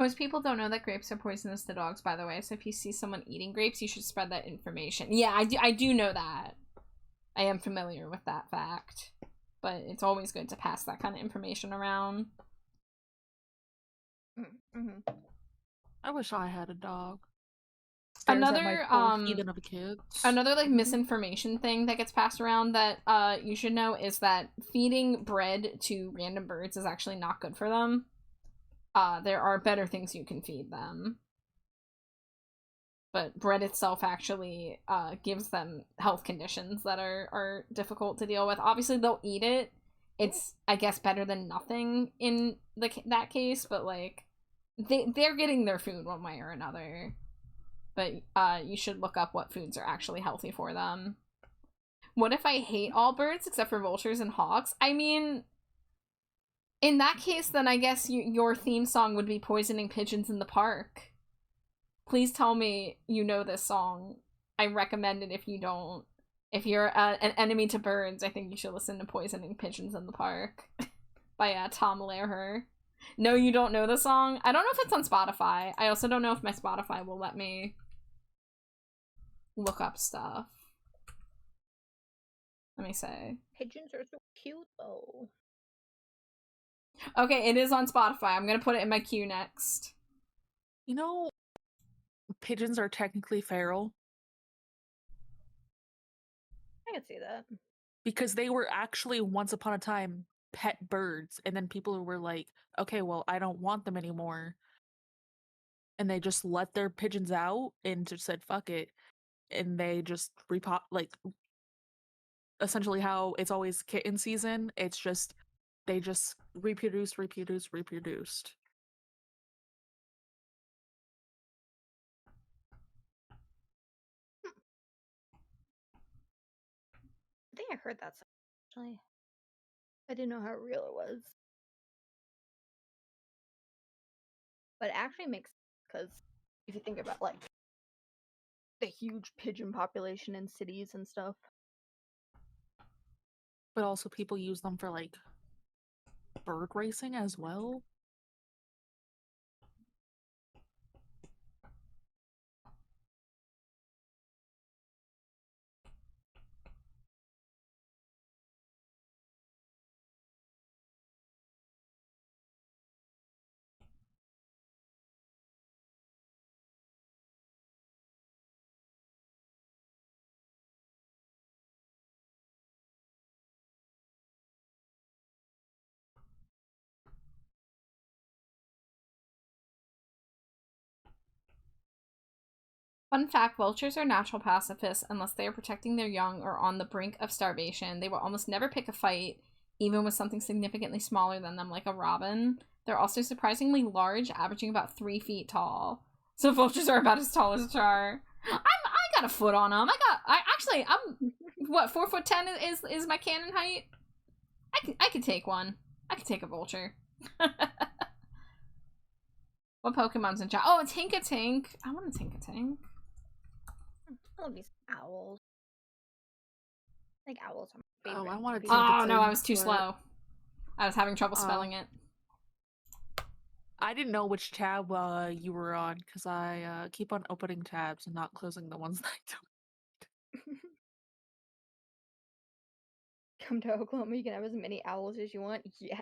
Most people don't know that grapes are poisonous to dogs, by the way, so if you see someone eating grapes, you should spread that information. Yeah, I do know that. I am familiar with that fact. But it's always good to pass that kind of information around. Mm-hmm. I wish I had a dog. Stares at my poor heathen of kids. Another like misinformation thing that gets passed around that you should know is that feeding bread to random birds is actually not good for them. There are better things you can feed them. But bread itself actually gives them health conditions that are difficult to deal with. Obviously, they'll eat it. It's, I guess, better than nothing in that case, but, like, they're getting their food one way or another. But you should look up what foods are actually healthy for them. What if I hate all birds except for vultures and hawks? I mean, in that case, then I guess your theme song would be Poisoning Pigeons in the Park. Please tell me you know this song. I recommend it if you don't. If you're an enemy to birds, I think you should listen to Poisoning Pigeons in the Park by Tom Lehrer. No, you don't know the song? I don't know if it's on Spotify. I also don't know if my Spotify will let me look up stuff. Let me say. Pigeons are so cute, though. Okay, it is on Spotify. I'm gonna put it in my queue next. You know, pigeons are technically feral. I can see that. Because they were actually, once upon a time, pet birds. And then people were like, okay, well, I don't want them anymore. And they just let their pigeons out and just said, fuck it. And they just like, essentially how it's always kitten season. It's just, they just reproduced. I think I heard that song, actually. I didn't know how real it was. But it actually makes sense, because if you think about, like, the huge pigeon population in cities and stuff. But also people use them for, like, bird racing as well. Fun fact, vultures are natural pacifists unless they are protecting their young or on the brink of starvation. They will almost never pick a fight, even with something significantly smaller than them, like a robin. They're also surprisingly large, averaging about 3 feet tall. So vultures are about as tall as a char. I got a foot on them. I'm what, 4'10" is my canon height? I could take one. I could take a vulture. What Pokemon's in chat? Oh, it's Hinkatink. I want a Hinkatink. I love these owls. I think owls are my favorite. Oh, I wanted to. Oh no, I was too slow. I was having trouble spelling it. I didn't know which tab you were on because I keep on opening tabs and not closing the ones that I don't. Come to Oklahoma, you can have as many owls as you want. Yeah.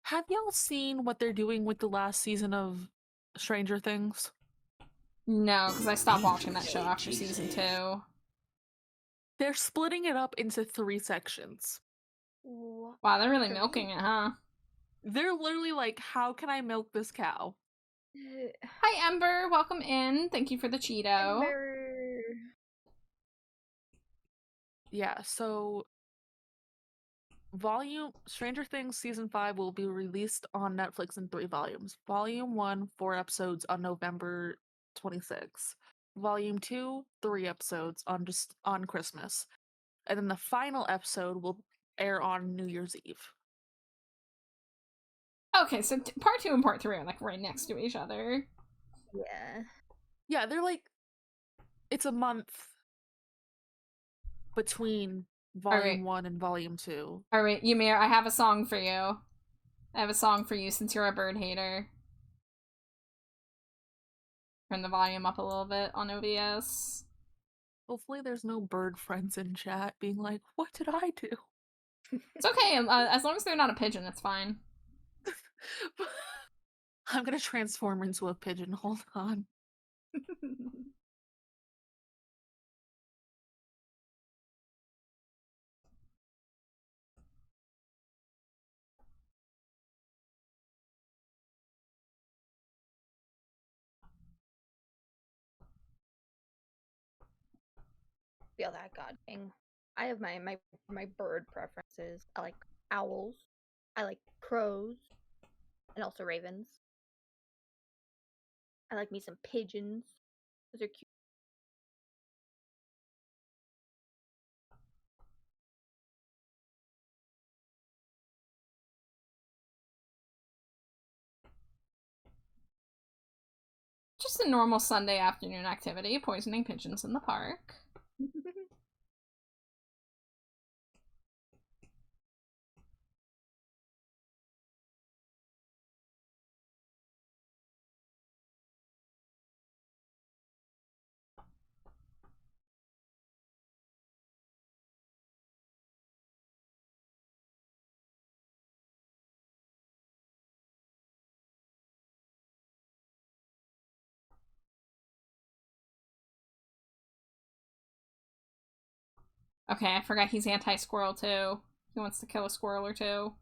Have y'all seen what they're doing with the last season of Stranger Things? No, because I stopped watching that show after season 2. They're splitting it up into 3 sections. Wow, they're really milking it, huh? They're literally like, how can I milk this cow? Hi, Ember. Welcome in. Thank you for the Cheeto. Ember. Yeah, so Stranger Things season 5 will be released on Netflix in 3 volumes. Volume 1, 4 episodes on November 26th. Volume 2, 3 episodes on Christmas. And then the final episode will air on New Year's Eve. Okay, so part 2 and part 3 are like right next to each other. Yeah. Yeah, they're like, it's a month between volume 1 and volume 2. All right, Ymir, I have a song for you. I have a song for you since you're a bird hater. Turn the volume up a little bit on OBS. Hopefully there's no bird friends in chat being like, what did I do? It's okay, as long as they're not a pigeon, it's fine. I'm gonna transform into a pigeon, hold on. Feel that, God King. I have my bird preferences. I like owls. I like crows. And also ravens. I like me some pigeons. Those are cute. Just a normal Sunday afternoon activity, poisoning pigeons in the park. Okay, I forgot he's anti-squirrel too. He wants to kill a squirrel or two.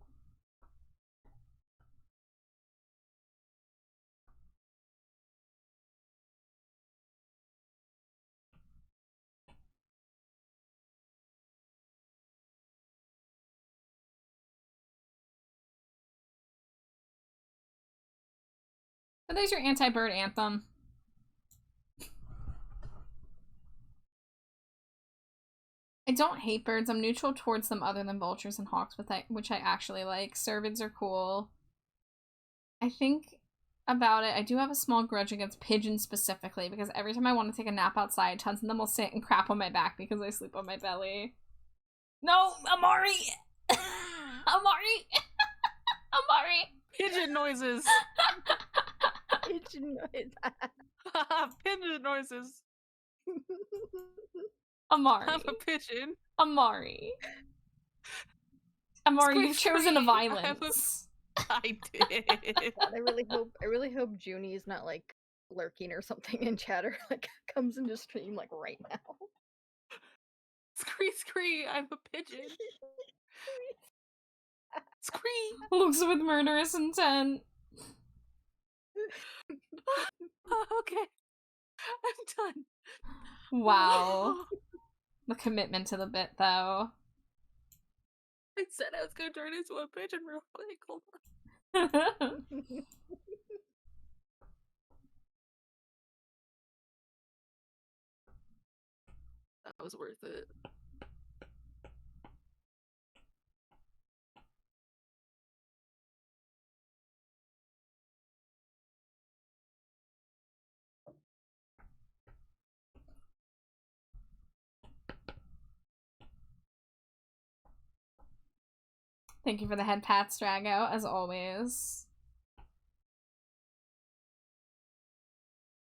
So there's your anti-bird anthem. I don't hate birds. I'm neutral towards them other than vultures and hawks, which I actually like. Cervids are cool. I think about it, I do have a small grudge against pigeons specifically, because every time I want to take a nap outside, tons of them will sit and crap on my back because I sleep on my belly. No, Amari! Amari! Amari! Pigeon noises! Pigeon noise. Pigeon noises! Amari. I'm a pigeon. Amari. Amari, Squeak, you've chosen a squeak. violence. I did. God, I really hope Junie is not like lurking or something in chatter, like comes into stream like right now. Scree, scree, I'm a pigeon. Scree! Looks with murderous intent. Okay. I'm done. Wow. The commitment to the bit, though. I said I was gonna turn into a pigeon real quick. Hold on. That was worth it. Thank you for the head pats, Drago, as always.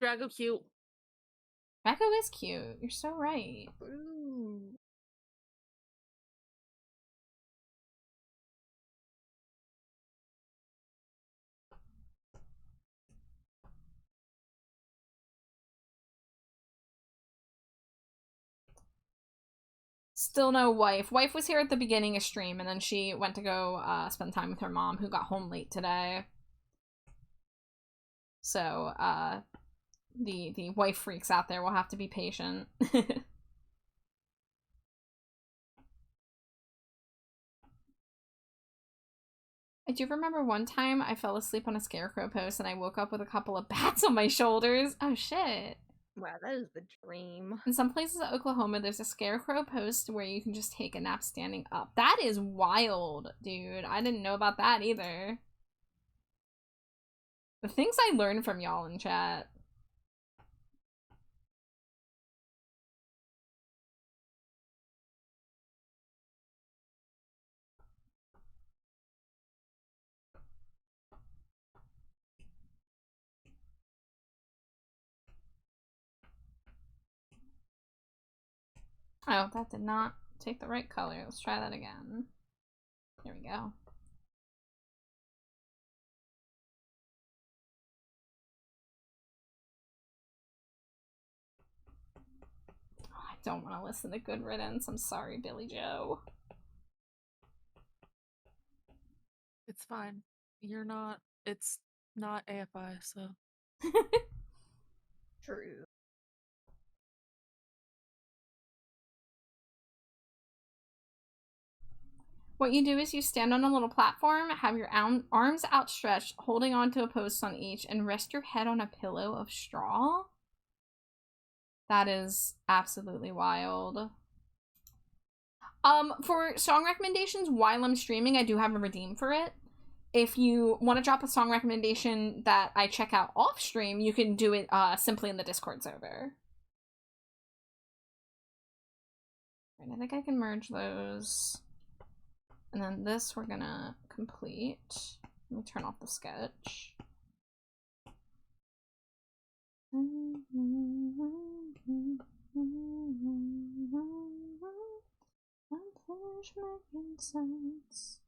Drago cute. Drago is cute. You're so right. Ooh. Still no wife. Wife was here at the beginning of stream, and then she went to go spend time with her mom, who got home late today. So, the wife freaks out there will have to be patient. I do remember one time I fell asleep on a scarecrow post and I woke up with a couple of bats on my shoulders. Oh shit. Wow, that is the dream. In some places of Oklahoma, there's a scarecrow post where you can just take a nap standing up. That is wild, dude. I didn't know about that either. The things I learned from y'all in chat. Oh, that did not take the right color. Let's try that again. There we go. Oh, I don't want to listen to Good Riddance. I'm sorry, Billy Joe. It's fine. You're not. It's not AFI, so. True. What you do is you stand on a little platform, have your arms outstretched, holding onto a post on each, and rest your head on a pillow of straw. That is absolutely wild. For song recommendations, while I'm streaming, I do have a redeem for it. If you want to drop a song recommendation that I check out off stream, you can do it simply in the Discord server. Right, I think I can merge those. And then this we're gonna complete. Let me turn off the sketch. Finish making sense.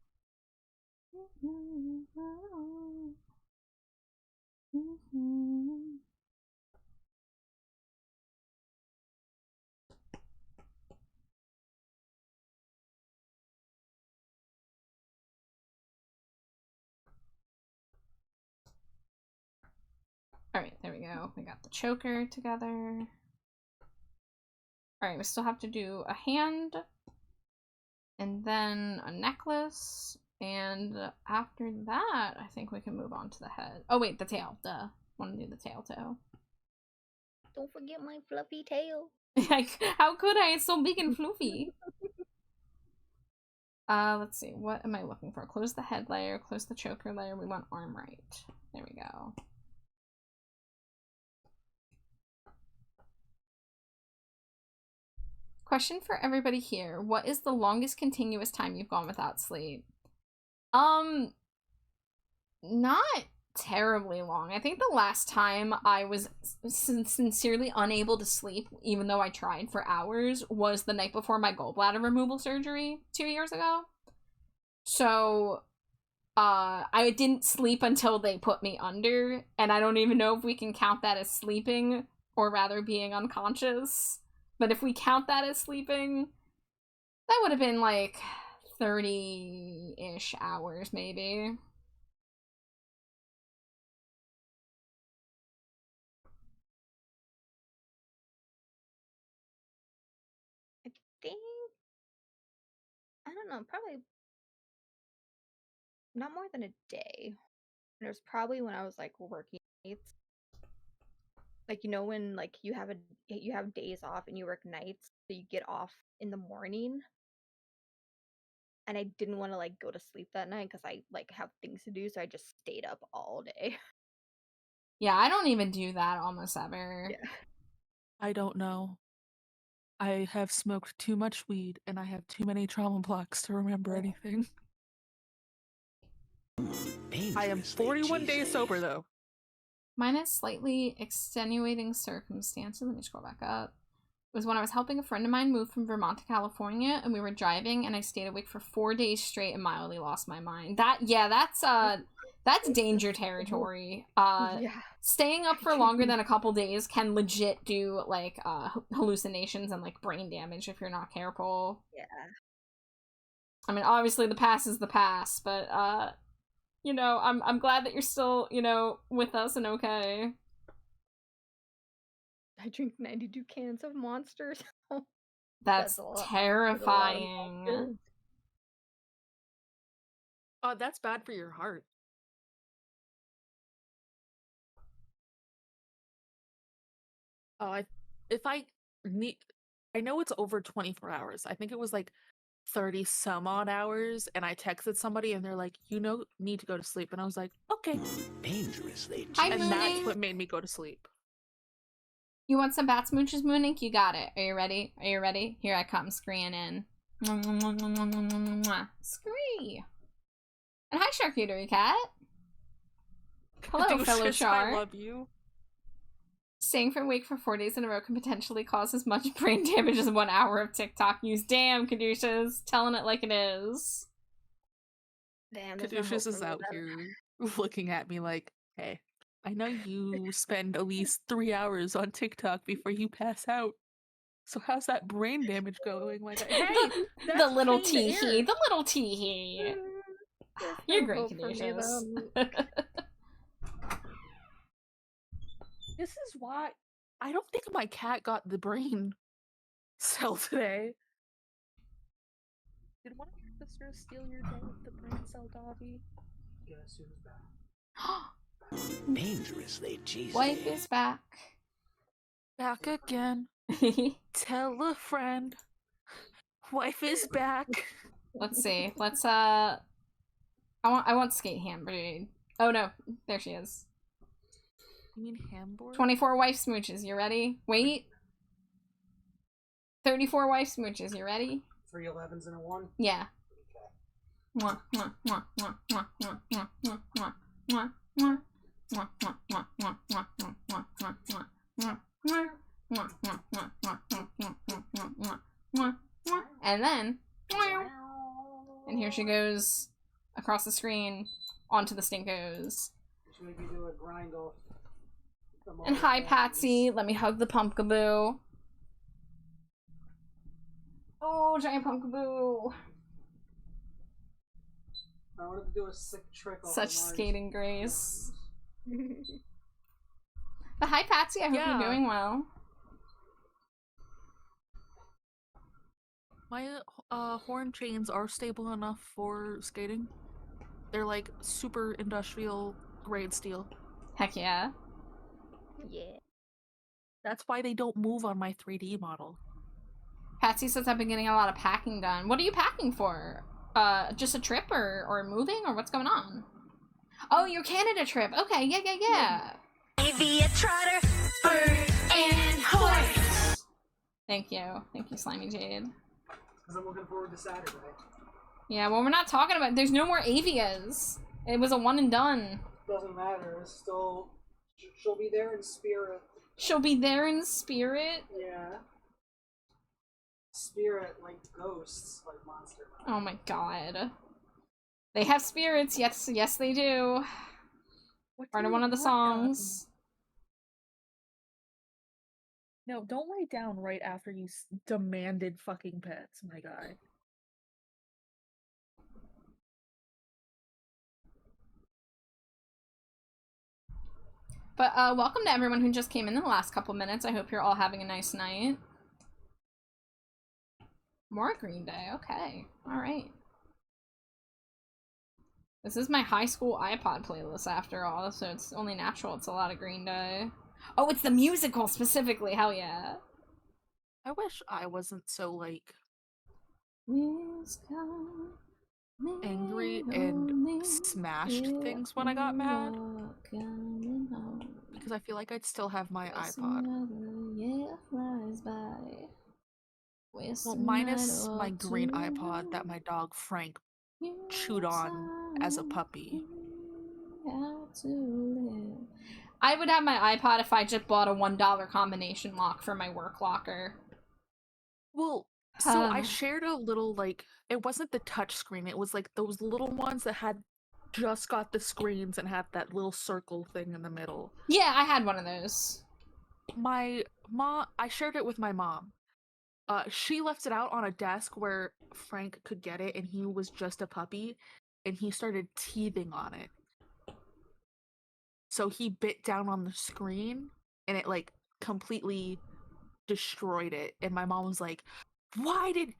Alright, there we go. We got the choker together. Alright, we still have to do a hand, and then a necklace, and after that, I think we can move on to the head. Oh wait, the tail, duh. Want to do the tail too. Don't forget my fluffy tail. How could I? It's so big and floofy. Let's see. What am I looking for? Close the head layer, close the choker layer. We want arm right. There we go. Question for everybody here. What is the longest continuous time you've gone without sleep? Not terribly long. I think the last time I was sincerely unable to sleep, even though I tried for hours, was the night before my gallbladder removal surgery 2 years ago. So, I didn't sleep until they put me under, and I don't even know if we can count that as sleeping, or rather being unconscious. But if we count that as sleeping, that would have been like 30-ish hours, maybe. I think, I don't know, probably not more than a day. And it was probably when I was like working nights. Like, you know, when like you have days off and you work nights, so you get off in the morning. And I didn't want to like go to sleep that night because I like have things to do, so I just stayed up all day. Yeah, I don't even do that almost ever. Yeah. I don't know. I have smoked too much weed and I have too many trauma blocks to remember anything. I am 41 days sober though. Mine is slightly extenuating circumstances. Let me scroll back up. It was when I was helping a friend of mine move from Vermont to California, and we were driving, and I stayed awake for 4 days straight and mildly lost my mind. That's That's danger territory. Yeah. Staying up for longer than a couple days can legit do, like, hallucinations and, like, brain damage if you're not careful. Yeah. I mean, obviously the past is the past, but, you know, I'm glad that you're still, you know, with us and okay. I drink 92 cans of Monsters. That's a lot. That's a lot of terrifying. Monsters. That's bad for your heart. If I need, I know it's over 24 hours. I think it was like 30 some odd hours, and I texted somebody and they're like, you know, need to go to sleep. And I was like, okay. Dangerously Hi, cheesy. And that's Mooning. what made me go to sleep. You want some bat smooches, Moonink? You got it. Are you ready? Are you ready? Here I come, screeing in. Scree. And hi, Charcuterie Cat. Hello, fellow Douches, Char. I love you. Staying awake for 4 days in a row can potentially cause as much brain damage as 1 hour of TikTok use. Damn, Caduceus. Telling it like it is. Damn, there's no hope Caduceus for is me out then. here looking at me like, hey, I know you spend at least 3 hours on TikTok before you pass out. So how's that brain damage going? Like, hey, the that's little trained teehee. air. The little teehee. There's You're no great, hope for me Caduceus. then. This is why I don't think my cat got the brain cell today. Did one of your sisters steal your the brain cell, Dobby? Guess who's back? Dangerously cheesy. Wife is back. Back again. Tell a friend. Wife is back. Let's see. Let's I want skate hamburger. Oh no, there she is. You mean Hamburg? 24 wife smooches, you ready? Wait. 34 wife smooches, you ready? 3 11s and a 1. Yeah. Mwah, mwah, mwah, mwah, mwah, mwah, mwah, mwah, mwah, mwah, mwah. Mwah, mwah, mwah, mwah, mwah, mwah, mwah, mwah, mwah, mwah, mwah. Mwah, mwah, mwah, mwah, mwah, mwah, mwah, mwah, mwah, mwah, mwah. And then, meow. And here she goes across the screen onto the stinkos. Which made me do a grind off. And hi, Patsy. Let me hug the pumpkaboo. Oh, giant pumpkaboo. I wanted to do a sick trick off Such the Mars. skating grace. But hi, Patsy. I hope Yeah. you're doing well. My horn chains are stable enough for skating. They're like super industrial grade steel. Heck yeah. Yeah. That's why they don't move on my 3D model. Patsy says I've been getting a lot of packing done. What are you packing for? Just a trip or moving or what's going on? Oh, your Canada trip. Okay, yeah. Avia Trotter, Bird, and Horse. Thank you, Slimy Jade. Because I'm looking forward to Saturday. Yeah, well, we're not talking about. There's no more Avias. It was a one and done. Doesn't matter. It's still. She'll be there in spirit. She'll be there in spirit. Yeah. Spirit, like ghosts, like Monster High. Oh my god. They have spirits. Yes, they do. What Part do of you one of the want, songs. No, don't lay down right after you demanded fucking pets, my guy. But welcome to everyone who just came in the last couple minutes. I hope you're all having a nice night. More Green Day. Okay. Alright. This is my high school iPod playlist after all, so it's only natural it's a lot of Green Day. Oh, it's the musical specifically. Hell yeah. I wish I wasn't so, like, angry and smashed things when I got mad. Because I feel like I'd still have my iPod. Well, minus my green iPod that my dog Frank chewed on as a puppy. I would have my iPod if I just bought a $1 combination lock for my work locker. Well, so I shared a little, like, it wasn't the touch screen, it was like those little ones that had just got the screens and had that little circle thing in the middle. Yeah, I had one of those. My mom, I shared it with my mom. She left it out on a desk where Frank could get it, and he was just a puppy, and he started teething on it. So he bit down on the screen, and it like completely destroyed it. And my mom was like,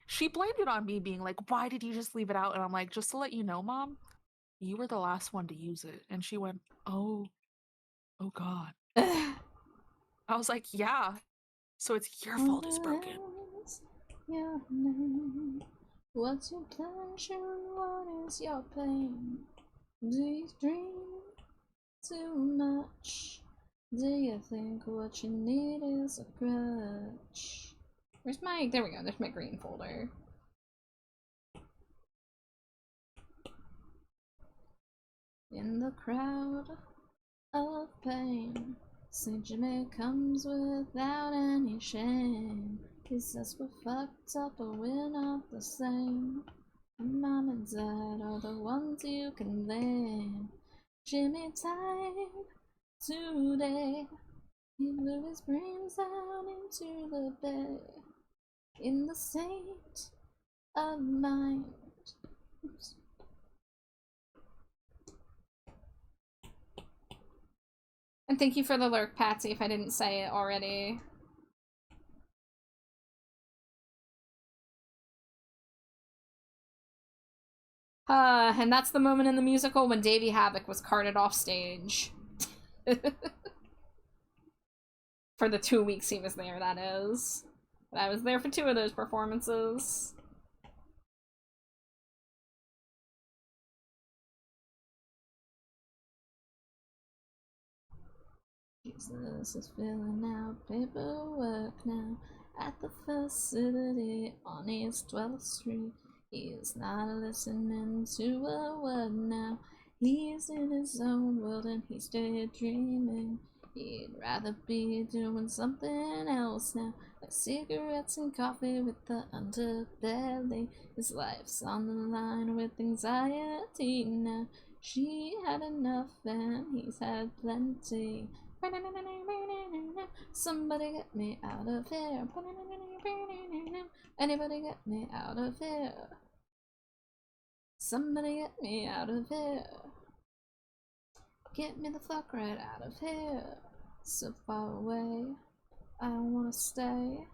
she blamed it on me, being like, why did you just leave it out? And I'm like, just to let you know, Mom, you were the last one to use it. And she went, oh God. I was like, yeah. So it's your fault it's broken. Your name? What's your pleasure? What is your pain? Do you dream too much? Do you think what you need is a crutch? Where's my... There we go. There's my green folder. In the crowd of pain, St. Jimmy comes without any shame. He says we're fucked up, but we're not the same. Mom and Dad are the ones you can blame. Jimmy died today. He blew his brains out into the bay. In the state of mind. Oops. And thank you for the lurk, Patsy, if I didn't say it already. And that's the moment in the musical when Davey Havok was carted off stage. For the 2 weeks he was there, that is. But I was there for 2 of those performances. Jesus is filling out paperwork now at the facility on East 12th Street. He's not listening to a word now. He's in his own world and he's daydreaming. He'd rather be doing something else now, like cigarettes and coffee with the underbelly. His life's on the line with anxiety now. She had enough and he's had plenty. Somebody get me out of here. Anybody get me out of here. Somebody get me out of here. Get me the fuck right out of here. So far away, I don't wanna stay.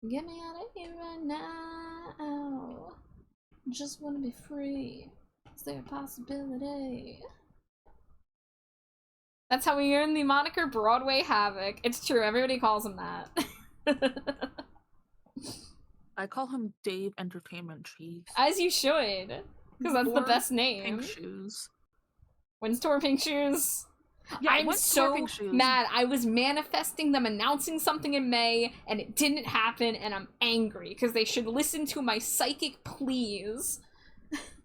Get me out of here right now. Just wanna be free. Is there a possibility? That's how we earn the moniker Broadway Havoc. It's true, everybody calls him that. I call him Dave Entertainment Cheese. As you should, because that's the best name. Pink Shoes. Windstorm Pink Shoes. Yeah, I'm so Pink Shoes. mad. I was manifesting them announcing something in May, and it didn't happen, and I'm angry, because they should listen to my psychic pleas.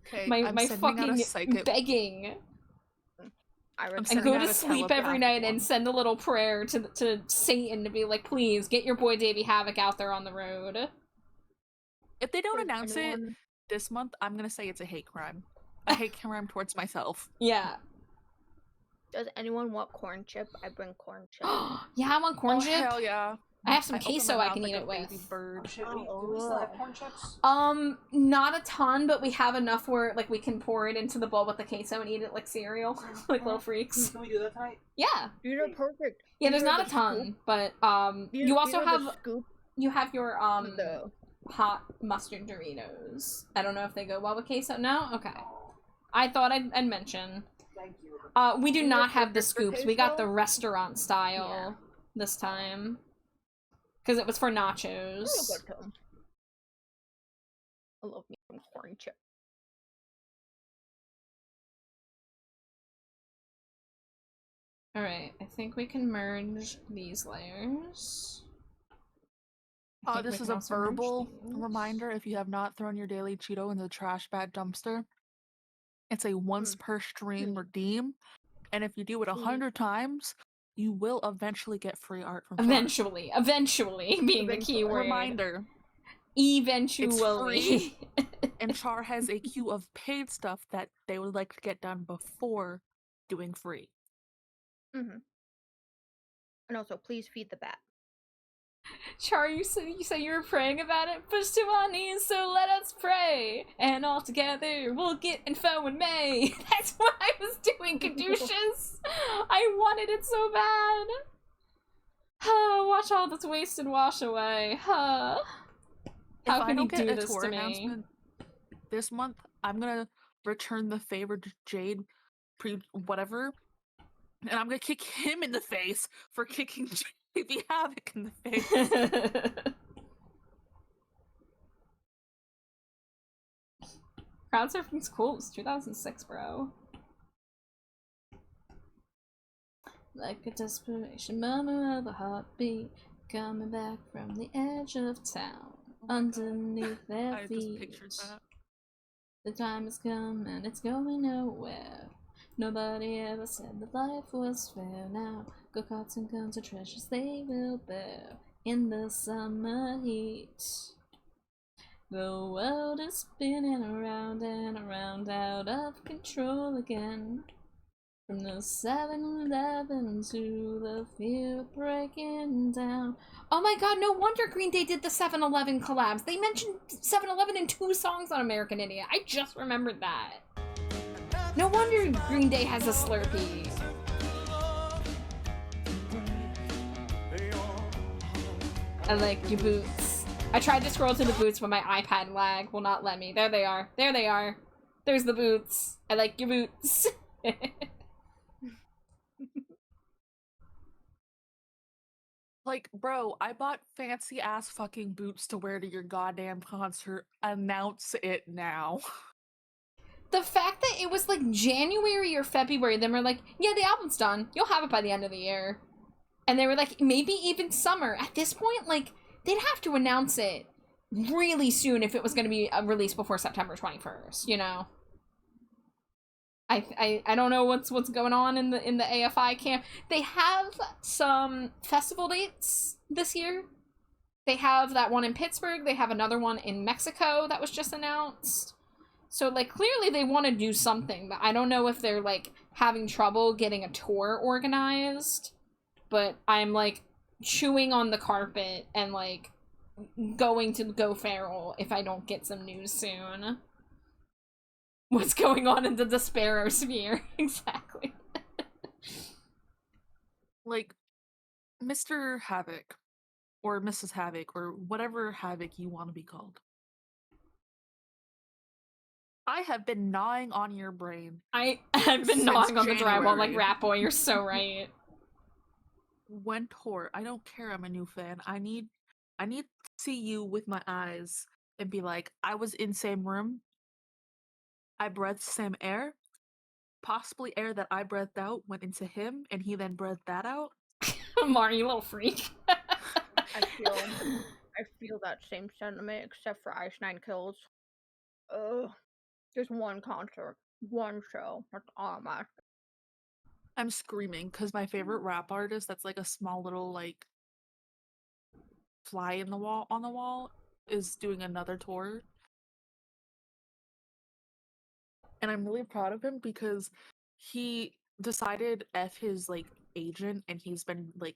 Okay, my fucking begging. And go to sleep every night and send a little prayer to Satan to be like, please, get your boy Davey Havok out there on the road. If they don't announce it this month, I'm gonna say it's a hate crime. A hate crime towards myself. Yeah. Does anyone want corn chip? I bring corn chip. Yeah, I want corn chip. Hell yeah. I have some queso I can eat it with. Oh, shit, do we still have corn chips? Not a ton, but we have enough where like we can pour it into the bowl with the queso and eat it like cereal, like little freaks. Can we do that tonight? Yeah. These are perfect. Yeah, there's These are not a the ton, scoop. but These you are also the have scoop. you have your The- hot mustard Doritos. I don't know if they go well with queso. No? Okay. I thought I'd mention. Thank you. We do You not want have the the scoops. We got the queso? restaurant style this time. Because it was for nachos. I love me some corn chip. Alright, I think we can merge these layers. I think we This is can a also merge verbal these. reminder if you have not thrown your daily Cheeto in the trash bag dumpster. It's a once per stream redeem, and if you do it 100 times, you will eventually get free art from Charles. Eventually being the key word. Reminder. Eventually. And Char has a queue of paid stuff that they would like to get done before doing free. Mm-hmm. And also, please feed the bat. Char, you say you were praying about it? Push to our knees, so let us pray. And all together, we'll get info in May. That's what I was doing, Caduceus. I wanted it so bad. Watch all this wasted wash away. How can you do this to me? This month, I'm gonna return the favor to Jade, whatever, and I'm gonna kick him in the face for kicking JB Havoc in the face. Crowdsurfing's cool. It's 2006, bro. Like a desperation murmur of a heartbeat coming back from the edge of town, underneath their I feet. just pictured that. The time has come and it's going nowhere. Nobody ever said that life was fair. Now go-karts and guns are treasures they will bear in the summer heat. The world is spinning around and around, out of control again. From the 7-Eleven to the fear of breaking down. Oh my god, no wonder Green Day did the 7-Eleven collabs. They mentioned 7-Eleven in 2 songs on American Idiot. I just remembered that. No wonder Green Day has a Slurpee. I like your boots. I tried to scroll to the boots, but my iPad lag will not let me. There they are. There they are. There's the boots. I like your boots. Like, bro, I bought fancy ass fucking boots to wear to your goddamn concert. Announce it now. The fact that it was like January or February, then we're like, yeah, the album's done. You'll have it by the end of the year. And they were like, maybe even summer. At this point, like, they'd have to announce it really soon if it was going to be released before September 21st, you know? I don't know what's going on in the AFI camp. They have some festival dates this year. They have that one in Pittsburgh. They have another one in Mexico that was just announced. So, like, clearly they want to do something, but I don't know if they're, like, having trouble getting a tour organized. But I'm, like, chewing on the carpet and, like, going to go feral if I don't get some news soon. What's going on in the Despero sphere? Exactly. Like, Mr. Havoc, or Mrs. Havoc, or whatever Havoc you want to be called. I have been gnawing on your brain. I have been Since gnawing on the drywall like January. Rat Boy, you're so right. When tour, I don't care, I'm a new fan. I need to see you with my eyes and be like, I was in same room, I breathed same air, possibly air that I breathed out went into him, and he then breathed that out. Marty, you little freak. I feel that same sentiment, except for Ice Nine Kills. Just one concert, one show. That's all I'm asking. I'm screaming because my favorite rap artist that's like a small little like fly in the wall on the wall is doing another tour. And I'm really proud of him because he decided F his like agent and he's been like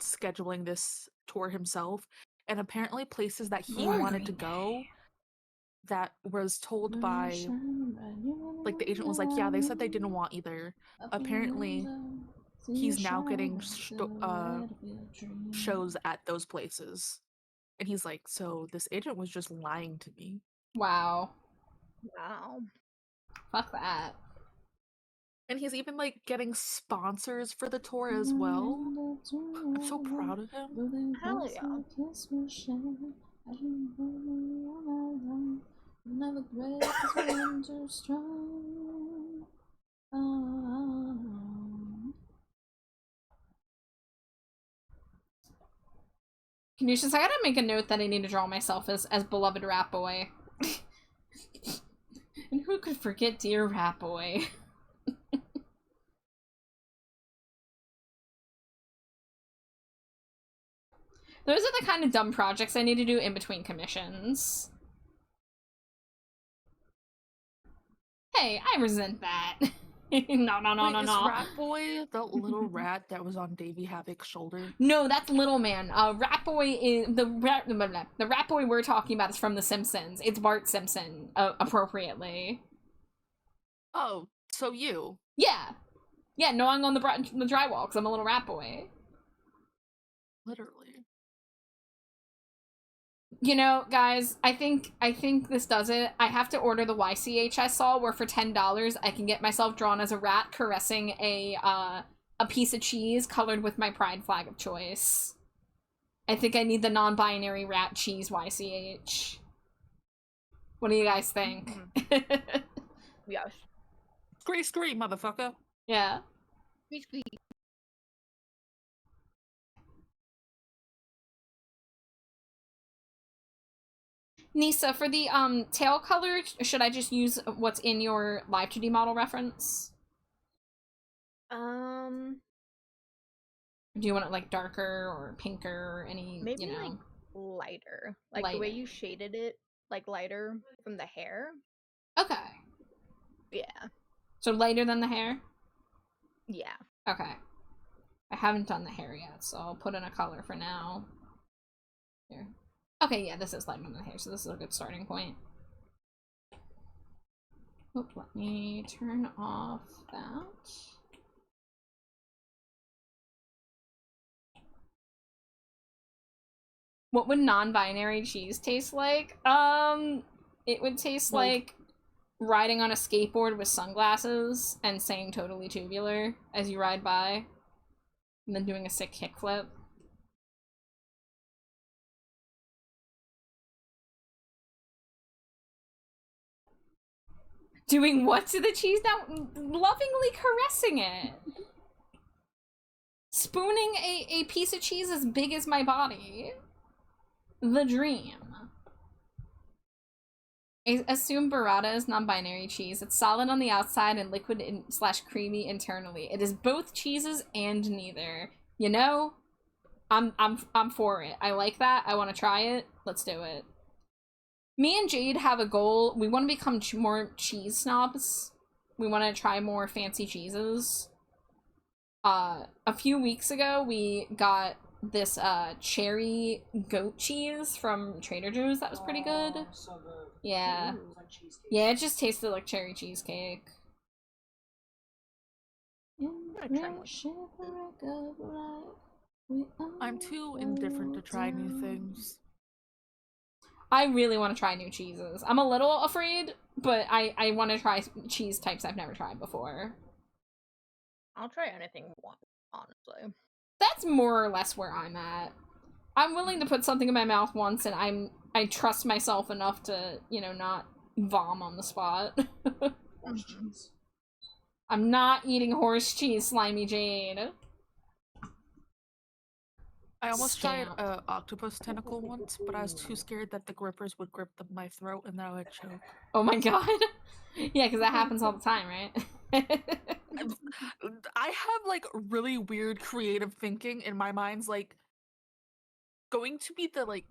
scheduling this tour himself, and apparently places that he wanted to go that was told by like the agent was like, yeah, they said they didn't want either. Apparently he's now getting shows at those places, and he's like, so this agent was just lying to me. Wow. Wow. Fuck that. And he's even like getting sponsors for the tour as well. I'm so proud of him. Hell yeah. Another break is when too strong. Conditions, I gotta make a note that I need to draw myself as beloved Rat Boy. And who could forget dear Rat Boy? Those are the kind of dumb projects I need to do in between commissions. Hey, I resent that. No, no, no, Wait, no, is no. Rat Boy the little rat that was on Davy Havoc's shoulder? No, that's Little Man. Rat Boy is the Rat Boy we're talking about is from The Simpsons. It's Bart Simpson, appropriately. Oh, so you. Yeah, yeah. Gnawing on the drywall because I'm a little rat boy. Literally. You know, guys, I think this does it. I have to order the YCH I saw, where for $10 I can get myself drawn as a rat caressing a piece of cheese colored with my pride flag of choice. I think I need the non-binary rat cheese YCH. What do you guys think? Yes. Scree, motherfucker. Yeah. Squeak. Nisa, for the tail color, should I just use what's in your live 2D model reference? Do you want it like darker or pinker or any, Maybe you know? like lighter. Like the way you shaded it, like lighter from the hair. Okay. Yeah. So lighter than the hair? Yeah. Okay. I haven't done the hair yet, so I'll put in a color for now. Here. Okay, yeah, this is lighter than the hair, so this is a good starting point. Oop, let me turn off that. What would non-binary cheese taste like? It would taste like riding on a skateboard with sunglasses and saying totally tubular as you ride by. And then doing a sick kickflip. Doing what to the cheese now? Lovingly caressing it. Spooning a piece of cheese as big as my body. The dream. Assume burrata is non-binary cheese. It's solid on the outside and liquid / creamy internally. It is both cheeses and neither. You know, I'm for it. I like that. I want to try it. Let's do it. Me and Jade have a goal. We want to become more cheese snobs. We want to try more fancy cheeses. A few weeks ago, we got this cherry goat cheese from Trader Joe's that was pretty good. So good. Yeah. Ooh, it was like cheesecake. Yeah, it just tasted like cherry cheesecake. I'm too indifferent to try new things. I really want to try new cheeses. I'm a little afraid, but I want to try cheese types I've never tried before. I'll try anything once, honestly. That's more or less where I'm at. I'm willing to put something in my mouth once, and I trust myself enough to, you know, not vom on the spot. Horse cheese. I'm not eating horse cheese, Slimy Jade. I almost tried Stamp. a octopus tentacle once, but I was too scared that the grippers would grip my throat and then I would choke. Oh my god. Yeah, because that happens all the time, right? I have like really weird creative thinking in my mind's like going to be the like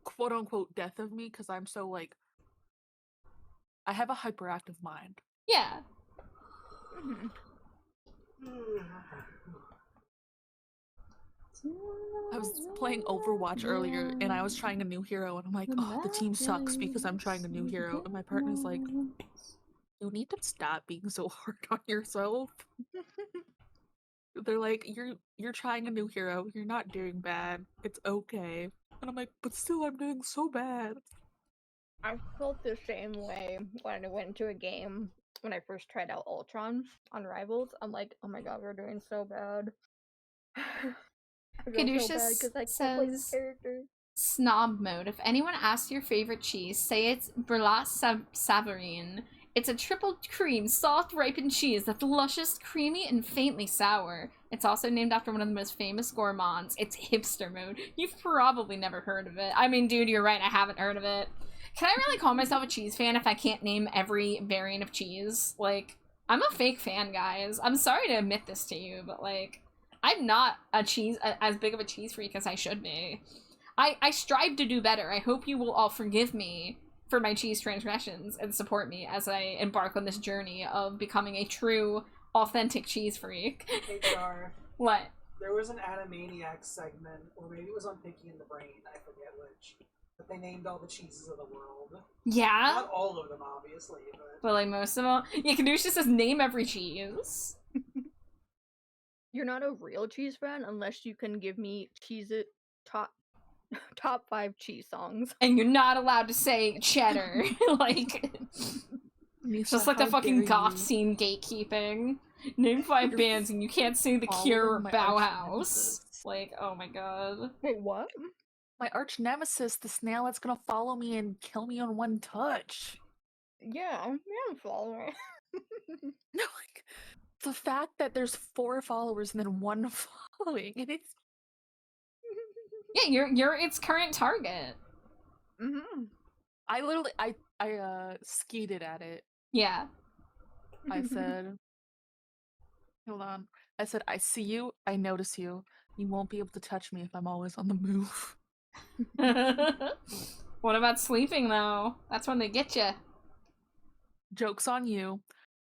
quote unquote death of me because I'm so like I have a hyperactive mind. Yeah. I was playing Overwatch earlier and I was trying a new hero and I'm like, oh, the team sucks because I'm trying a new hero. And my partner's like, you need to stop being so hard on yourself. They're like, you're trying a new hero. You're not doing bad. It's okay. And I'm like, but still, I'm doing so bad. I felt the same way when I went to a game when I first tried out Ultron on Rivals. I'm like, oh my god, we're doing so bad. I feel so bad because I can't play this character. Snob mode. If anyone asks your favorite cheese, say it's Berlat Savarin. It's a triple cream, soft, ripened cheese that's luscious, creamy, and faintly sour. It's also named after one of the most famous gourmands. It's hipster mode. You've probably never heard of it. I mean, dude, you're right, I haven't heard of it. Can I really call myself a cheese fan if I can't name every variant of cheese? Like, I'm a fake fan, guys. I'm sorry to admit this to you, but like, I'm not as big of a cheese freak as I should be. I strive to do better. I hope you will all forgive me for my cheese transgressions and support me as I embark on this journey of becoming a true, authentic cheese freak. HR. What? There was an Animaniacs segment, or maybe it was on Pinky and the Brain, I forget which. But they named all the cheeses of the world. Yeah? Not all of them, obviously, but... But like most of them? Yeah, Kadusha says name every cheese. You're not a real cheese fan unless you can give me cheese it top 5 cheese songs. And you're not allowed to say cheddar. Like, Nisa, just like the how fucking dare goth you. scene gatekeeping. Name 5 You're bands and you can't say The following Cure or my Bauhaus. arch-nemesis. Like, oh my god. Wait, what? My arch nemesis, the snail that's gonna follow me and kill me on one touch. Yeah, I'm following. No, like the fact that there's 4 followers and then 1 following, and it's Yeah, you're its current target. Mm-hmm. I literally I skeeted at it. Yeah. I said, hold on. I said, I see you, I notice you. You won't be able to touch me if I'm always on the move. What about sleeping though? That's when they get you. Joke's on you.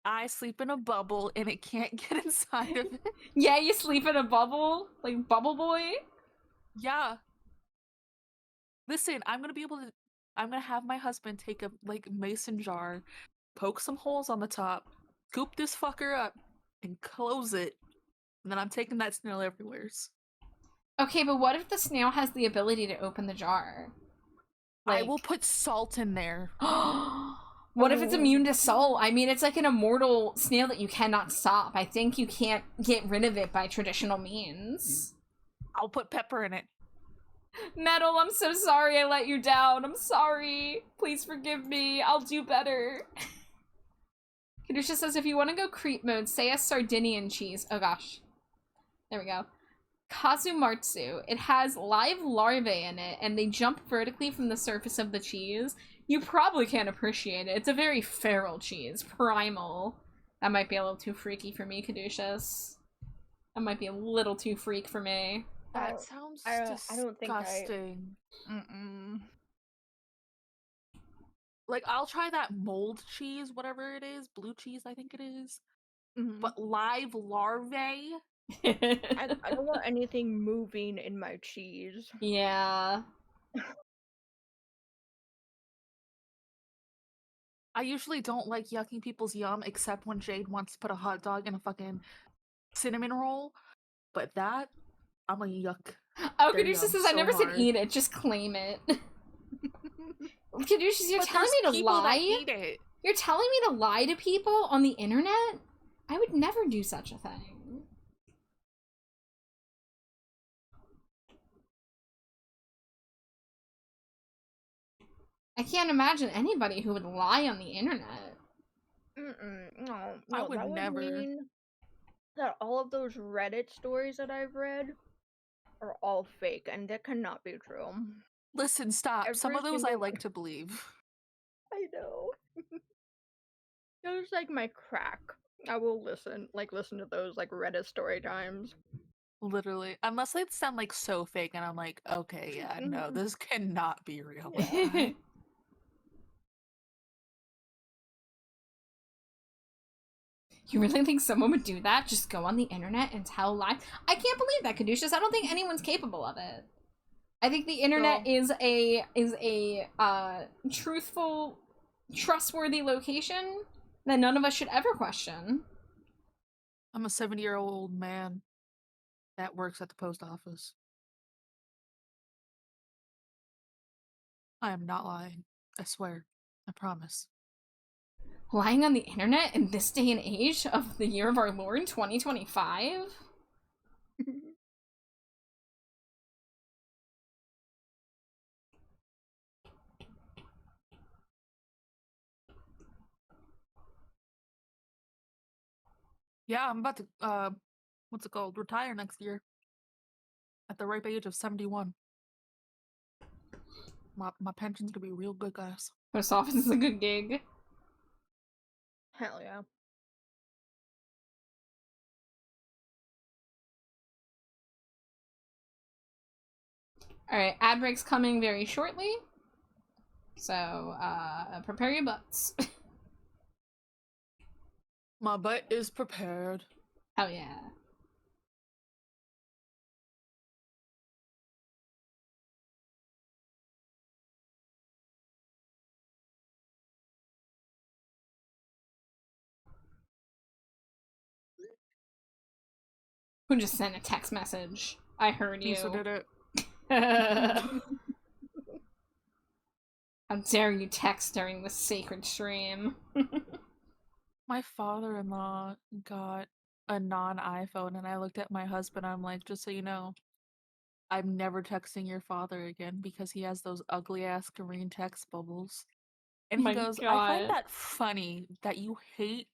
I sleep in a bubble and it can't get inside of it. Yeah, you sleep in a bubble? Like Bubble Boy? Yeah. Listen, I'm gonna have my husband take a like mason jar, poke some holes on the top, scoop this fucker up, and close it. And then I'm taking that snail everywheres. Okay, but what if the snail has the ability to open the jar? I will put salt in there. What if it's immune to salt? I mean, it's like an immortal snail that you cannot stop. I think you can't get rid of it by traditional means. I'll put pepper in it. Metal, I'm so sorry I let you down. I'm sorry. Please forgive me. I'll do better. Kadusha says, if you want to go creep mode, say a Sardinian cheese. Oh gosh. There we go. Kazumatsu. It has live larvae in it, and they jump vertically from the surface of the cheese. You probably can't appreciate it. It's a very feral cheese. Primal. That might be a little too freaky for me, Caduceus. That might be a little too freak for me. That sounds I don't think disgusting. Mm-mm. Like, I'll try that mold cheese, whatever it is. Blue cheese, I think it is. Mhm. But live larvae? I don't want anything moving in my cheese. Yeah. I usually don't like yucking people's yum, except when Jade wants to put a hot dog in a fucking cinnamon roll. But that, I'm a yuck. Oh, Their Caduceus yum says, I so never said hard. eat it, just claim it. Caduceus, you're But telling there's me to people that lie? eat it. You're telling me to lie to people on the internet? I would never do such a thing. I can't imagine anybody who would lie on the internet. No, I no, would that never. mean that all of those Reddit stories that I've read are all fake, and that cannot be true. Listen, stop. Some Every of those I single like to believe. I know. Those like my crack. I will listen to those like Reddit story times. Literally. Unless they sound like so fake and I'm like, okay, yeah, no, this cannot be real. Yeah. You really think someone would do that? Just go on the internet and tell lies? I can't believe that, Caduceus. I don't think anyone's capable of it. I think the internet is a truthful, trustworthy location that none of us should ever question. I'm a 70-year-old man that works at the post office. I am not lying. I swear. I promise. Lying on the internet in this day and age of the year of our Lord, 2025? Yeah, I'm about to what's it called? Retire next year. At the ripe age of 71. My pension's gonna be real good, guys. Post office is a good gig. Hell yeah. Alright, ad break's coming very shortly. So, prepare your butts. My butt is prepared. Oh yeah. Who just sent a text message? I heard you. Lisa did it. How dare you text during the sacred stream? My father-in-law got a non-iPhone, and I looked at my husband. I'm like, just so you know, I'm never texting your father again because he has those ugly-ass green text bubbles. And he My goes, I find God. that funny that you hate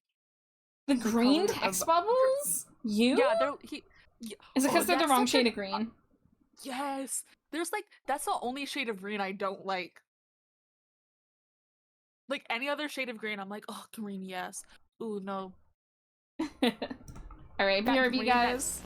The the green color text of bubbles? You? yeah, they're he. Is it because they're the that's wrong such shade an of green? yes. There's like that's the only shade of green I don't like. Like any other shade of green, I'm like, oh, green, yes. Ooh, no. Alright, That BRB green, guys.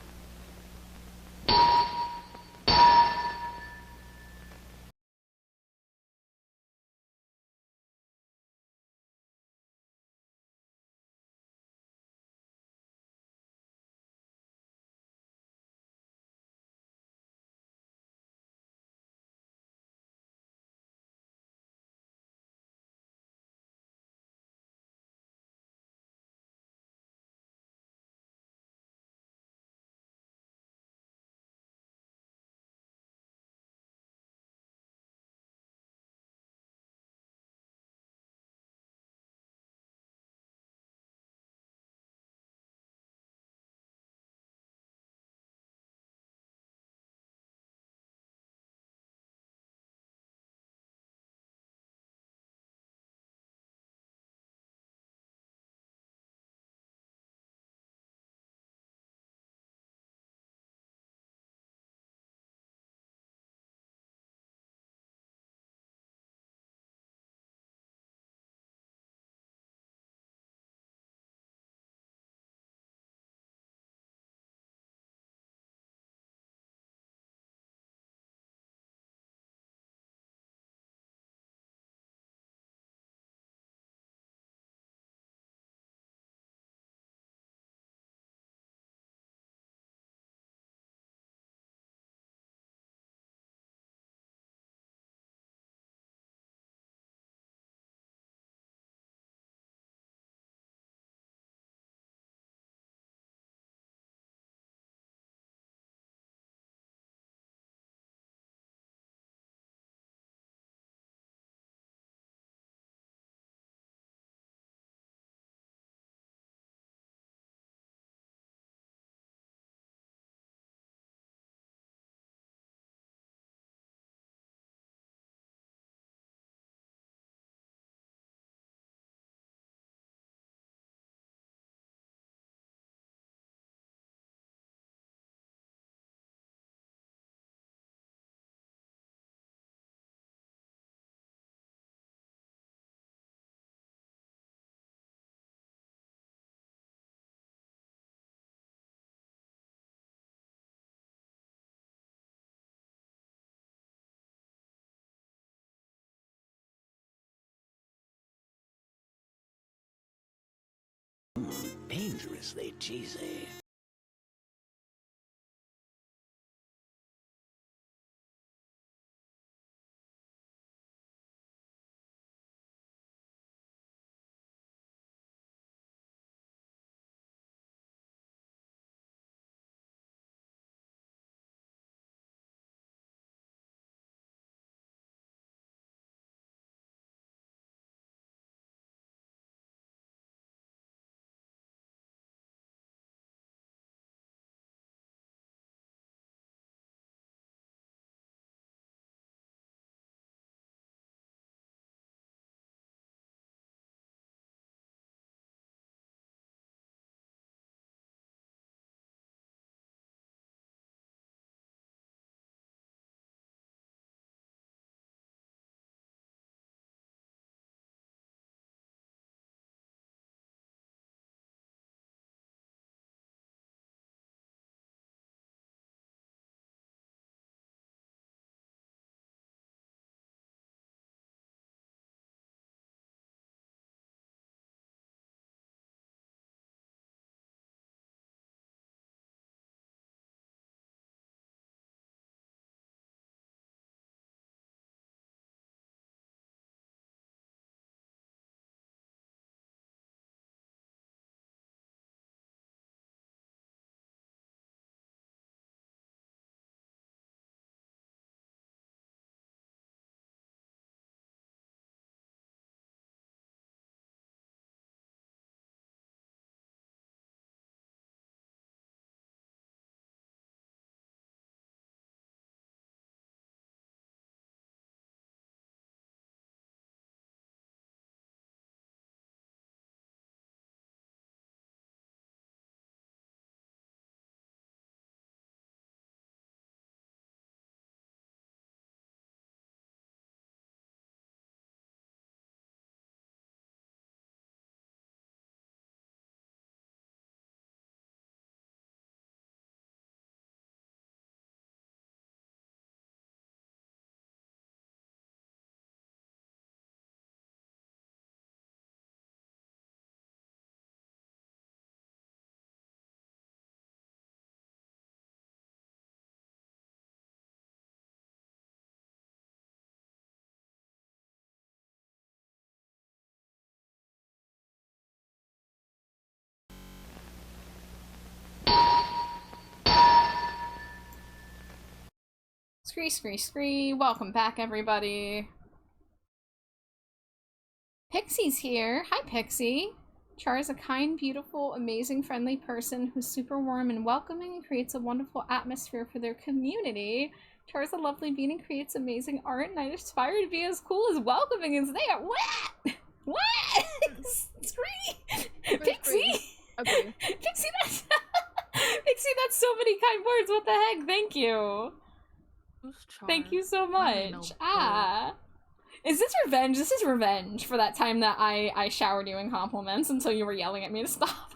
Dangerously cheesy. Scree, scree, scree. Welcome back, everybody. Pixie's here. Hi, Pixie. Char is a kind, beautiful, amazing, friendly person who's super warm and welcoming and creates a wonderful atmosphere for their community. Char is a lovely being and creates amazing art, and I aspire to be as cool as welcoming as they are. What? What? Scree! Pixie! Okay. Pixie, that's... Pixie, that's so many kind words. What the heck? Thank you. Who's Char? Thank you so I don't even much. know Ah. Is this revenge? This is revenge for that time that I showered you in compliments until you were yelling at me to stop.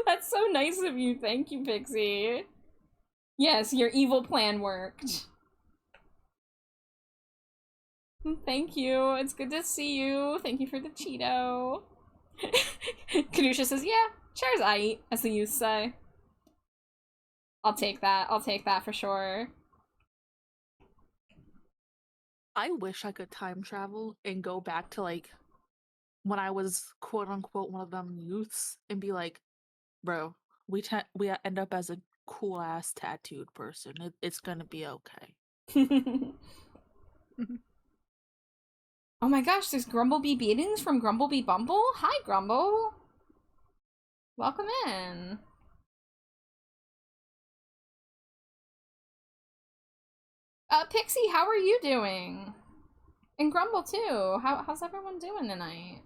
That's so nice of you. Thank you, Pixie. Yes, your evil plan worked. Thank you. It's good to see you. Thank you for the Cheeto. Kadusha says, yeah, Char's aight, as the youth say. I'll take that. I'll take that for sure. I wish I could time travel and go back to like when I was quote unquote one of them youths and be like, bro, we end up as a cool ass tattooed person. It's gonna be okay. Oh my gosh, there's Grumblebee beatings from Grumblebee Bumble? Hi, Grumble. Welcome in. Pixie, how are you doing? And Grumble too. How's everyone doing tonight?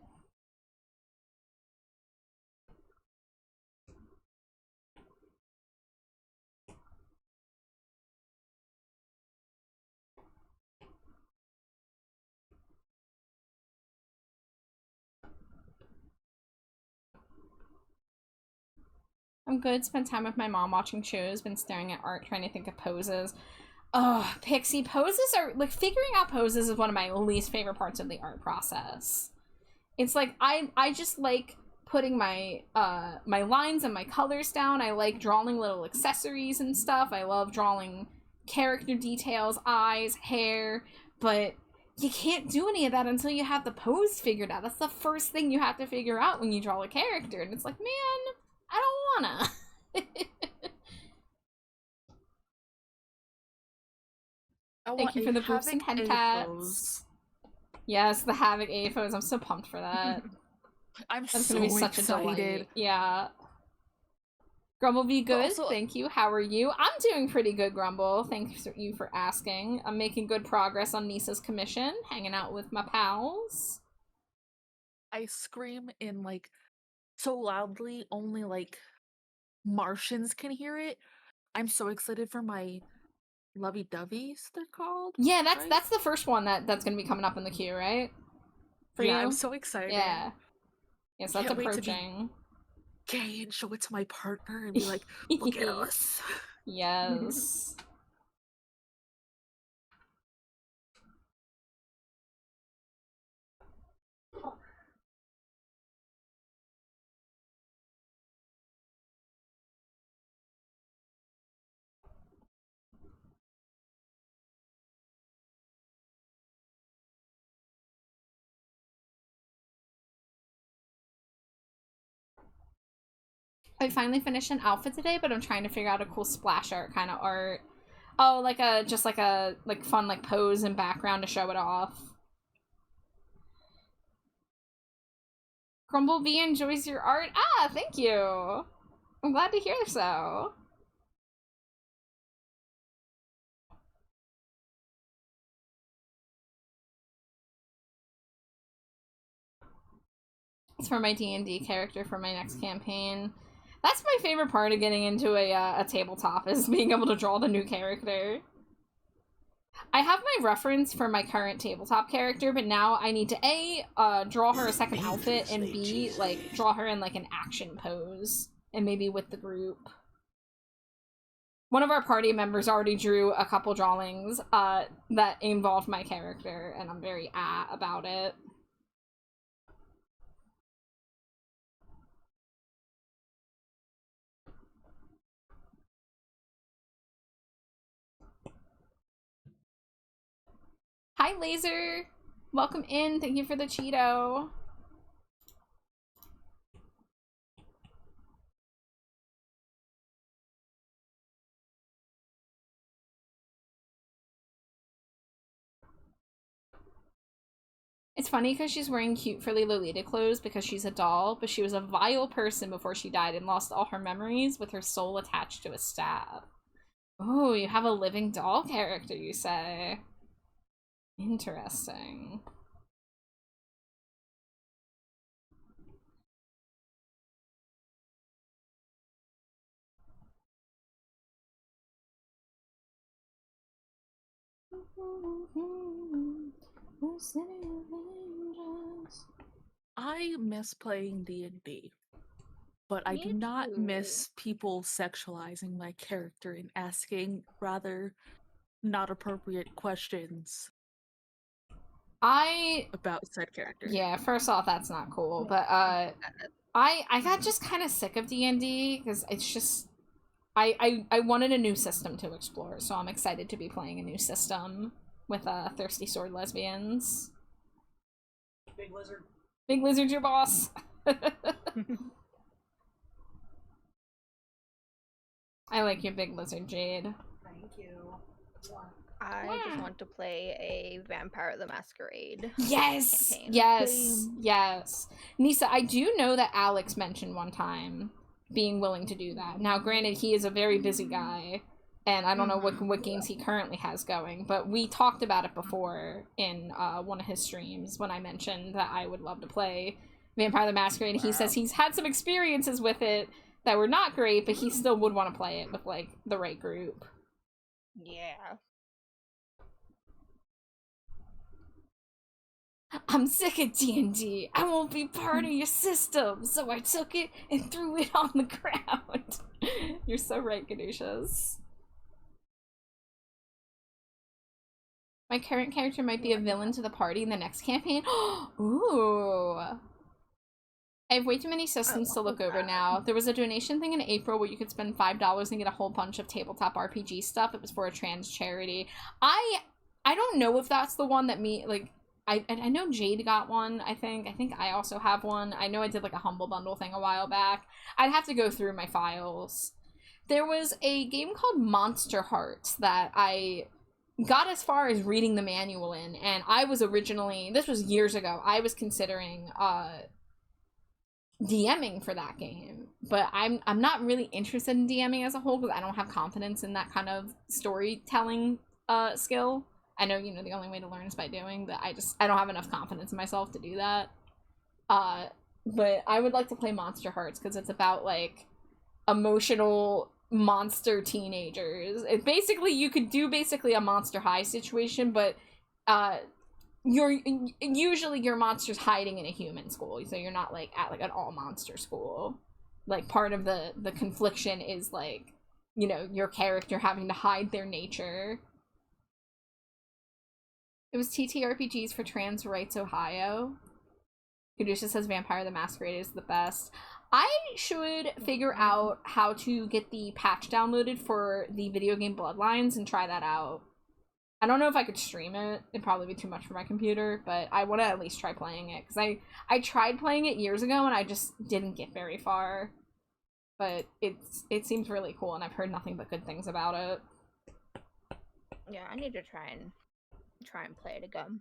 I'm good. Spent time with my mom watching shows, been staring at art, trying to think of poses. Oh, Pixie, poses are, like, figuring out poses is one of my least favorite parts of the art process. It's like, I just like putting my, my lines and my colors down. I like drawing little accessories and stuff. I love drawing character details, eyes, hair, but you can't do any of that until you have the pose figured out. That's the first thing you have to figure out when you draw a character, and it's like, man, I don't wanna. Thank you for the boosts and hen cats. Yes, the Havoc AFOs. I'm so pumped for that. I'm That's so gonna be such excited. a delight. Yeah. Grumble, be good. Also, thank you. How are you? I'm doing pretty good, Grumble. Thank you for asking. I'm making good progress on Nisa's commission, hanging out with my pals. I scream in like so loudly only like Martians can hear it. I'm so excited for my lovey-doveys, they're called. Yeah, right? that's the first one that's gonna be coming up in the queue, right? For yeah, you? I'm so excited. Yeah. Yes, that's Can't wait to approaching. be gay and show it to my partner and be like, look at us. Yes. I finally finished an outfit today, but I'm trying to figure out a cool splash art kind of art. Oh, like a just like a fun like pose and background to show it off. Grumblebee enjoys your art. Ah, thank you. I'm glad to hear so. It's for my D&D character for my next campaign. That's my favorite part of getting into a tabletop, is being able to draw the new character. I have my reference for my current tabletop character, but now I need to A, draw her a second outfit, and B, like, draw her in, like, an action pose, and maybe with the group. One of our party members already drew a couple drawings, that involved my character, and I'm very about it. Hi, Laser! Welcome in, thank you for the Cheeto. It's funny because she's wearing cute frilly Lolita clothes because she's a doll, but she was a vile person before she died and lost all her memories with her soul attached to a staff. Oh, you have a living doll character, you say? Interesting. I miss playing D&D, but I Me do not too. miss people sexualizing my character and asking rather not appropriate questions I about said character. yeah, first off, that's not cool, but I got just kind of sick of D&D because it's just I wanted a new system to explore, so I'm excited to be playing a new system with Thirsty Sword Lesbians. Big lizard. Big Lizard, your boss. I like your Big Lizard, Jade. Thank you. Mwah. I just want to play a Vampire the Masquerade. Yes! campaign. Yes! Yes. Nisa, I do know that Alex mentioned one time being willing to do that. Now, granted, he is a very busy guy, and I don't know what games he currently has going, but we talked about it before in one of his streams when I mentioned that I would love to play Vampire the Masquerade. He says he's had some experiences with it that were not great, but he still would want to play it with, like, the right group. Yeah. I'm sick of D&D. I won't be part of your system, so I took it and threw it on the ground. You're so right, Ganushas. My current character might be a villain to the party in the next campaign. Ooh. I have way too many systems to look over now. There was a donation thing in April where you could spend $5 and get a whole bunch of tabletop RPG stuff. It was for a trans charity. I don't know if that's the one that I know Jade got one, I think. I think I also have one. I know I did like a Humble Bundle thing a while back. I'd have to go through my files. There was a game called Monster Hearts that I got as far as reading the manual in, and I was originally, this was years ago, I was considering DMing for that game, but I'm not really interested in DMing as a whole because I don't have confidence in that kind of storytelling skill. I know, you know, the only way to learn is by doing, but I don't have enough confidence in myself to do that. But I would like to play Monster Hearts because it's about, like, emotional monster teenagers. It basically, you could do basically a Monster High situation, but usually your monster's hiding in a human school, so you're not, like, at, like, an all-monster school. Like, part of the confliction is, like, you know, your character having to hide their nature. It was TTRPGs for Trans Rights Ohio. Kadusha says Vampire the Masquerade is the best. I should figure out how to get the patch downloaded for the video game Bloodlines and try that out. I don't know if I could stream it. It'd probably be too much for my computer, but I want to at least try playing it. Because I tried playing it years ago and I just didn't get very far. But it seems really cool and I've heard nothing but good things about it. Yeah, I need to try and play it again.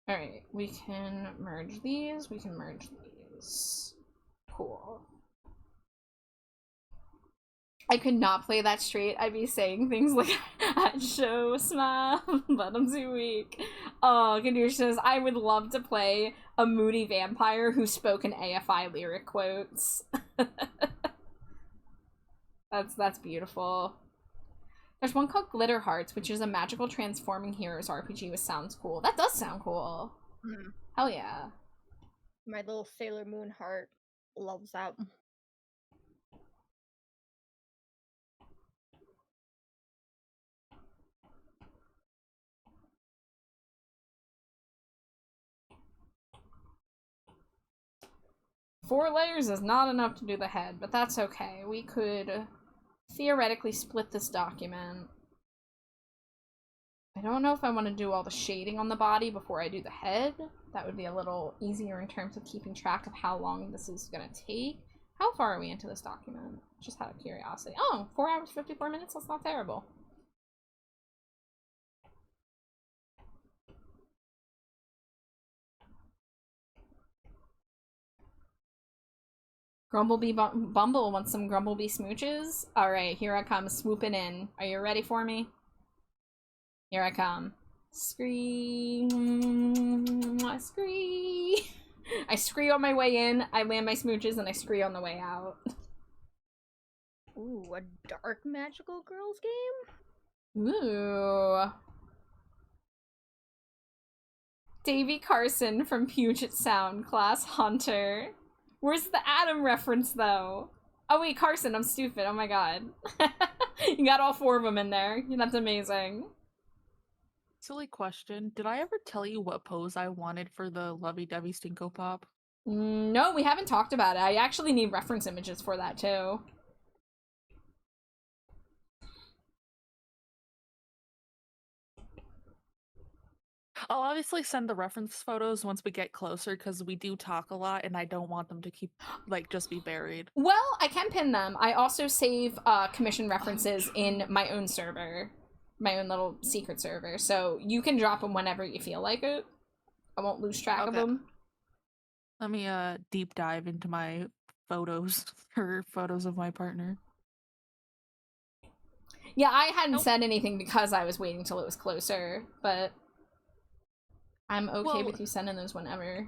Alright, we can merge these. We can merge these. Cool. I could not play that straight. I'd be saying things like, I show smile, but I'm too weak. Oh, Ganush says, I would love to play a moody vampire who spoke in AFI lyric quotes. That's beautiful. There's one called Glitter Hearts, which is a magical transforming heroes RPG, which sounds cool. That does sound cool. Mm. Hell yeah. My little Sailor Moon heart loves that. Four layers is not enough to do the head, but that's okay. We could theoretically split this document. I don't know if I want to do all the shading on the body before I do the head. That would be a little easier in terms of keeping track of how long this is going to take. How far are we into this document? Just out of curiosity. Oh, 4 hours, 54 minutes? That's not terrible. Grumblebee Bumble wants some Grumblebee smooches? Alright, here I come, swooping in. Are you ready for me? Here I come. Scree. Scree. I scree on my way in, I land my smooches, and I scree on the way out. Ooh, a dark magical girls game? Ooh. Davy Carson from Puget Sound, class Hunter. Where's the Adam reference, though? Oh wait, Carson, I'm stupid. Oh my god. You got all 4 of them in there. That's amazing. Silly question. Did I ever tell you what pose I wanted for the lovey-dovey Stinko Pop? No, we haven't talked about it. I actually need reference images for that, too. I'll obviously send the reference photos once we get closer, because we do talk a lot, and I don't want them to keep, like, just be buried. Well, I can pin them. I also save commission references in my own server. My own little secret server. So you can drop them whenever you feel like it. I won't lose track of them. Let me deep dive into my photos, or photos of my partner. Yeah, I hadn't said anything because I was waiting till it was closer, but I'm okay with you sending those whenever.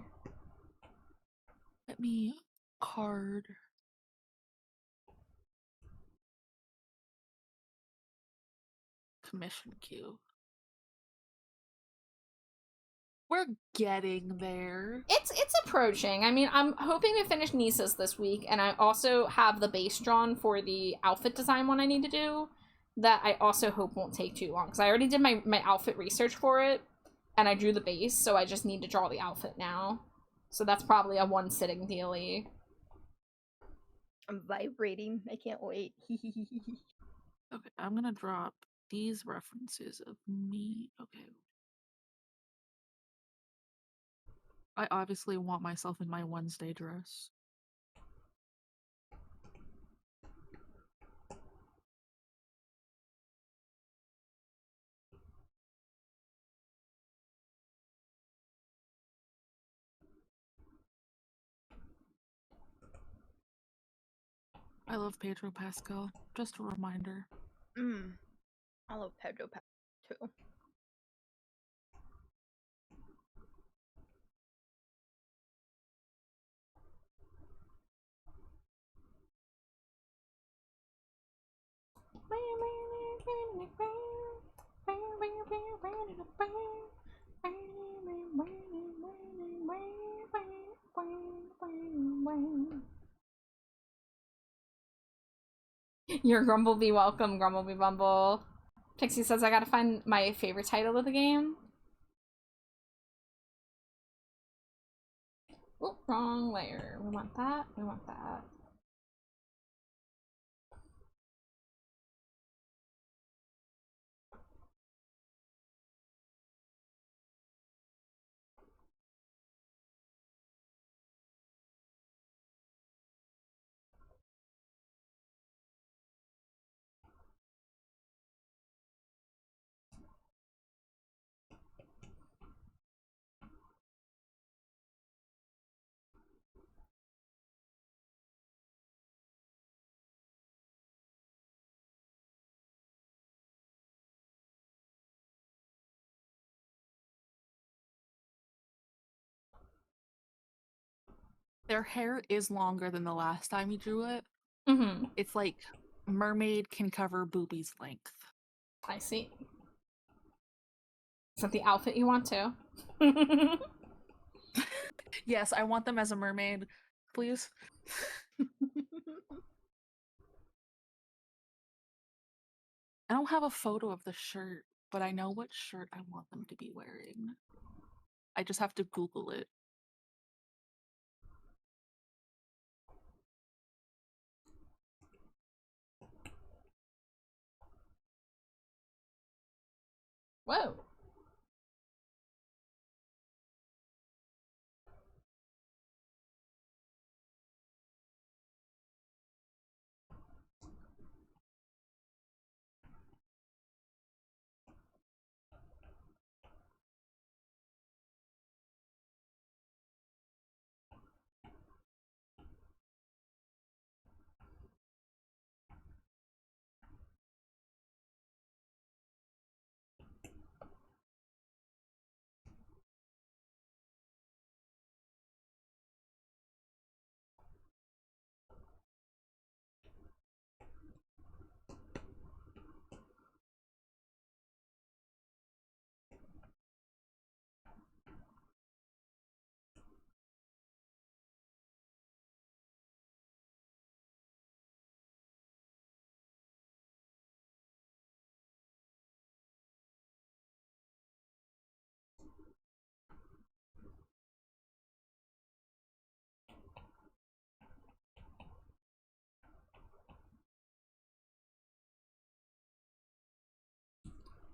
Let me card. Commission queue. We're getting there. It's approaching. I mean, I'm hoping to finish Nisa's this week, and I also have the base drawn for the outfit design one I need to do that I also hope won't take too long, because I already did my outfit research for it, and I drew the base, so I just need to draw the outfit now. So that's probably a one-sitting dealie. I'm vibrating. I can't wait. Okay, I'm gonna drop these references of me. Okay. I obviously want myself in my Wednesday dress. I love Pedro Pascal. Just a reminder. I love Pedro Pascal too. You're Grumblebee welcome, Grumblebee Bumble. Pixie says I gotta find my favorite title of the game. Oh, wrong layer. We want that. We want that. Their hair is longer than the last time you drew it. Mm-hmm. It's like mermaid can cover boobies length. I see. Is that the outfit you want to? Yes, I want them as a mermaid, please. I don't have a photo of the shirt, but I know what shirt I want them to be wearing. I just have to Google it. Whoa.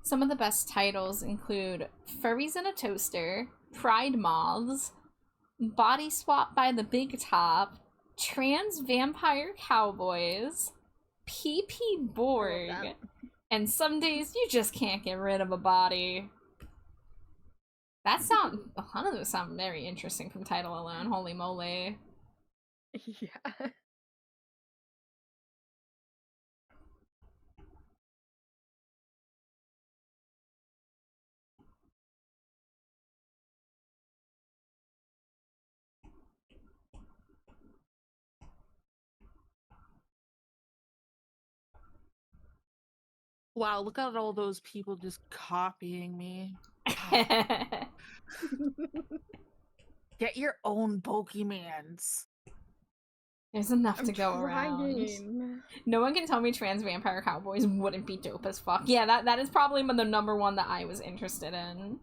Some of the best titles include Furries in a Toaster, Pride Moths, Body Swap by the Big Top, Trans Vampire Cowboys, PP I love Borg, that. and Some Days You Just Can't Get Rid of a Body. A lot of those sound very interesting from title alone. Holy moly. Yeah. Wow, look at all those people just copying me. Get your own Pokemans. There's enough I'm to go around. trying. No one can tell me Trans Vampire Cowboys wouldn't be dope as fuck. Yeah, that is probably the number one that I was interested in.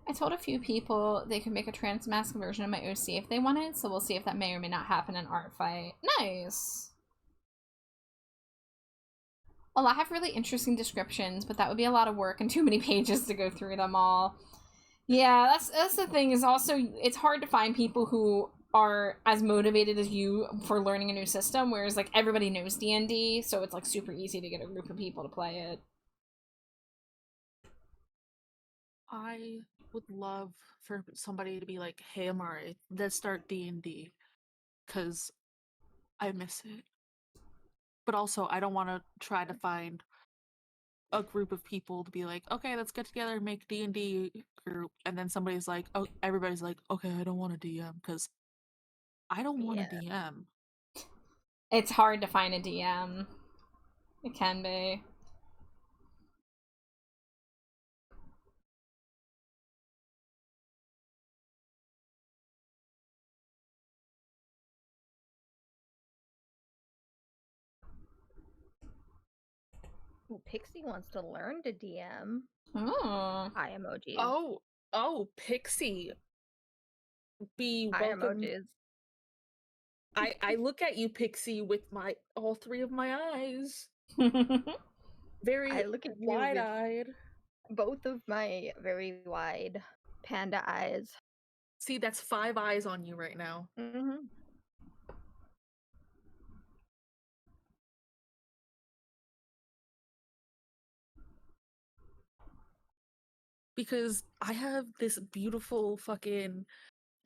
I told a few people they could make a trans mask version of my OC if they wanted, so we'll see if that may or may not happen in art fight. Nice! Well, I have really interesting descriptions, but that would be a lot of work and too many pages to go through them all. Yeah, that's the thing, is also, it's hard to find people who are as motivated as you for learning a new system, whereas, like, everybody knows D&D, so it's, like, super easy to get a group of people to play it. I would love for somebody to be like, "Hey, Amari, let's start D&D," because I miss it. But also, I don't want to try to find a group of people to be like, "Okay, let's get together and make D&D group," and then somebody's like, "Oh," everybody's like, "Okay, I don't want a DM," because I don't want a Yeah. DM. It's hard to find a DM. It can be. Ooh, Pixie wants to learn to DM. Oh. Eye emojis. Oh, Pixie, be Eye welcome. emojis. I look at you, Pixie, with all three of my eyes, very I look at you with wide-eyed. both of my very wide panda eyes. See, that's 5 eyes on you right now. Mm-hmm. Because I have this beautiful fucking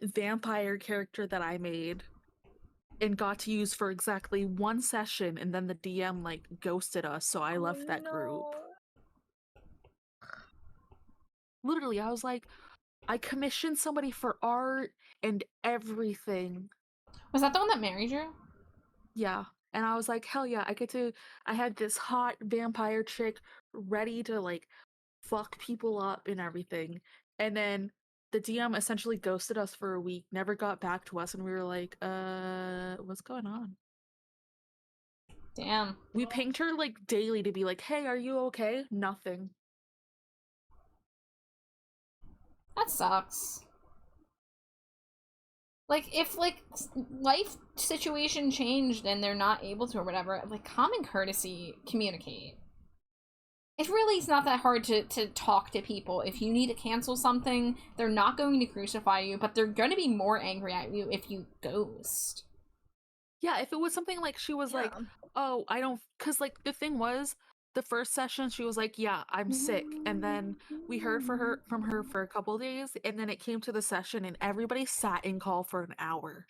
vampire character that I made and got to use for exactly 1 session, and then the DM like ghosted us, so I left that group. Literally, I was like, I commissioned somebody for art and everything. Was that the one that married you? Yeah. And I was like, hell yeah, I had this hot vampire chick ready to like fuck people up and everything. And then the DM essentially ghosted us for a week, never got back to us, and we were like, what's going on? Damn. We pinged her like daily to be like, hey, are you okay? Nothing. That sucks. Like, if, like, life situation changed and they're not able to or whatever, like, common courtesy, communicate. It really is not that hard to talk to people. If you need to cancel something, they're not going to crucify you, but they're going to be more angry at you if you ghost. Yeah, if it was something like she was like, oh, I don't, because like the thing was, the first session she was like, yeah, I'm sick, and then we heard from her for a couple days, and then it came to the session and everybody sat in call for an hour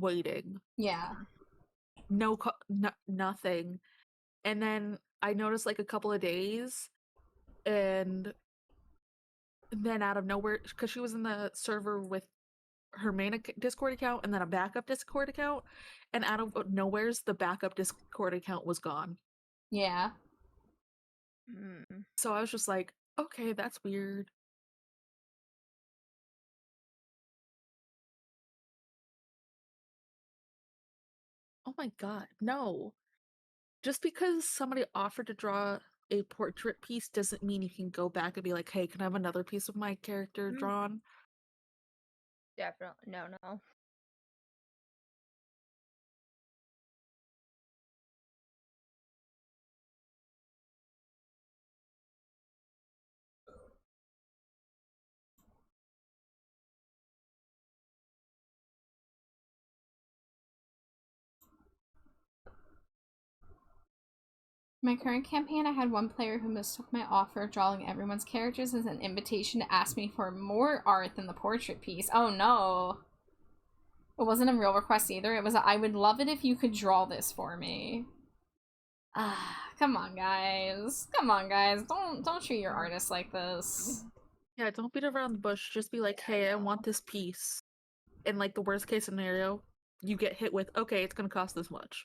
waiting. Yeah. Nothing. And then I noticed like a couple of days, and then out of nowhere, because she was in the server with her main Discord account and then a backup Discord account, and out of nowhere's the backup Discord account was gone. Yeah. So I was just like, okay, that's weird. Oh my god, no. Just because somebody offered to draw a portrait piece doesn't mean you can go back and be like, hey, can I have another piece of my character drawn? Definitely. No. My current campaign, I had one player who mistook my offer of drawing everyone's characters as an invitation to ask me for more art than the portrait piece. Oh no. It wasn't a real request either. It was I would love it if you could draw this for me. Ah, come on, guys. Come on, guys. Don't treat your artists like this. Yeah, don't beat around the bush. Just be like, hey, I want this piece. And like the worst case scenario, you get hit with, okay, it's gonna cost this much.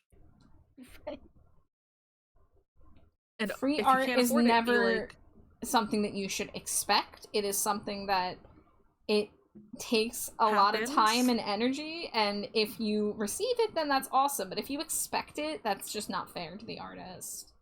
And free if you art can't is afford it, be never like, something that you should expect. It is something that it takes a lot of time and energy, and if you receive it, then that's awesome. But if you expect it, that's just not fair to the artist.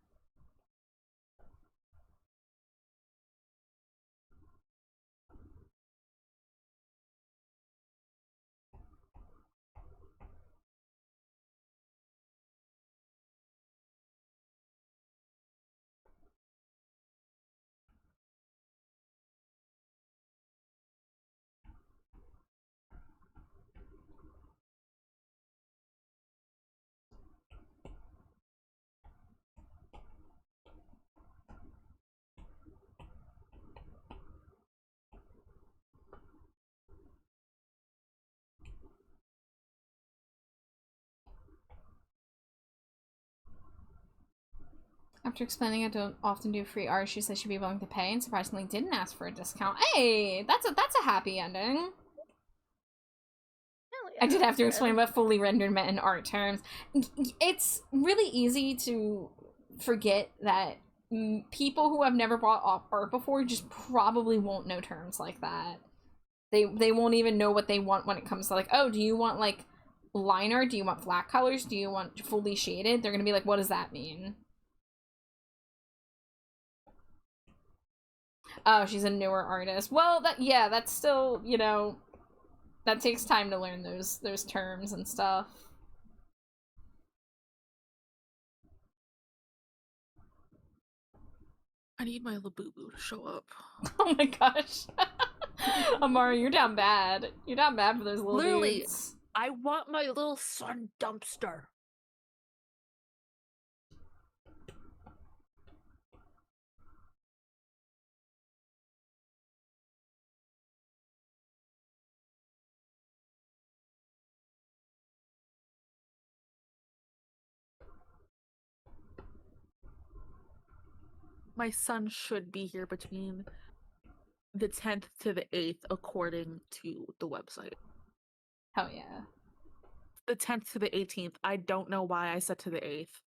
After explaining I don't often do free art, she said she'd be willing to pay, and surprisingly didn't ask for a discount. Hey, that's a happy ending. Yeah, I did have to explain what fully rendered meant in art terms. It's really easy to forget that people who have never bought art before just probably won't know terms like that. They won't even know what they want when it comes to like, oh, do you want like line art? Do you want flat colors? Do you want fully shaded? They're gonna be like, what does that mean? Oh, she's a newer artist. Well, that's still, you know, that takes time to learn those terms and stuff. I need my Labubu to show up. Oh my gosh. Amara, you're down bad. You're down bad for those little Literally, dudes. I want my little son dumpster. My son should be here between the 10th to the 8th, according to the website. Hell yeah. The 10th to the 18th. I don't know why I said to the 8th.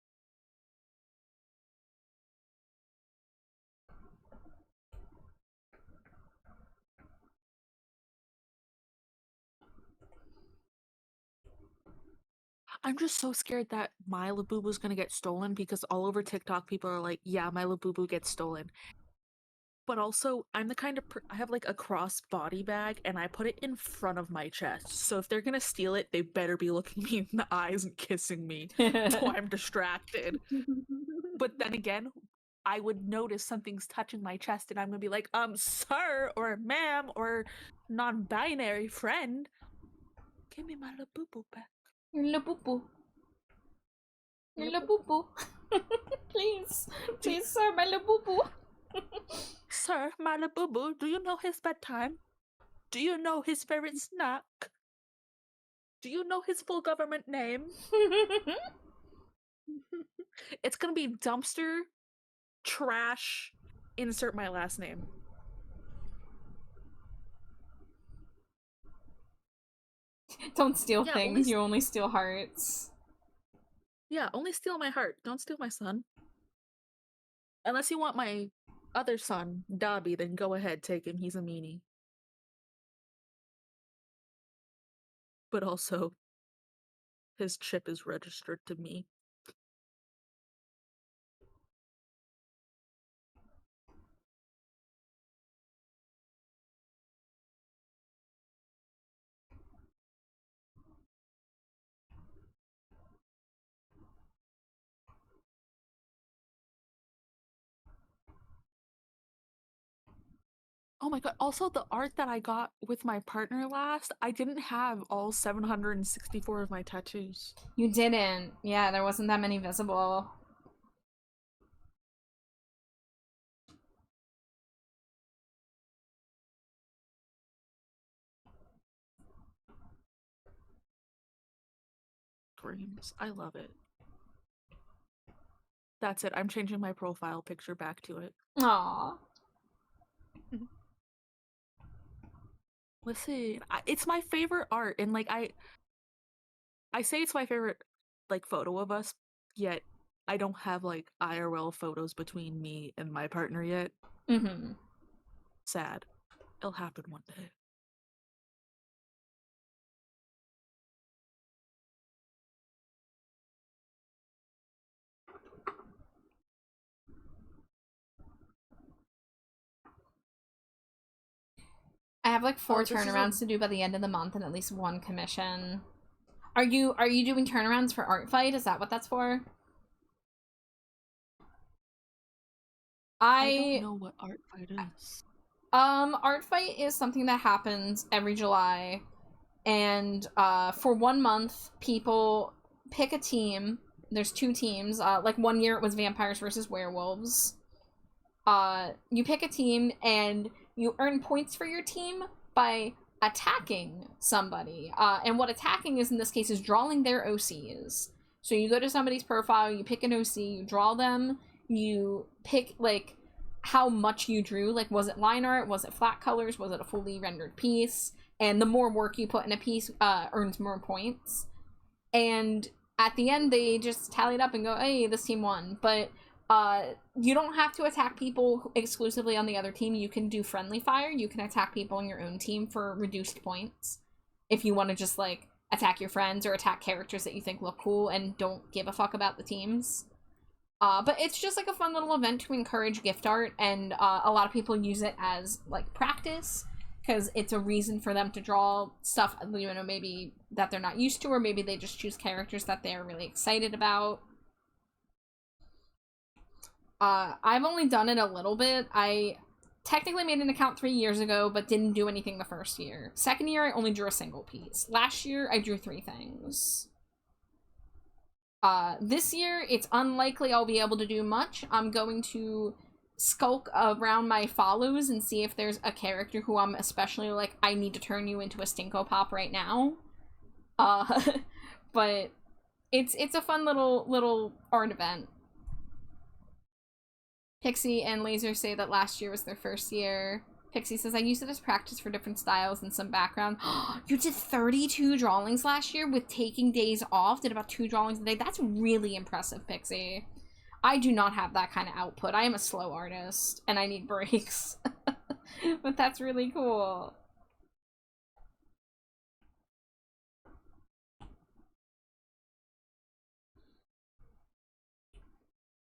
I'm just so scared that my Labubu's gonna get stolen, because all over TikTok people are like, yeah, my Labubu gets stolen. But also, I'm the kind of I have like a cross body bag, and I put it in front of my chest. So if they're gonna steal it, they better be looking me in the eyes and kissing me, so I'm distracted. But then again, I would notice something's touching my chest, and I'm gonna be like, sir, or ma'am, or non-binary friend, give me my Labubu back. Your Labubu. Your Labubu. Please. Please, sir, my Labubu. Sir, my Labubu, do you know his bedtime? Do you know his favorite snack? Do you know his full government name? It's gonna be dumpster, trash, insert my last name. Don't steal Yeah, things, you only steal hearts. Yeah, only steal my heart. Don't steal my son. Unless you want my other son, Dobby, then go ahead, take him. He's a meanie. But also, his chip is registered to me. Oh my god, also the art that I got with my partner last, I didn't have all 764 of my tattoos. You didn't. Yeah, there wasn't that many visible. Dreams. I love it. That's it. I'm changing my profile picture back to it. Aww. Listen, it's my favorite art, and like I say it's my favorite like photo of us, yet I don't have like IRL photos between me and my partner yet. Mm-hmm. Sad. It'll happen one day. I have like 4 this is a- turnarounds to do by the end of the month and at least 1 commission. Are you doing turnarounds for Art Fight? Is that what that's for? I don't know what Art Fight is. Art Fight is something that happens every July, and for 1 month, people pick a team. There's 2 teams. Like 1 year it was vampires versus werewolves. You pick a team and you earn points for your team by attacking somebody. And what attacking is in this case is drawing their OCs. So you go to somebody's profile, you pick an OC, you draw them, you pick like how much you drew, like was it line art, was it flat colors, was it a fully rendered piece, and the more work you put in a piece earns more points. And at the end they just tally it up and go, hey, this team won. But you don't have to attack people exclusively on the other team. You can do friendly fire. You can attack people on your own team for reduced points if you want to just like attack your friends or attack characters that you think look cool and don't give a fuck about the teams. But it's just like a fun little event to encourage gift art, and a lot of people use it as like practice because it's a reason for them to draw stuff, you know, maybe that they're not used to, or maybe they just choose characters that they're really excited about. I've only done it a little bit. I technically made an account 3 years ago, but didn't do anything the first year. Second year, I only drew a single piece. Last year, I drew 3 things. This year, it's unlikely I'll be able to do much. I'm going to skulk around my follows and see if there's a character who I'm especially like, I need to turn you into a Stinko Pop right now. But it's a fun little art event. Pixie and Laser say that last year was their first year. Pixie says, I used it as practice for different styles and some background. You did 32 drawings last year with taking days off, did about 2 drawings a day. That's really impressive, Pixie. I do not have that kind of output. I am a slow artist, and I need breaks. But that's really cool.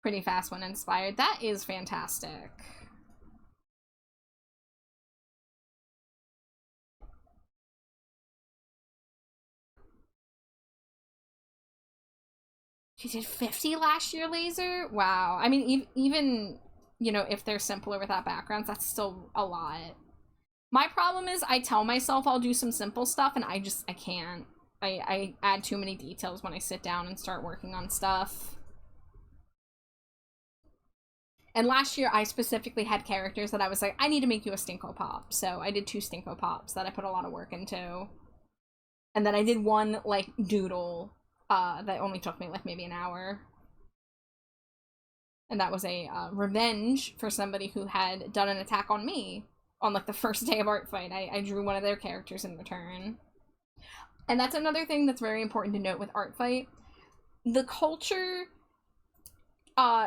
Pretty fast when inspired. That is fantastic. You did 50 last year, Laser? Wow. I mean, even, you know, if they're simpler without backgrounds, that's still a lot. My problem is I tell myself I'll do some simple stuff, and I can't. I add too many details when I sit down and start working on stuff. And last year, I specifically had characters that I was like, I need to make you a Stinko Pop. So I did 2 Stinko Pops that I put a lot of work into. And then I did one, like, doodle that only took me, like, maybe an hour. And that was a revenge for somebody who had done an attack on me on, like, the first day of Art Fight. I drew one of their characters in return. And that's another thing that's very important to note with Art Fight. The culture,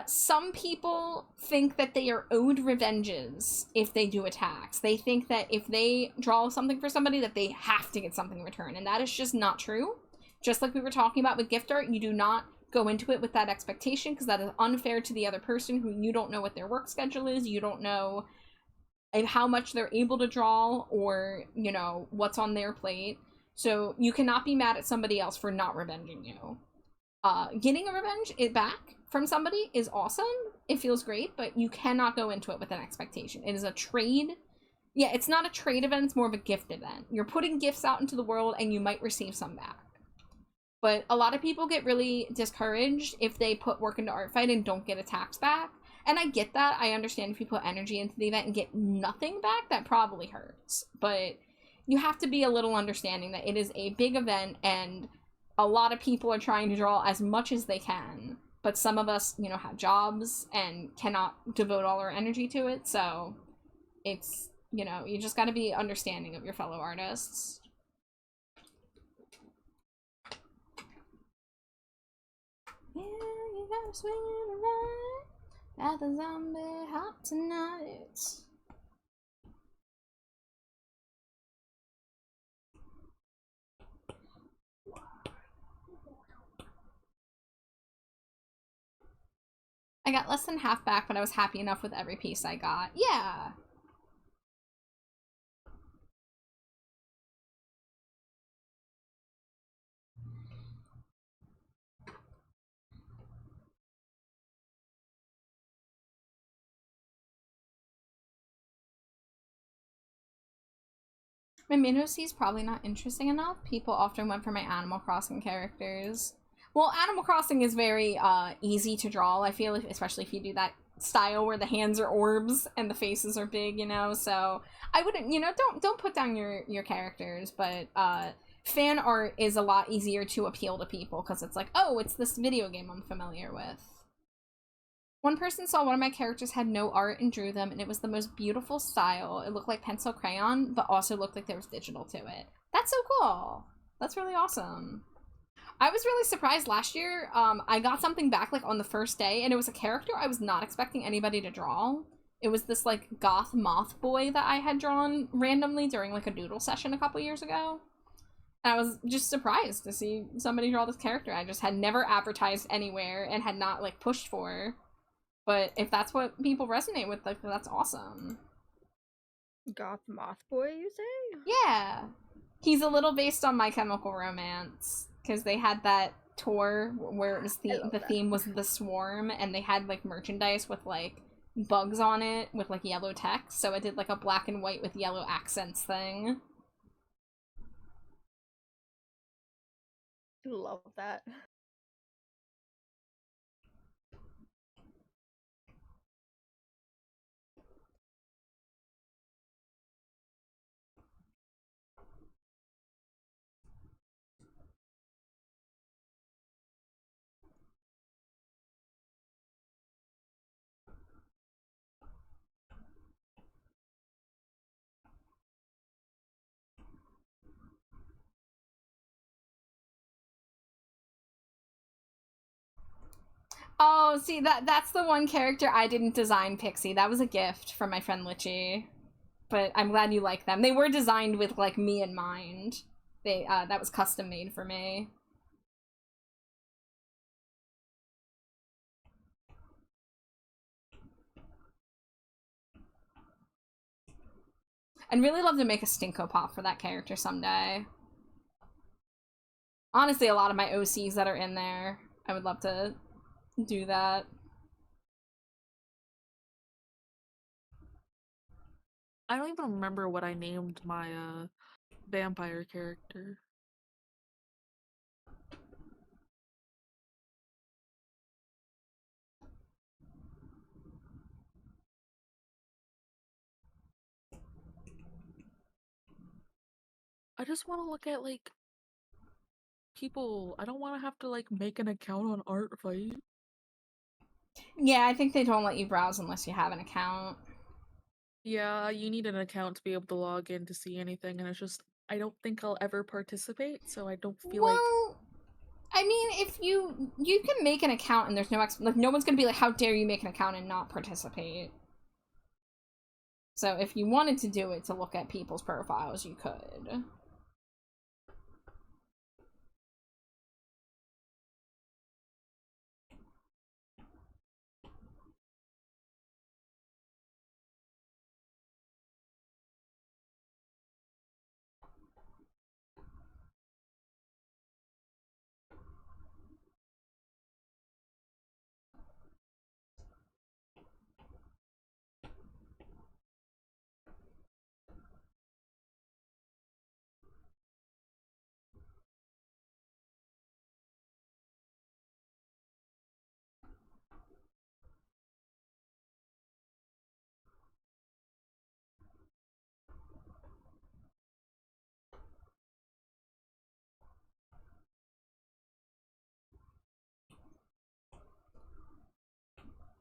some people think that they are owed revenges if they do attacks. They think that if they draw something for somebody that they have to get something in return, and that is just not true. Just like we were talking about with gift art, you do not go into it with that expectation, because that is unfair to the other person, who you don't know what their work schedule is, you don't know how much they're able to draw, or, you know, what's on their plate. So you cannot be mad at somebody else for not revenging you. Getting a revenge back from somebody is awesome. It feels great, but you cannot go into it with an expectation. It is a trade. Yeah, it's not a trade event, it's more of a gift event. You're putting gifts out into the world and you might receive some back. But a lot of people get really discouraged if they put work into Art Fight and don't get attacks back. And I get that. I understand if you put energy into the event and get nothing back, that probably hurts. But you have to be a little understanding that it is a big event and a lot of people are trying to draw as much as they can. But some of us, you know, have jobs and cannot devote all our energy to it. So it's, you know, you just got to be understanding of your fellow artists. Yeah, you gotta swing around at the zombie hop tonight. I got less than half back, but I was happy enough with every piece I got. Yeah. My Minosi is probably not interesting enough. People often went for my Animal Crossing characters. Well, Animal Crossing is very easy to draw, I feel, especially if you do that style where the hands are orbs and the faces are big, you know, so I wouldn't, you know, don't put down your characters, but fan art is a lot easier to appeal to people because it's like, oh, it's this video game I'm familiar with. One person saw one of my characters had no art and drew them, and it was the most beautiful style. It looked like pencil crayon, but also looked like there was digital to it. That's so cool. That's really awesome. I was really surprised last year. I got something back like on the first day, and it was a character I was not expecting anybody to draw. It was this like goth moth boy that I had drawn randomly during like a doodle session a couple years ago. And I was just surprised to see somebody draw this character I just had never advertised anywhere and had not like pushed for. But if that's what people resonate with, like, that's awesome. Goth Moth Boy, you say? Yeah. He's a little based on My Chemical Romance, because they had that tour where it was the theme was the swarm, and they had, like, merchandise with, like, bugs on it with, like, yellow text, so it did, like, a black and white with yellow accents thing. Love that. Oh, see, that's the one character I didn't design, Pixie. That was a gift from my friend Litchi. But I'm glad you like them. They were designed with, like, me in mind. They, that was custom made for me. I'd really love to make a Stinko Pop for that character someday. Honestly, a lot of my OCs that are in there, I would love to do that. I don't even remember what I named my vampire character. I just want to look at like people, I don't want to have to like make an account on Art Fight. Yeah, I think they don't let you browse unless you have an account. Yeah, you need an account to be able to log in to see anything, and it's just I don't think I'll ever participate, so I don't feel like Well, I mean, if you can make an account and there's no like no one's gonna be like, how dare you make an account and not participate. So if you wanted to do it to look at people's profiles, you could.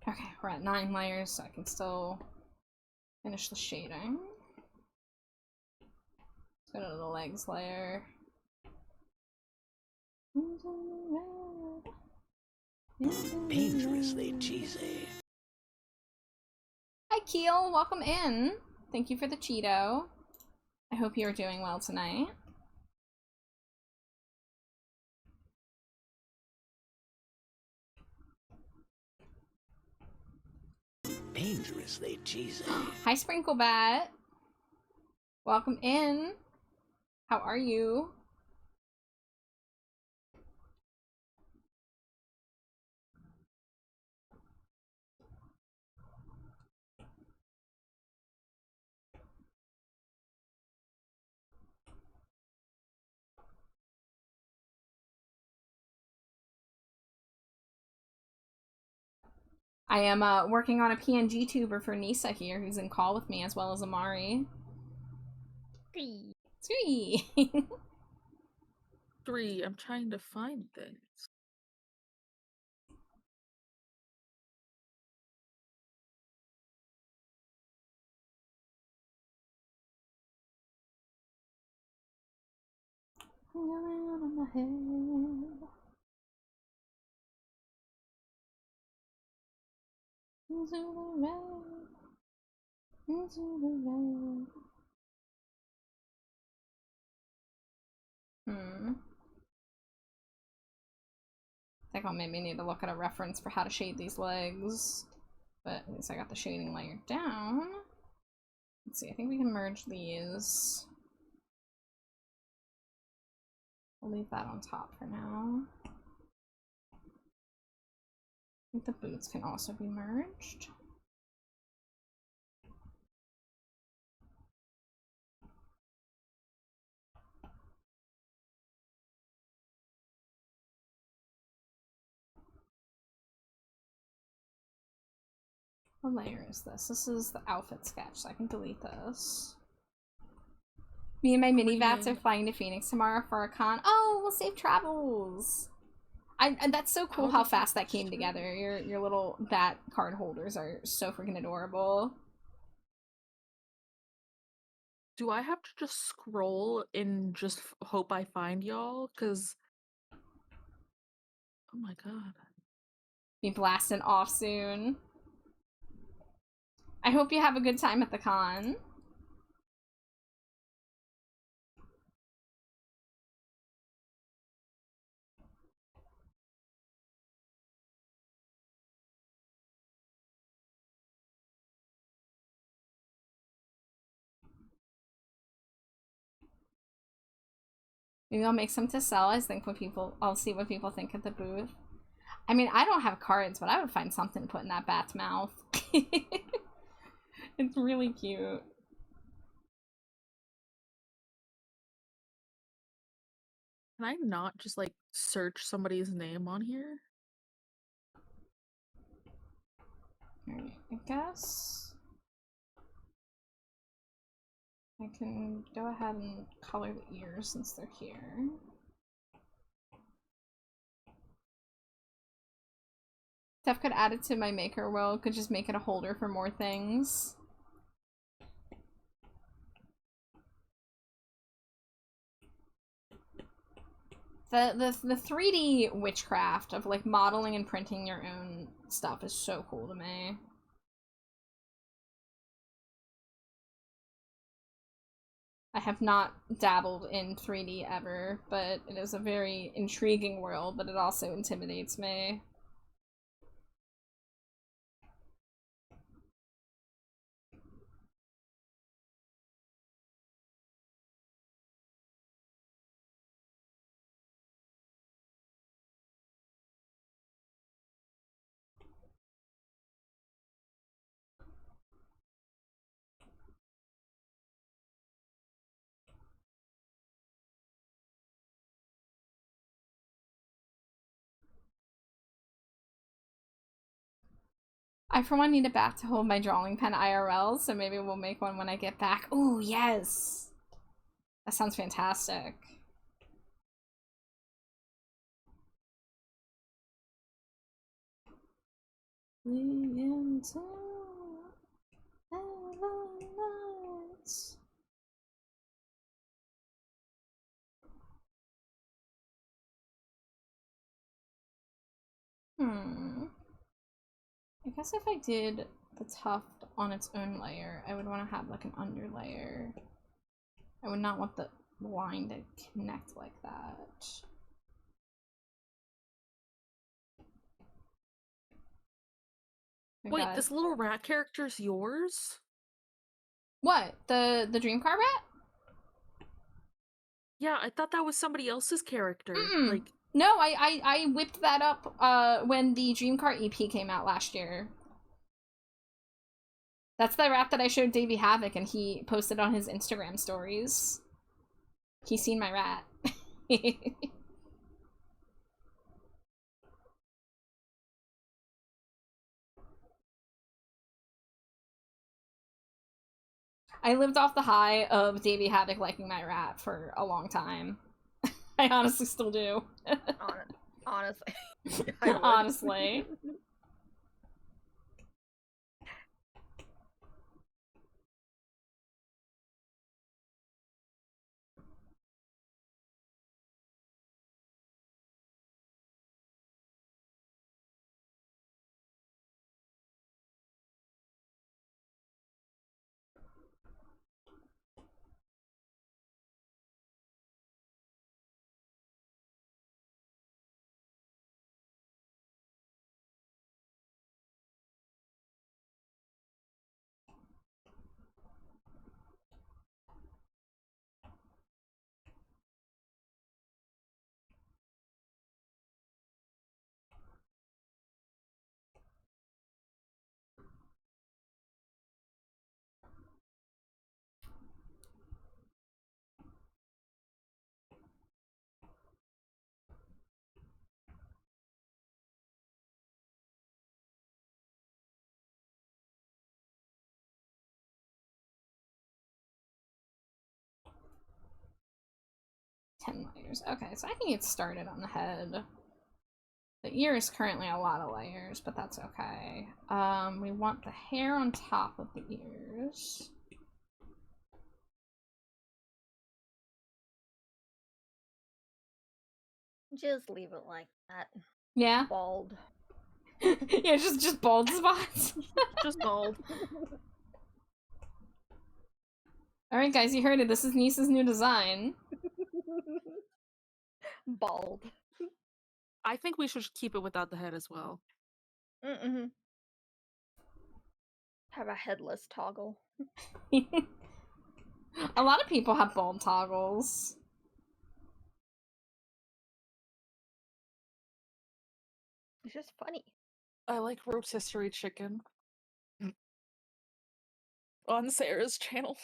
Okay, we're at 9 layers, so I can still finish the shading. Let's go to the legs layer. Dangerously cheesy. Hi Keel, welcome in. Thank you for the Cheeto. I hope you're doing well tonight. Dangerously cheesy. Hi Sprinklebat. Welcome in. How are you? I am working on a PNG tuber for Nisa here, who's in call with me, as well as Amari. Sweet. 3. I'm trying to find things. I think I'll maybe need to look at a reference for how to shade these legs. But at least I got the shading layer down. Let's see, I think we can merge these. I'll leave that on top for now. I think the boots can also be merged. What layer is this? This is the outfit sketch, so I can delete this. Me and my mini vats are flying to Phoenix tomorrow for a con. Oh, well, safe travels! And that's so cool how fast that came together. Your little bat card holders are so freaking adorable. Do I have to just scroll and just hope I find y'all? Cause oh my god. Be blasting off soon. I hope you have a good time at the con. Maybe I'll make some to sell. I'll see what people think at the booth. I mean, I don't have cards, but I would find something to put in that bat's mouth. It's really cute. Can I not just like search somebody's name on here? Alright, I guess I can go ahead and color the ears since they're here. Stuff could add it to my maker world, could just make it a holder for more things. The 3D witchcraft of like modeling and printing your own stuff is so cool to me. I have not dabbled in 3D ever, but it is a very intriguing world, but it also intimidates me. I, for one, need a bat to hold my drawing pen IRL, so maybe we'll make one when I get back. Ooh, yes! That sounds fantastic. Into heaven lights. I guess if I did the tuft on its own layer, I would want to have like an underlayer. I would not want the line to connect like that. Wait, this little rat character's yours? What? The dream car rat? Yeah, I thought that was somebody else's character. Like, no, I whipped that up when the dream car EP came out last year. That's the rat that I showed Davey Havoc and he posted on his Instagram stories. He's seen my rat. I lived off the high of Davey Havoc liking my rat for a long time. I honestly still do. Honestly. Honestly. Layers. Okay, so I can get started on the head. The ear is currently a lot of layers, but that's okay. We want the hair on top of the ears. Just leave it like that. Yeah? Bald. Yeah, just bald spots. just bald. Alright guys, you heard it. This is Nisa's new design. Bald. I think we should keep it without the head as well. Have a headless toggle. A lot of people have bald toggles. It's just funny. I like rotisserie chicken. On Sarah's channel.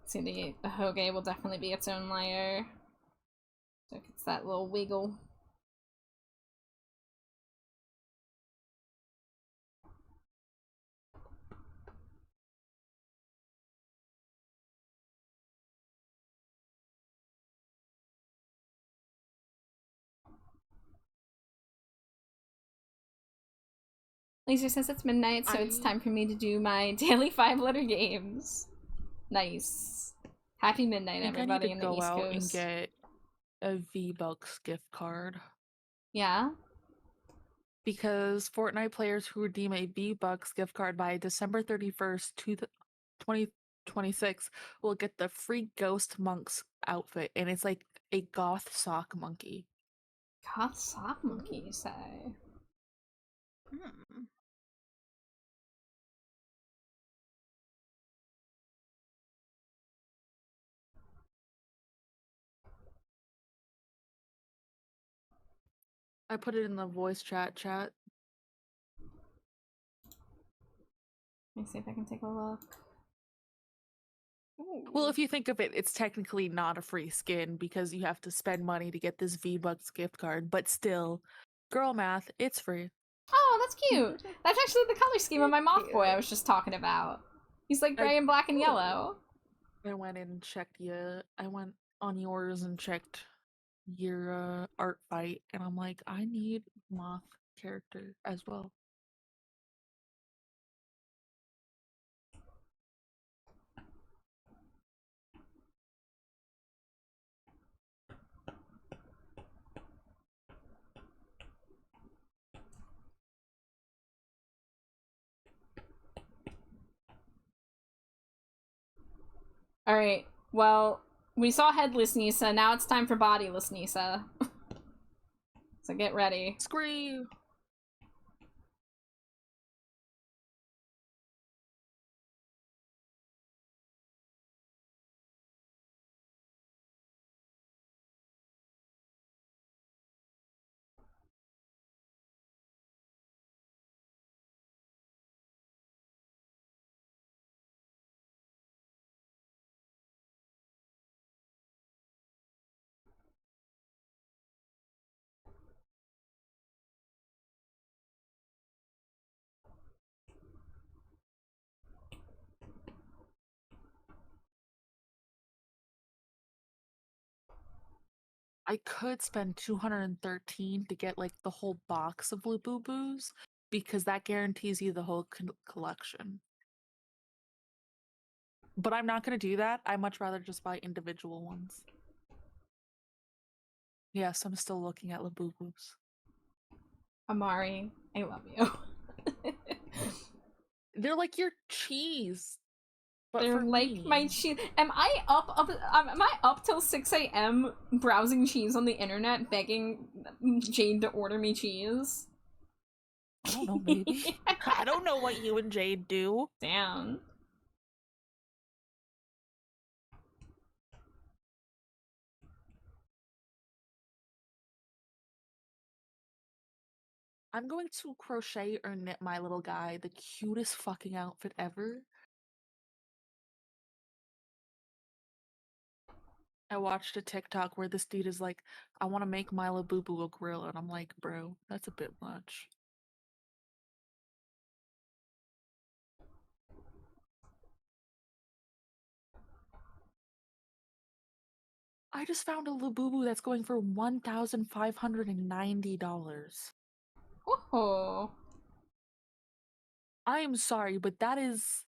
See, the Hoge will definitely be its own layer. So it gets that little wiggle. Laser says it's midnight, so it's time for me to do my daily 5-letter games. Nice. Happy midnight, I think everybody I in need to the go East out Coast. and get a V-Bucks gift card. Yeah? Because Fortnite players who redeem a V-Bucks gift card by December 31st, 2026 will get the free Ghost Monk's outfit, and it's like a goth sock monkey. Goth sock monkey, you say? Hmm. I put it in the voice chat. Let me see if I can take a look. Well, if you think of it, it's technically not a free skin because you have to spend money to get this V-Bucks gift card, but still, girl math, it's free. Oh, that's cute. That's actually the color scheme of my moth boy I was just talking about. He's like gray and black and yellow. I went and checked I went on yours and checked your art fight, and I'm like, I need moth character as well. Alright, well, we saw headless Nisa, now it's time for bodiless Nisa. So get ready. Scream! I could spend 213 to get like the whole box of Labubu's because that guarantees you the whole collection. But I'm not going to do that. I much rather just buy individual ones. Yes, I'm still looking at Labubu's. Amari, I love you. They're like your cheese. But They're for like me. my cheese. Am I up till 6 a.m. browsing cheese on the internet begging Jade to order me cheese? I don't know, maybe. I don't know what you and Jade do. Damn. I'm going to crochet or knit my little guy the cutest fucking outfit ever. I watched a TikTok where this dude is like, I want to make my Labubu a gorilla, and I'm like, bro, that's a bit much. I just found a Labubu that's going for $1,590. Oh. I am sorry, but that is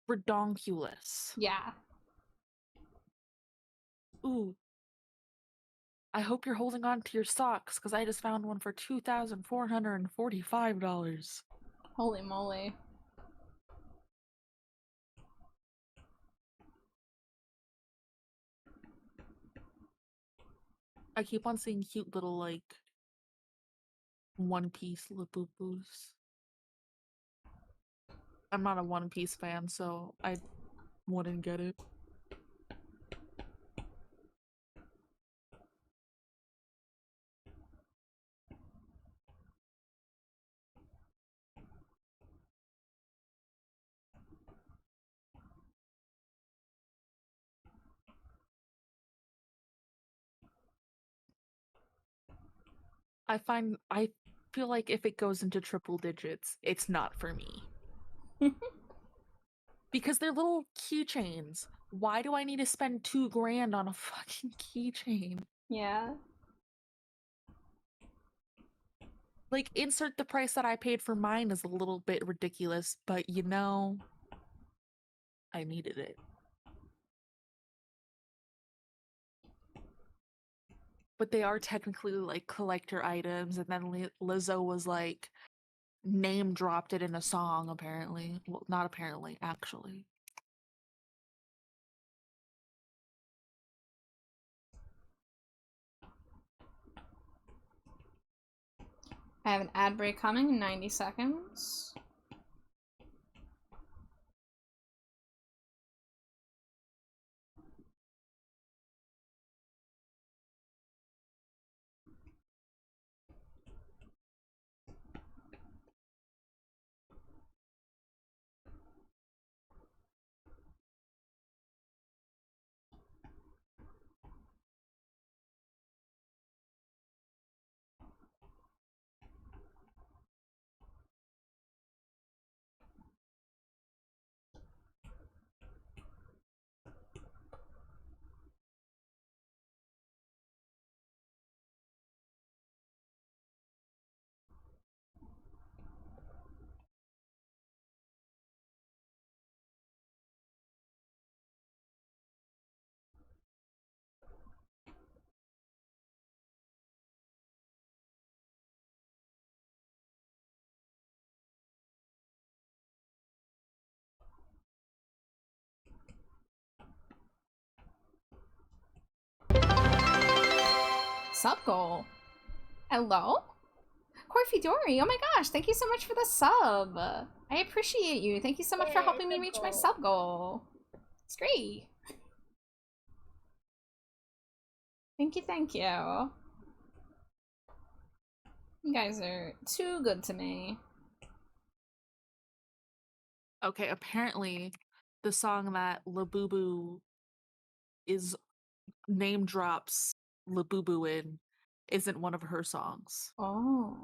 redonkulous. Yeah. Ooh. I hope you're holding on to your socks, because I just found one for $2,445. Holy moly. I keep on seeing cute little, like, One Piece Labubus. I'm not a One Piece fan, so I wouldn't get it. I feel like if it goes into triple digits, it's not for me. Because they're little keychains. Why do I need to spend $2,000 on a fucking keychain? Yeah. Like, insert the price that I paid for mine is a little bit ridiculous, but you know, I needed it. But they are technically like collector items, and then Lizzo was like name dropped it in a song, apparently. Well, not apparently, actually. I have an ad break coming in 90 seconds. Sub goal. Hello? Corfy Dory, oh my gosh, thank you so much for the sub. I appreciate you. Thank you so much for Yay, helping me sub reach my goal. sub goal. It's great. Thank you, thank you. You guys are too good to me. Okay, apparently the song that Labubu is name drops Labubu in isn't one of her songs. Oh.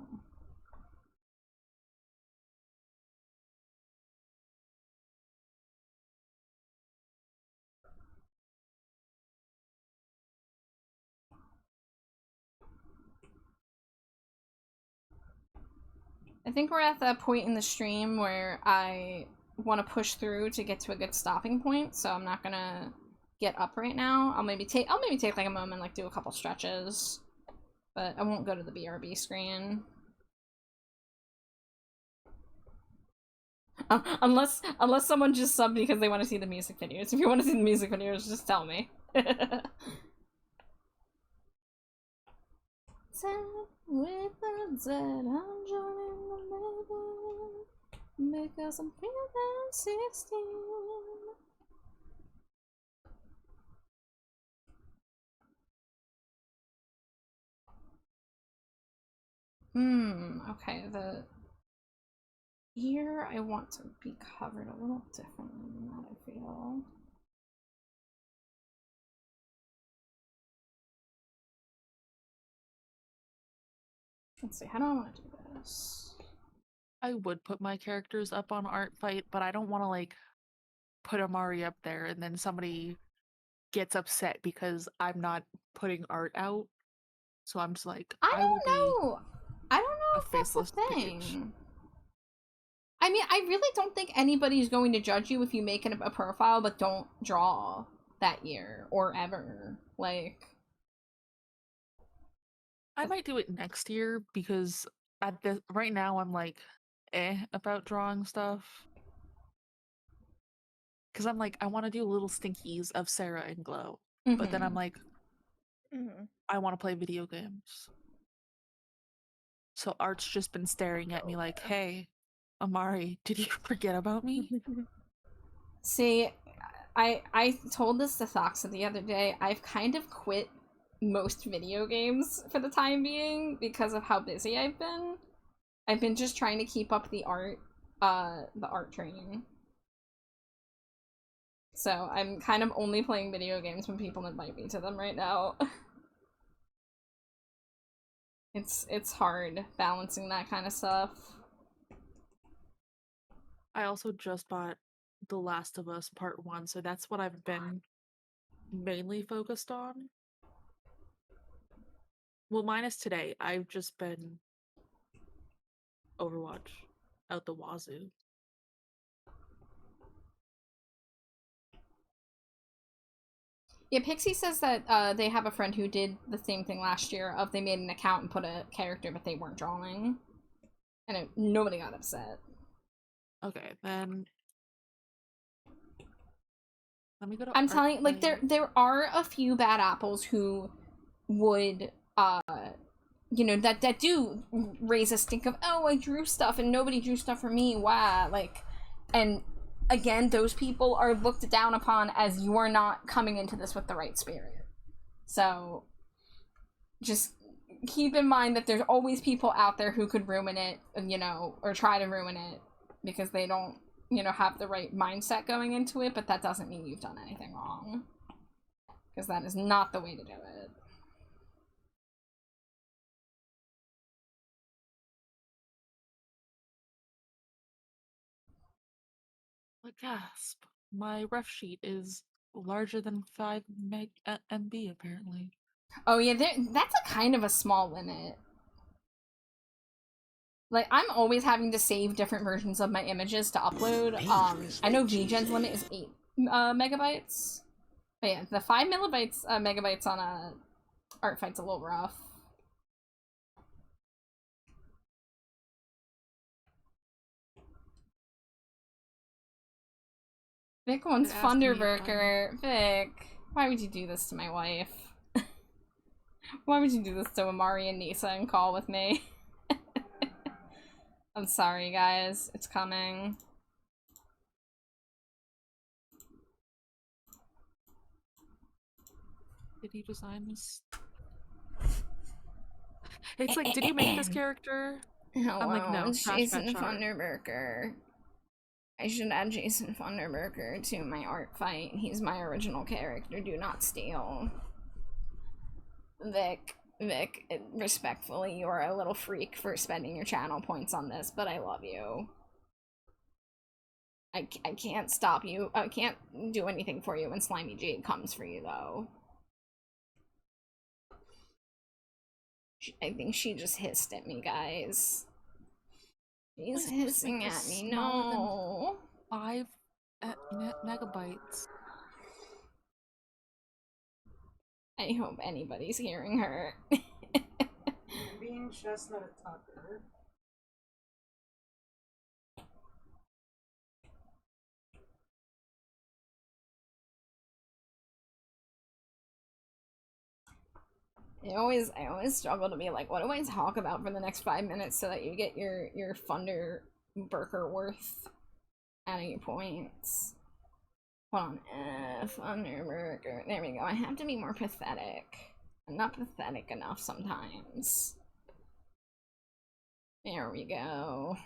I think we're at that point in the stream where I want to push through to get to a good stopping point, so I'm not gonna get up right now. I'll maybe take like a moment, like do a couple stretches, but I won't go to the BRB screen. Unless someone just subbed because they want to see the music videos. If you want to see the music videos, just tell me. With the dead, I'm joining the living because I'm feeling 16. Okay, the ear I want to be covered a little differently than that, I feel. Let's see, how do I want to do this? I would put my characters up on Art Fight, but I don't want to like put Amari up there and then somebody gets upset because I'm not putting art out. So I'm just like, I will don't know. I don't know a if that's the faceless thing. page. I mean, I really don't think anybody's going to judge you if you make a profile but don't draw that year or ever. Like, I might do it next year because at this right now I'm like about drawing stuff. Because I'm like, I want to do little stinkies of Sarah and Glow. But then I'm like, I want to play video games. So Art's just been staring at me like, hey, Amari, did you forget about me? see, I told this to Thoxa the other day. I've kind of quit most video games for the time being because of how busy I've been. I've been just trying to keep up the art train. So I'm kind of only playing video games when people invite me to them right now. It's hard balancing that kind of stuff. I also just bought The Last of Us Part 1, so that's what I've been mainly focused on. Well, minus today. I've just been Overwatch out the wazoo. Yeah, Pixie says that they have a friend who did the same thing last year of they made an account and put a character but they weren't drawing. And nobody got upset. Okay, then let me go to I'm telling you, like, Artplay. there are a few bad apples who would, you know, that do raise a stink of, oh, I drew stuff and nobody drew stuff for me, wow, like, and again, those people are looked down upon as you're not coming into this with the right spirit. So, just keep in mind that there's always people out there who could ruin it, you know, or try to ruin it because they don't, you know, have the right mindset going into it, but that doesn't mean you've done anything wrong. Because that is not the way to do it. A gasp. My ref sheet is larger than 5 MB apparently. Oh yeah, that's a kind of a small limit. Like, I'm always having to save different versions of my images to upload. I know VGen's limit is 8 megabytes. But yeah, the 5 megabytes on a art fight's a little rough. Vic wants It asked me if Thunderburger. Vic, why would you do this to my wife? Why would you do this to Amari and Nisa and call with me? I'm sorry, guys. It's coming. Did he design this? It's like, did you make this character? Hello, I'm like, no, it's trash Jason batch art. Thunderburger. I should add Jason Thunderburger to my art fight. He's my original character. Do not steal. Vic, respectfully, you are a little freak for spending your channel points on this, but I love you. I can't stop you. I can't do anything for you when Slimy Jade comes for you, though. I think she just hissed at me, guys. She's hissing at me. No. 5 megabytes. I hope anybody's hearing her. Being Chestnut a Tucker. I always struggle to be like, what do I talk about for the next 5 minutes so that you get your Thunderburger worth out of your points. Hold on, Thunderburger. There we go. I have to be more pathetic. I'm not pathetic enough sometimes. There we go.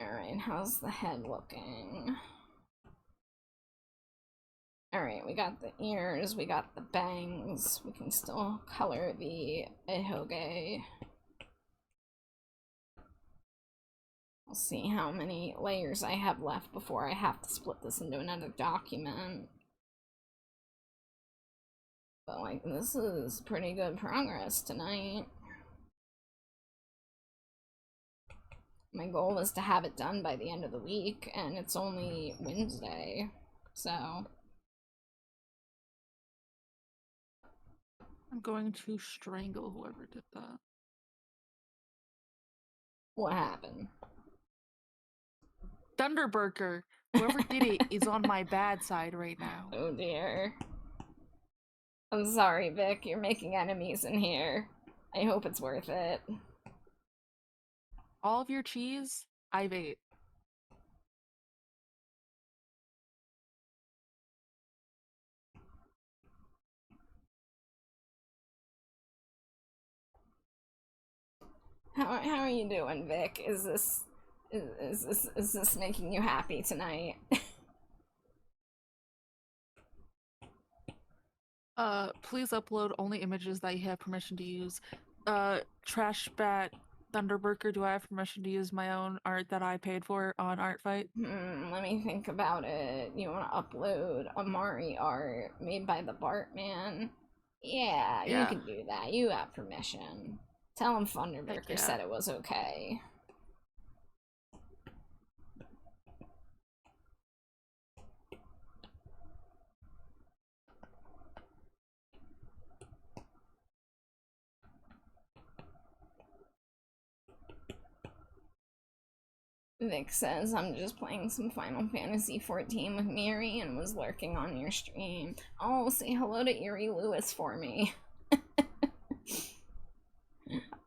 Alright, how's the head looking? Alright, we got the ears, we got the bangs. We can still color the ehoge. We'll see how many layers I have left before I have to split this into another document. But, like, this is pretty good progress tonight. My goal is to have it done by the end of the week, and it's only Wednesday, so... I'm going to strangle whoever did that. What happened? Thunderburger! Whoever did it is on my bad side right now. Oh dear. I'm sorry, Vic, you're making enemies in here. I hope it's worth it. All of your cheese, I've ate. How are you doing, Vic? Is this making you happy tonight? Please upload only images that you have permission to use. Trashbat Thunderburker, do I have permission to use my own art that I paid for on Artfight? Let me think about it. You want to upload Amari art made by the Bartman? Yeah, you Yeah. can do that. You have permission. Tell him Thunderburker yeah. said it was okay. Vic says, I'm just playing some Final Fantasy XIV with Miri and was lurking on your stream. Oh, say hello to Erie Lewis for me.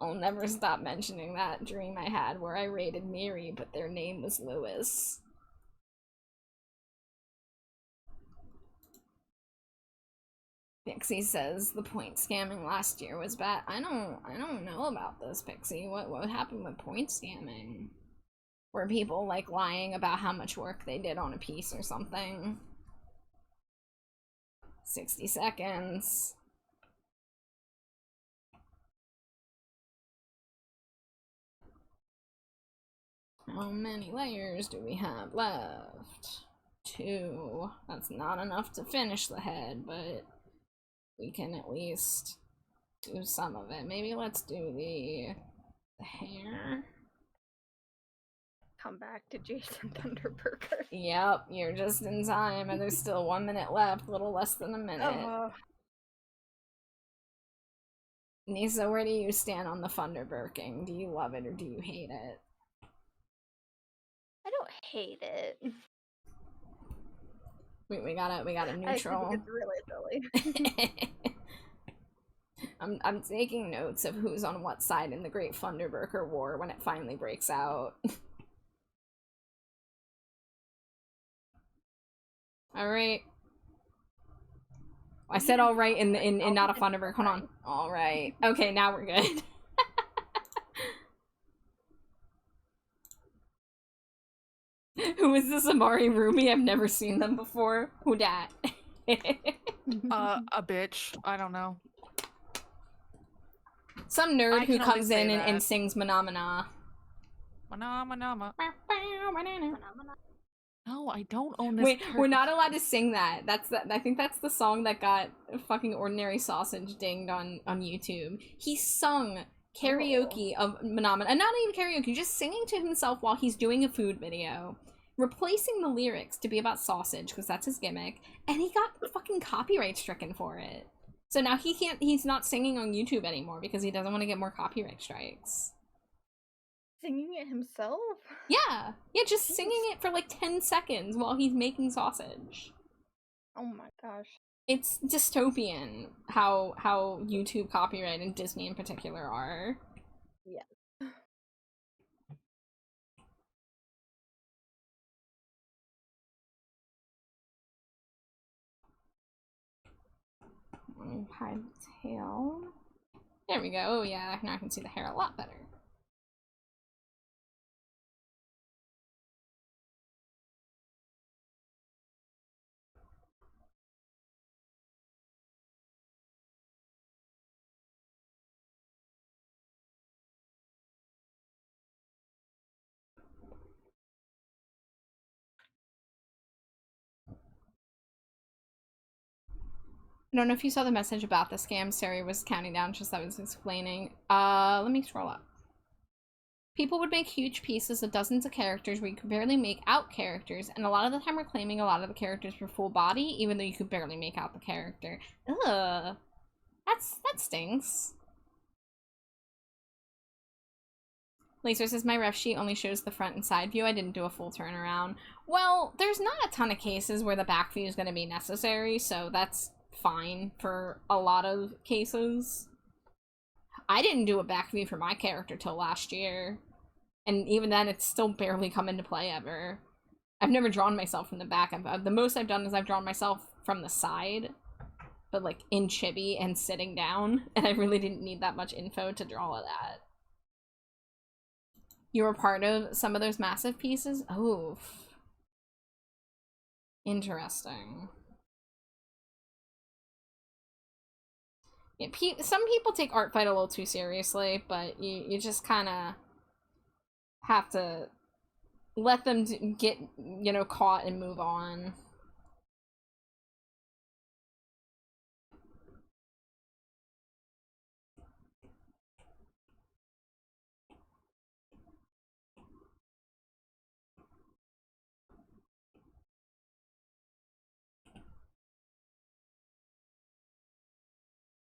I'll never stop mentioning that dream I had where I raided Miri, but their name was Lewis. Pixie says the point scamming last year was bad. I don't know about this, Pixie. What happened with point scamming? Were people like lying about how much work they did on a piece or something? 60 seconds. How many layers do we have left? 2. That's not enough to finish the head, but we can at least do some of it. Maybe let's do the hair. Come back to Jason Thunderburger. Yep, you're just in time, and there's still 1 minute left, a little less than a minute. Nisa, where do you stand on the Thunderburking? Do you love it or do you hate it? I don't hate it. We got a neutral. I think it's really silly. I'm taking notes of who's on what side in the Great Thunderburker War when it finally breaks out. Alright. I said alright in not a Thunderburg. Hold on. Alright. Okay, now we're good. Who is this Amari Rumi? I've never seen them before. Who dat? A bitch. I don't know. Some nerd I who can only comes say in and that. sings Manamana. Manama. No, I don't own this. Wait, we're not allowed to sing that. I think that's the song that got fucking Ordinary Sausage dinged on YouTube. He sung karaoke of Manamana, and not even karaoke, just singing to himself while he's doing a food video, replacing the lyrics to be about sausage because that's his gimmick, and he got fucking copyright stricken for it. So now he's not singing on YouTube anymore because he doesn't want to get more copyright strikes. Singing it himself? Yeah, just singing it for like 10 seconds while he's making sausage. Oh my gosh. It's dystopian how YouTube copyright and Disney in particular are. Yeah. Let me hide the tail. There we go. Oh yeah, now I can see the hair a lot better. I don't know if you saw the message about the scam Sari was counting down just as I was explaining. Let me scroll up. People would make huge pieces of dozens of characters where you could barely make out characters, and a lot of the time we're claiming a lot of the characters were full body, even though you could barely make out the character. Ugh. That stings. Laser says, my ref sheet only shows the front and side view. I didn't do a full turnaround. Well, there's not a ton of cases where the back view is going to be necessary, so that's fine for a lot of cases. I didn't do a back view for my character till last year, and even then it's still barely come into play ever. I've never drawn myself from the back. The most I've done is I've drawn myself from the side, but like in chibi and sitting down, and I really didn't need that much info to draw that. You were part of some of those massive pieces? Oh. Interesting. Yeah, some people take art fight a little too seriously, but you just kind of have to let them get, you know, caught and move on.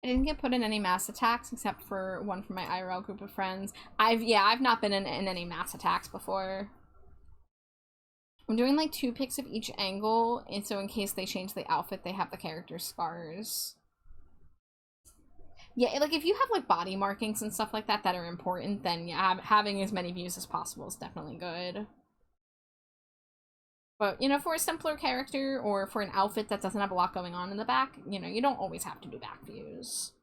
I didn't get put in any mass attacks except for one from my IRL group of friends. I've not been in any mass attacks before. I'm doing like 2 pics of each angle, and so in case they change the outfit, they have the character's scars. Yeah, like if you have like body markings and stuff like that that are important, then yeah, having as many views as possible is definitely good. But, you know, for a simpler character or for an outfit that doesn't have a lot going on in the back, you know, you don't always have to do back views.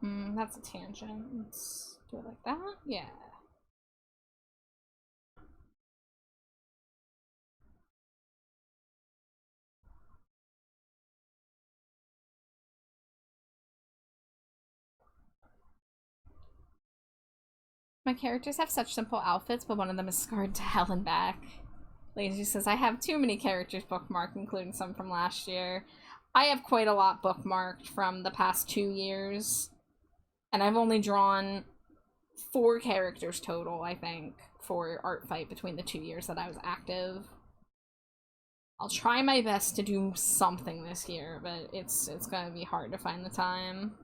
That's a tangent. Let's do it like that. Yeah. My characters have such simple outfits, but one of them is scarred to hell and back. Lazy says, I have too many characters bookmarked, including some from last year. I have quite a lot bookmarked from the past 2 years. And I've only drawn 4 characters total, I think, for Art Fight between the 2 years that I was active. I'll try my best to do something this year, but it's gonna be hard to find the time.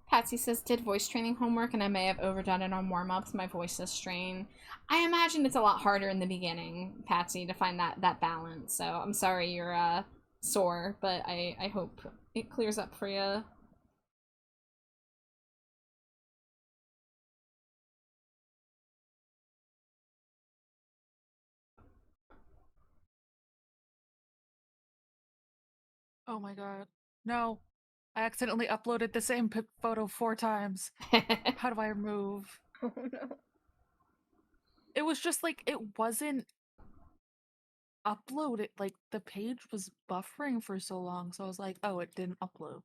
Patsy says, did voice training homework and I may have overdone it on warm-ups. My voice is strained. I imagine it's a lot harder in the beginning, Patsy, to find that balance. So I'm sorry you're sore, but I hope it clears up for you. Oh my god. No. I accidentally uploaded the same photo 4 times. How do I remove? Oh no. It was just like, it wasn't uploaded. Like, the page was buffering for so long, so I was like, oh, it didn't upload.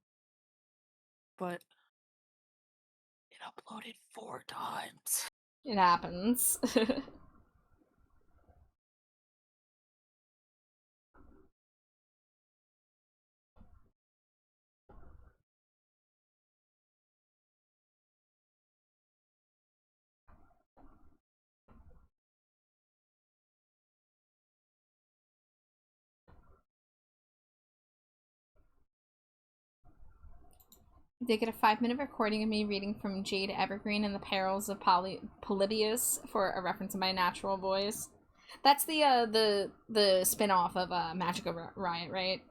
But it uploaded 4 times. It happens. They get a 5-minute recording of me reading from Jade Evergreen and the Perils of Polybius for a reference to my natural voice. That's the spin-off of Magica Riot, right?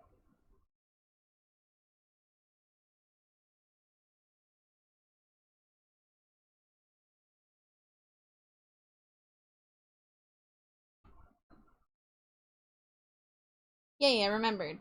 Yeah, I remembered.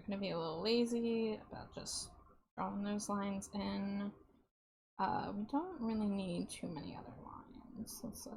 gonna be a little lazy about just drawing those lines in. We don't really need too many other lines. Let's see.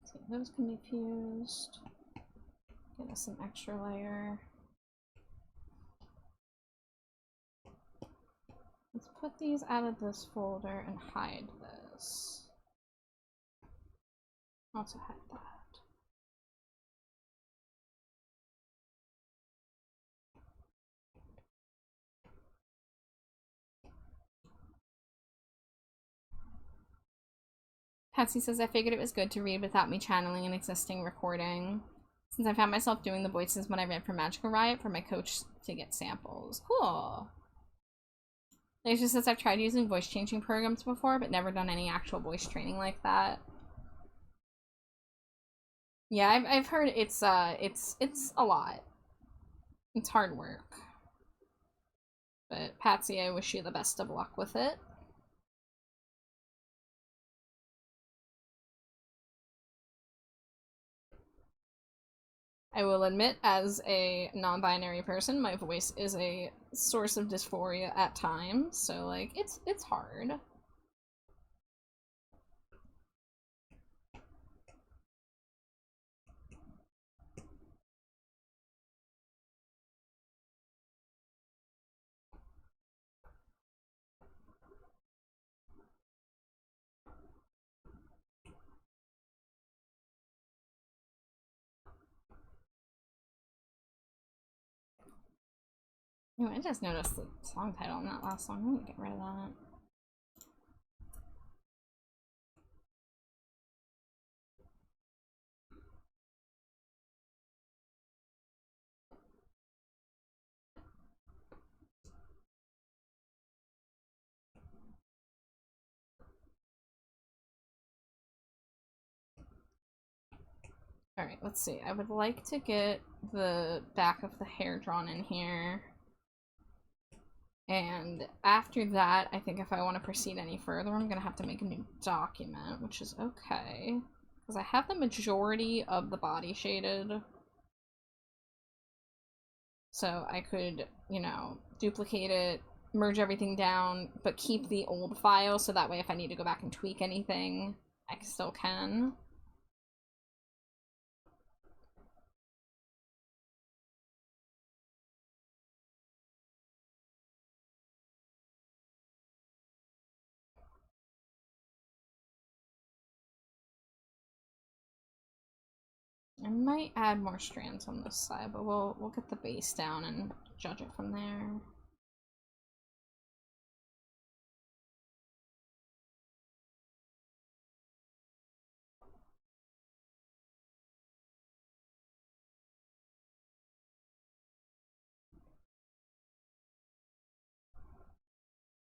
See, those can be fused. Get us some extra layer. Let's put these out of this folder and hide this. Also hide that. Patsy says, I figured it was good to read without me channeling an existing recording, since I found myself doing the voices when I read for Magical Riot for my coach to get samples. Cool. Laser says, I've tried using voice changing programs before, but never done any actual voice training like that. Yeah, I've heard it's a lot. It's hard work. But Patsy, I wish you the best of luck with it. I will admit, as a non-binary person, my voice is a source of dysphoria at times, so like it's hard. Ooh, I just noticed the song title in that last song. I'm gonna get rid of that. Alright, let's see. I would like to get the back of the hair drawn in here. And after that, I think if I want to proceed any further, I'm going to have to make a new document, which is okay. Because I have the majority of the body shaded. So I could, you know, duplicate it, merge everything down, but keep the old file so that way if I need to go back and tweak anything, I still can. I might add more strands on this side, but we'll get the base down and judge it from there.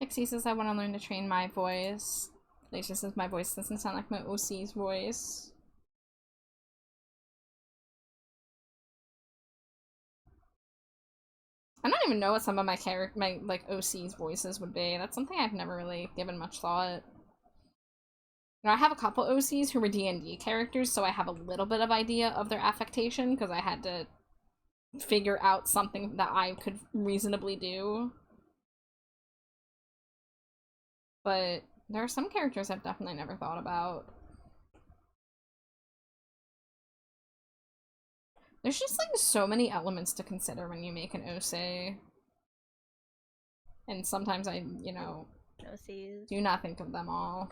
Pixie says I want to learn to train my voice. Lacia says my voice doesn't sound like my OC's voice. I don't even know what some of my like OC's voices would be. That's something I've never really given much thought. You know, I have a couple OCs who were D&D characters, so I have a little bit of idea of their affectation because I had to figure out something that I could reasonably do. But there are some characters I've definitely never thought about. There's just like so many elements to consider when you make an OC. And sometimes I, you know, OCs. do not think of them all.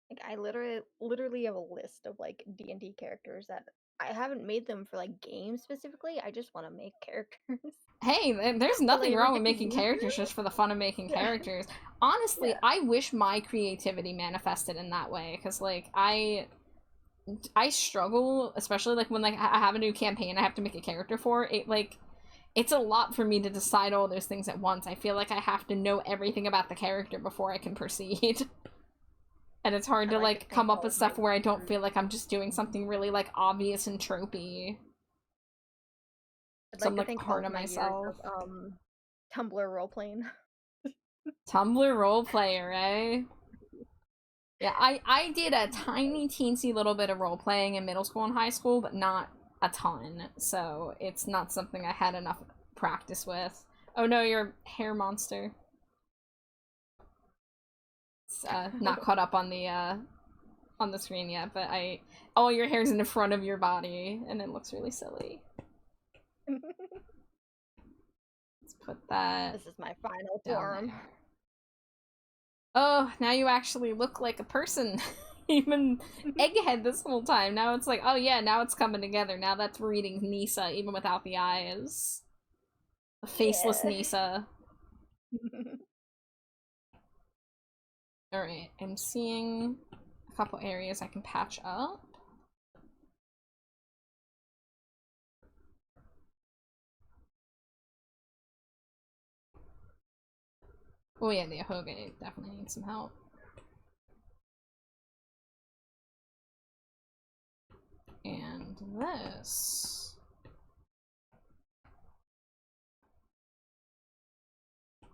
Like I literally have a list of like D&D characters that I haven't made them for like games specifically. I just want to make characters. Hey, there's nothing ever wrong get with to making use characters them? just for the fun of making Yeah. characters. Honestly, Yeah. I wish my creativity manifested in that way, because like I struggle, especially like when like I have a new campaign I have to make a character for. It like it's a lot for me to decide all those things at once. I feel like I have to know everything about the character before I can proceed. And it's hard I to like to like come think up all with of my stuff where I don't characters. feel like I'm just doing something really like obvious and tropey. I'd So like I'm to like think all hard of on my years myself. of Tumblr roleplaying. Tumblr role player, eh? Yeah, I did a tiny teensy little bit of role playing in middle school and high school, but not a ton. So it's not something I had enough practice with. Oh no, you're a hair monster. It's not caught up on the screen yet, but all your hair's in the front of your body, and it looks really silly. Let's put that. This is my final down form. there. Oh, now you actually look like a person. You've been egghead this whole time. Now it's like, oh yeah, now it's coming together. Now that's reading Nisa, even without the eyes. A faceless Yeah. Nisa. Alright, I'm seeing a couple areas I can patch up. Oh yeah, the Ahoge definitely needs some help. And this.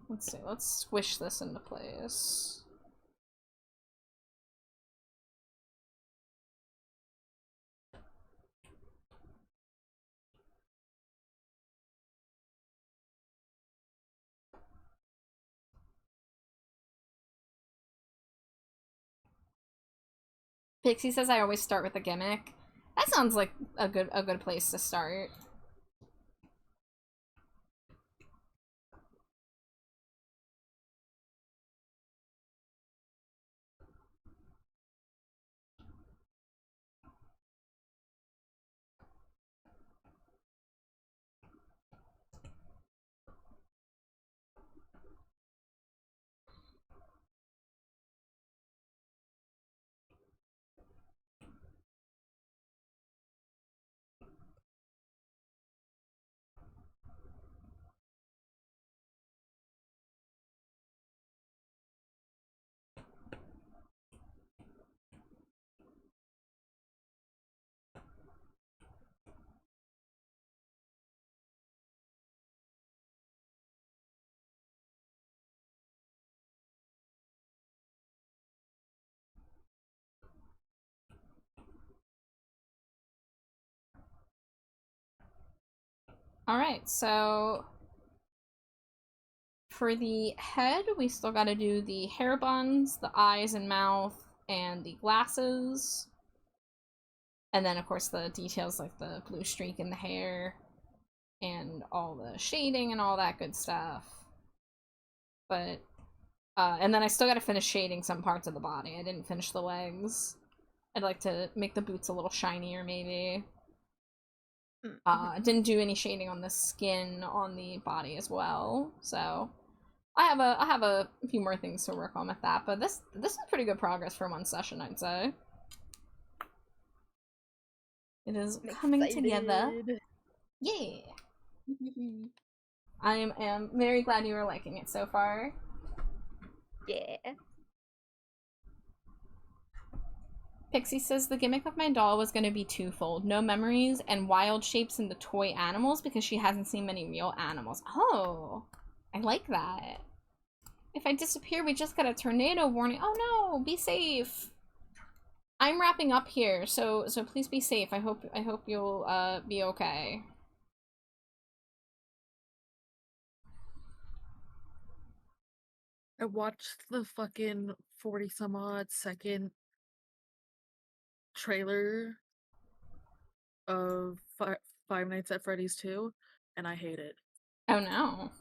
Let's see, let's squish this into place. Pixie says I always start with a gimmick. That sounds like a good place to start. Alright, so for the head, we still gotta do the hair buns, the eyes and mouth, and the glasses. And then, of course, the details like the blue streak in the hair and all the shading and all that good stuff. But, and then I still gotta finish shading some parts of the body. I didn't finish the legs. I'd like to make the boots a little shinier, maybe. Didn't do any shading on the skin on the body as well, so I have a few more things to work on with that, but this is pretty good progress for one session, I'd say. It is coming together. Yeah. I am very glad you are liking it so far. Yeah. Pixie says the gimmick of my doll was going to be twofold. No memories and wild shapes in the toy animals because she hasn't seen many real animals. Oh, I like that. If I disappear, we just got a tornado warning. Oh no, be safe. I'm wrapping up here, so please be safe. I hope you'll be okay. I watched the fucking 40 some odd second trailer of Five Nights at Freddy's 2, and I hate it. Oh no.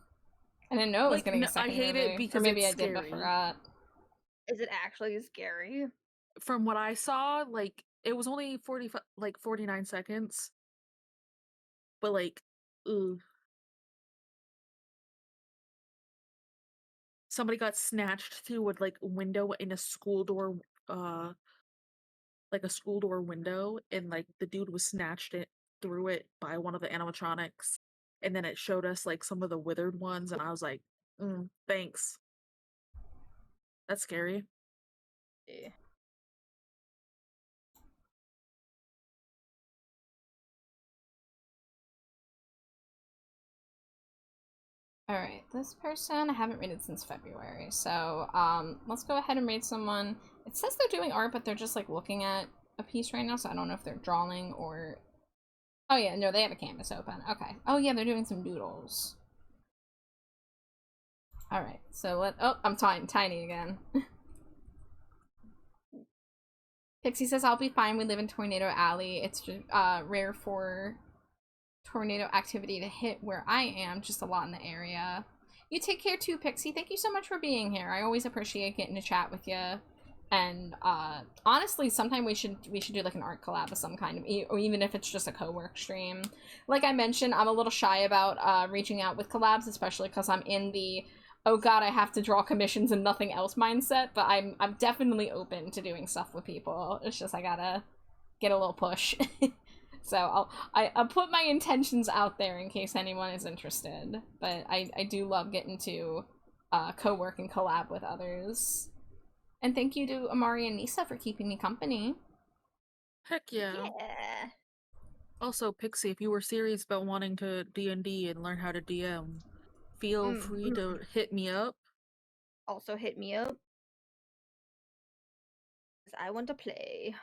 I didn't know it was Like, getting a no, I second hate movie. it Or because maybe it's I did but scary. forgot. Is it actually scary? From what I saw, like, It was only 49 seconds. But like, ooh. Somebody got snatched through a window in a school door, like a school door window, and like the dude was snatched through it by one of the animatronics, and then it showed us like some of the withered ones, and I was like, thanks. That's scary. Yeah. Alright, this person I haven't rated since February, so let's go ahead and rate someone. It says they're doing art, but they're just like looking at a piece right now, so I don't know if they're drawing or... Oh yeah, no, they have a canvas open. Okay. Oh yeah, they're doing some doodles. Alright, so oh, I'm tiny again. Pixie says, I'll be fine. We live in Tornado Alley. It's just rare for tornado activity to hit where I am, just a lot in the area. You take care too, Pixie. Thank you so much for being here. I always appreciate getting to chat with you. And honestly, sometime we should do like an art collab of some kind, or even if it's just a co-work stream. Like I mentioned, I'm a little shy about reaching out with collabs, especially because I'm in the oh god, I have to draw commissions and nothing else mindset. But I'm definitely open to doing stuff with people. It's just I gotta get a little push. So I'll put my intentions out there in case anyone is interested. But I do love getting to co-work and collab with others. And thank you to Amari and Nisa for keeping me company. Heck yeah. Yeah. Also, Pixie, if you were serious about wanting to D&D and learn how to DM, feel free to hit me up. Also hit me up. 'Cause I want to play.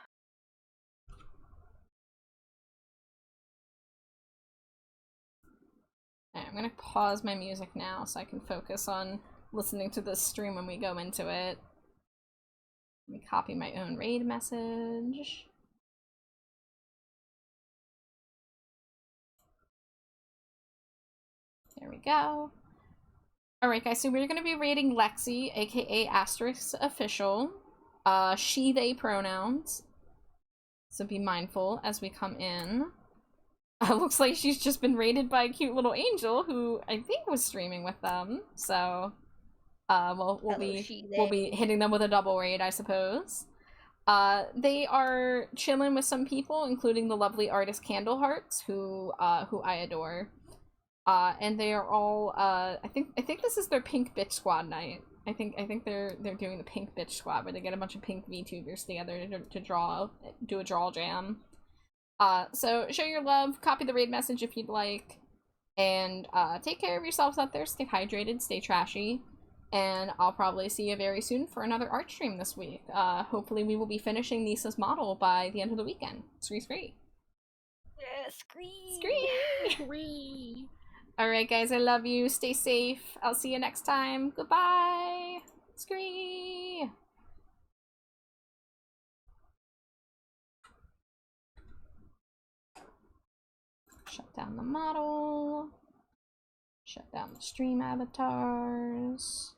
Alright, I'm gonna pause my music now so I can focus on listening to this stream when we go into it. Let me copy my own raid message. There we go. Alright guys, so we're gonna be rating Lexi, aka Asterisk Official. She, they pronouns. So be mindful as we come in. Looks like she's just been raided by a cute little angel who I think was streaming with them. So we'll be hitting them with a double raid, I suppose. They are chilling with some people, including the lovely artist Candle Hearts, who I adore. And they are all I think this is their pink bitch squad night. I think they're doing the pink bitch squad where they get a bunch of pink VTubers together to do a draw jam. So show your love, copy the raid message if you'd like, and take care of yourselves out there, stay hydrated, stay trashy, and I'll probably see you very soon for another art stream this week. Hopefully we will be finishing Nisa's model by the end of the weekend. Scree. Yeah, Scree! Alright guys, I love you, stay safe, I'll see you next time, goodbye! Scree! Shut down the model. Shut down the stream avatars.